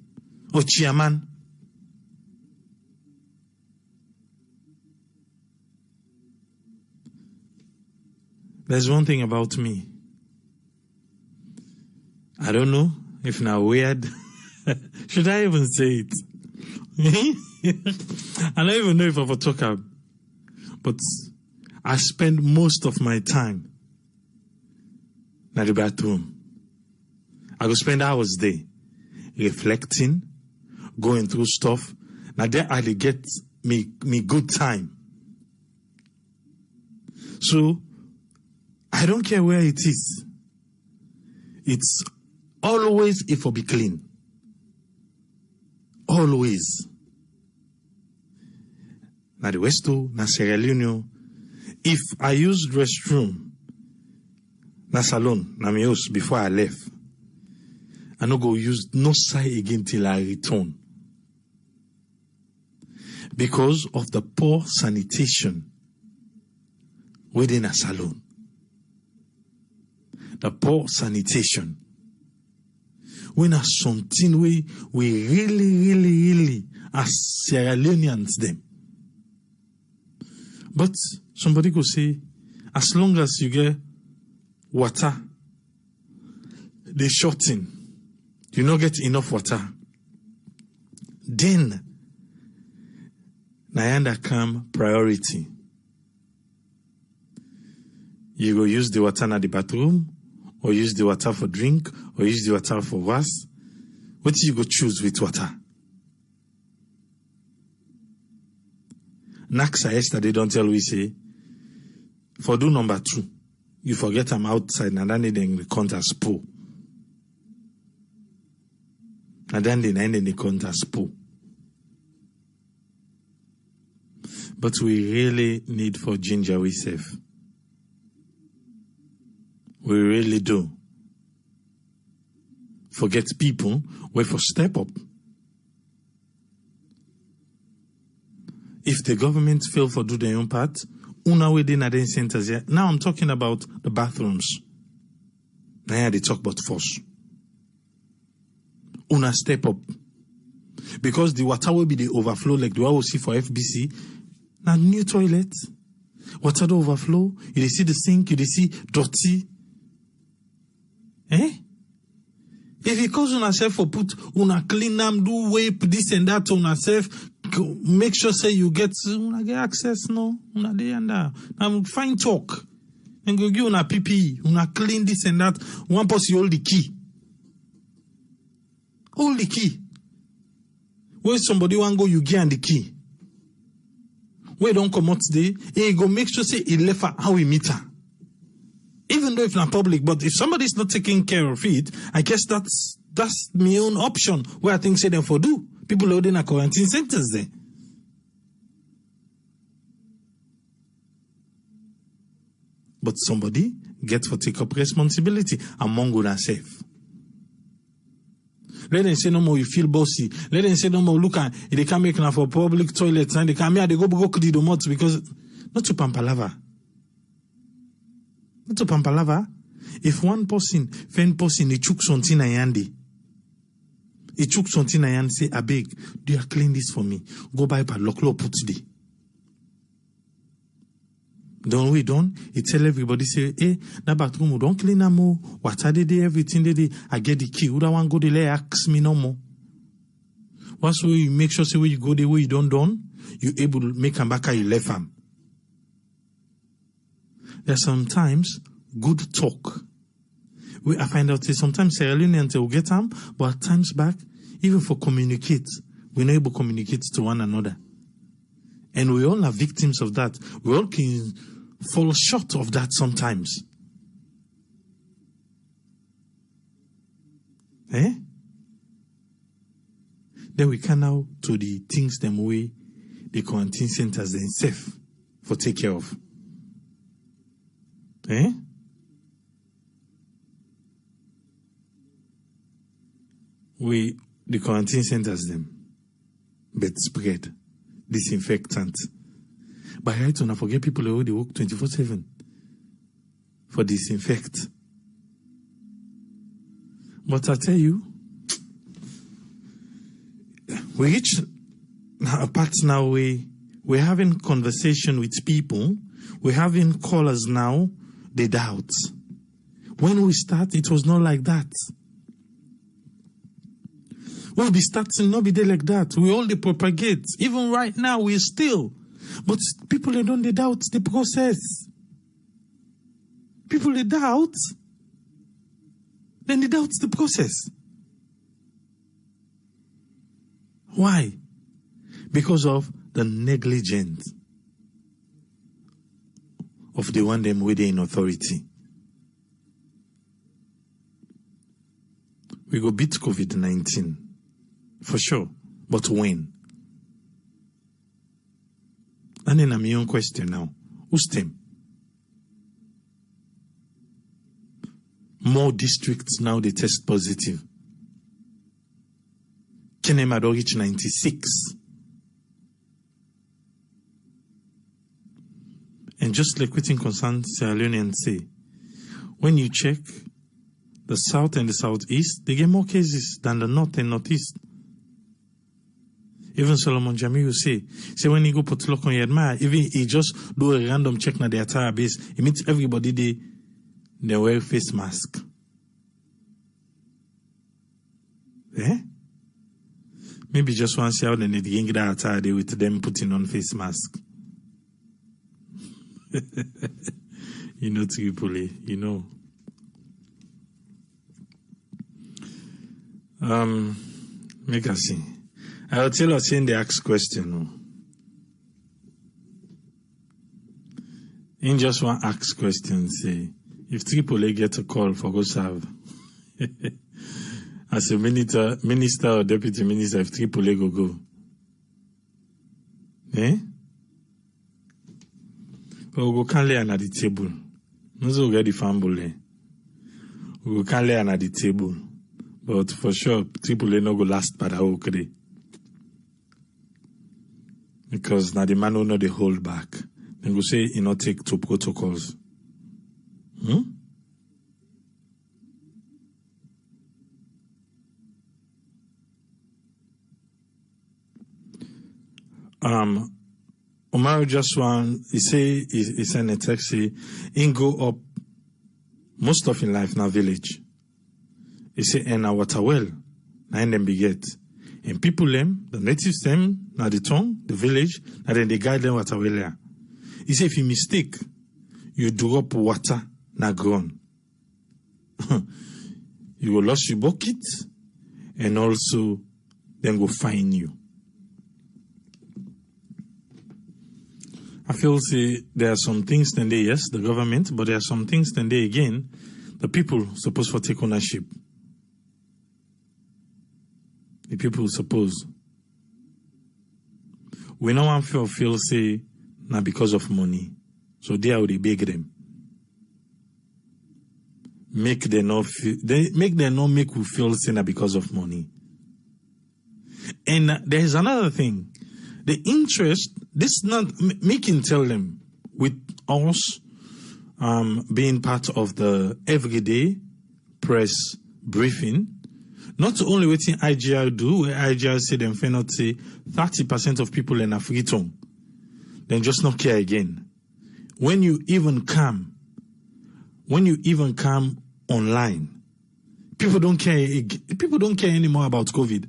Or chairman. There's one thing about me. I don't know if now weird. Should I even say it? I don't even know if I will talk about, but I spend most of my time in the bathroom. I go spend hours there, reflecting, going through stuff. Now there I get me good time. So I don't care where it is. It's always if I be clean. Always. Na the Westo, na Sierra Leone, if I used restroom, na salon, na my house before I left, I no go use no side again till I return. Because of the poor sanitation within a salon. the poor sanitation. When are something we really as Sierra Leoneans them. But somebody could say, as long as you get water, they shorten. You not get enough water. Then, Nayanda come priority. You go use the water in the bathroom, or use the water for drink, or use the water for was. What do you go choose with water? Naxa yesterday don't tell we say, for do number 2, you forget I'm outside, and then they count as poor. And then they count as poor. But we really need for ginger we save. We really do. Forget people, wait for step up. If the government fail for do their own part, una within a den centers here. Now I'm talking about the bathrooms. Now they talk about force. Una step up. Because the water will be the overflow like the one we see for FBC. Now new toilet. Water the overflow. You see the sink, you see dirty. If you cause una self for put una clean them, do wipe this and that una self, make sure say you get access, no? Una day and that. Now fine talk. And go give una PPE, una clean this and that. One person hold the key. Hold the key. Where somebody want go, you give the key. Where don't come out today, and you go make sure say he left her how we meet her. Even though it's not public, but if somebody's not taking care of it, I guess that's my own option. Where I think say them for do. People loading at quarantine centers there. But somebody get for take up responsibility among una self. Let them say no more you feel bossy. Let them say no more look at they can't make enough for public toilets and they come here they go the domots because not to pampalava. Not to pampalava. If one person, he took something ayandi. He took something ayandi say, I beg, do you clean this for me? Go buy padlock, put today. Don't we don't? He tell everybody say, that bathroom don't clean no more. Water they do, everything they do. I get the key. Who don't want go there? Ask me no more. What's where you make sure say where you go the way you don't done, you able to make them back you left them. There's sometimes good talk. I find out sometimes Sierra Leoneans will get them, but at times back, even for communicate, we're not able to communicate to one another. And we all are victims of that. We all can fall short of that sometimes. Then we can now to the things them way the quarantine centers themselves for take care of. The quarantine centers them bed spread, disinfectant. But I don't forget people who they work 24/7 for disinfect. But I tell you, we reach a part now where we're having conversation with people, we're having callers now. They doubt. When we start, it was not like that. We'll be starting, not be there like that. We only propagate. Even right now, we're still. But people, they doubt the process. People, they doubt. Then they doubt the process. Why? Because of the negligence of the one them with in authority. We go beat COVID-19. For sure. But when? And then my own question now. Who's them? More districts now they test positive. Kenema do reach 96. And just like waiting concern Sierra Leoneans say, when you check the south and the southeast, they get more cases than the north and northeast. Even Solomon Jami will say when he go put lock on your admire, even he just do a random check na the entire base, it means everybody they wear face mask. Eh? Maybe just one see how they get that attire day with them putting on face mask. You know, Tripoli, you know. Make us see. I'll tell us in the ask question. In just one ask question, say, if Tripoli get a call for go serve, as a minister or deputy minister, if Tripoli go, eh? We'll go can lay at the table. No so get the fumble. We go can lay at the table. But for sure, Tripoli no go last by the whole day. Because now the man will not hold back. Then go say he not take to protocols. Omar just one, he sent a text, he go up most of in life now village. He say, and a water well, now in them beget. And people them, the natives them, now the tongue, the village, and then they guide them water well there. He say, if you mistake, you drop water, na ground. You will lose your bucket, and also, then go fine you. I feel say there are some things then they, yes, the government, but there are some things then they again, the people supposed to take ownership. The people suppose. We no one feel say not because of money. So they are they beg them. Make them not make we feel say not because of money. And there is another thing. The interest, this not making tell them with us being part of the everyday press briefing, not only what IGR do, where IGR say them fair not say 30% of people in Africa, then just not care again. When you even come online, people don't care anymore about COVID.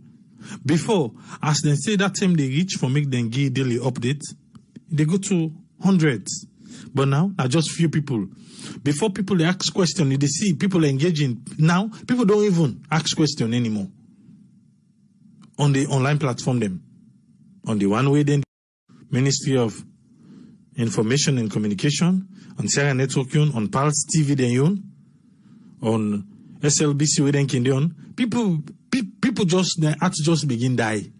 Before, as they say that time they reach for make them give daily update, they go to hundreds. But now, just few people. Before people they ask questions, they see people engaging. Now, people don't even ask questions anymore. On the online platform them. On the one way then, Ministry of Information and Communication, on Sierra Network, on Pulse TV then, on SLBC way then can people just, their hearts just begin die.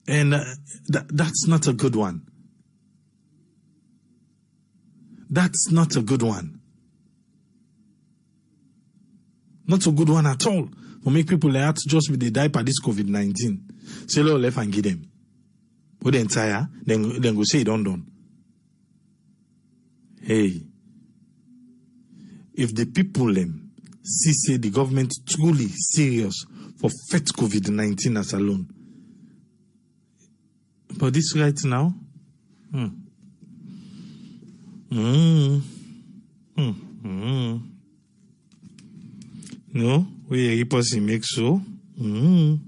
And that's not a good one. That's not a good one. Not a good one at all. For make people their hearts just be the die by this COVID-19. Say left and give them. With the entire, then go say it done. Hey. If the people see say the government truly serious for fight COVID-19 as alone. But this right now, no, we possibly make so. You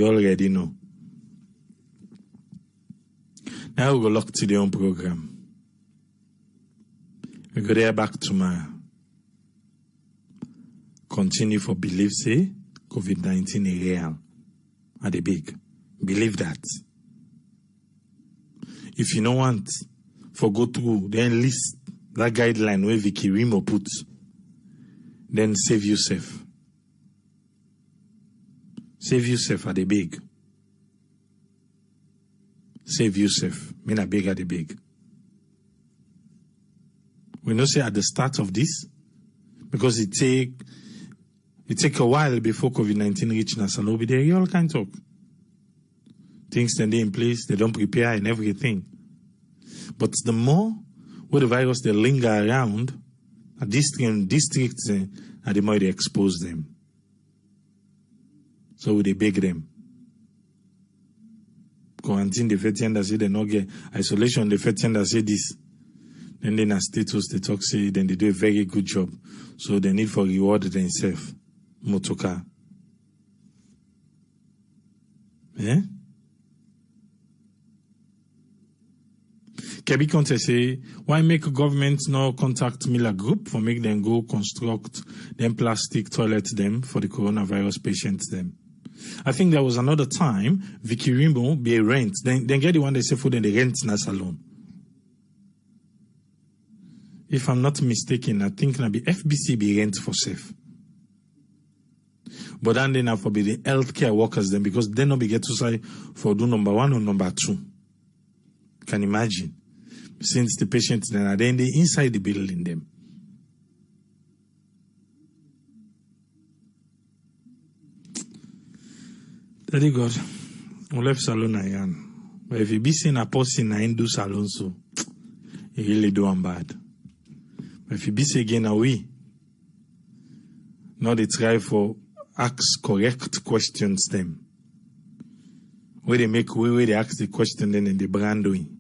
already know. Now we go lock to the own program. We go there back tomorrow. Continue for believe say COVID-19 is real. Are they big? Believe that. If you don't want for go through, then list that guideline where Vicky Rimo puts. Then save yourself. Save yourself at the big. Save yourself. Me na big at the big. We know say at the start of this, because it take a while before COVID-19 reach Nasalobi, there all kinds of things that they in place, they don't prepare and everything. But the more where the virus they linger around, a districts, and the more they expose them. So we they beg them. Quarantine the fetian that say they not get isolation, the fetian that say this. Then they na status they talk say then they do a very good job. So they need for reward themselves. Motoka. Yeah? Kebi Conte say, why make a government no contact Miller Group for make them go construct them plastic toilet them for the coronavirus patients them? I think there was another time Vicky Rimbo be a rent. Then get the one they say for them the rent na salon. If I'm not mistaken, I think na be FBC be rent for safe. But then they now for be the healthcare workers then because they not be get to say for do number 1 or number 2. Can imagine. Since the patients then are then they inside the building them. Daddy God, we left salon again. But if you be seeing a person in do salon so, you really do them bad. But if you be say again we, now they try for ask correct questions them. Where they make where they ask the question then in the brand doing.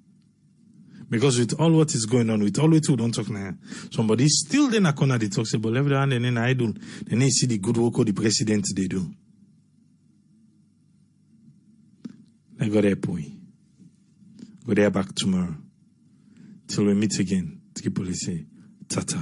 Because with all what is going on, with all what we don't talk now, somebody still then a corner they talk say, but everyone and then I do, then they see the good work of the president they do. I got there, boy. Go there back tomorrow. Till we meet again. Tiki police. Tata.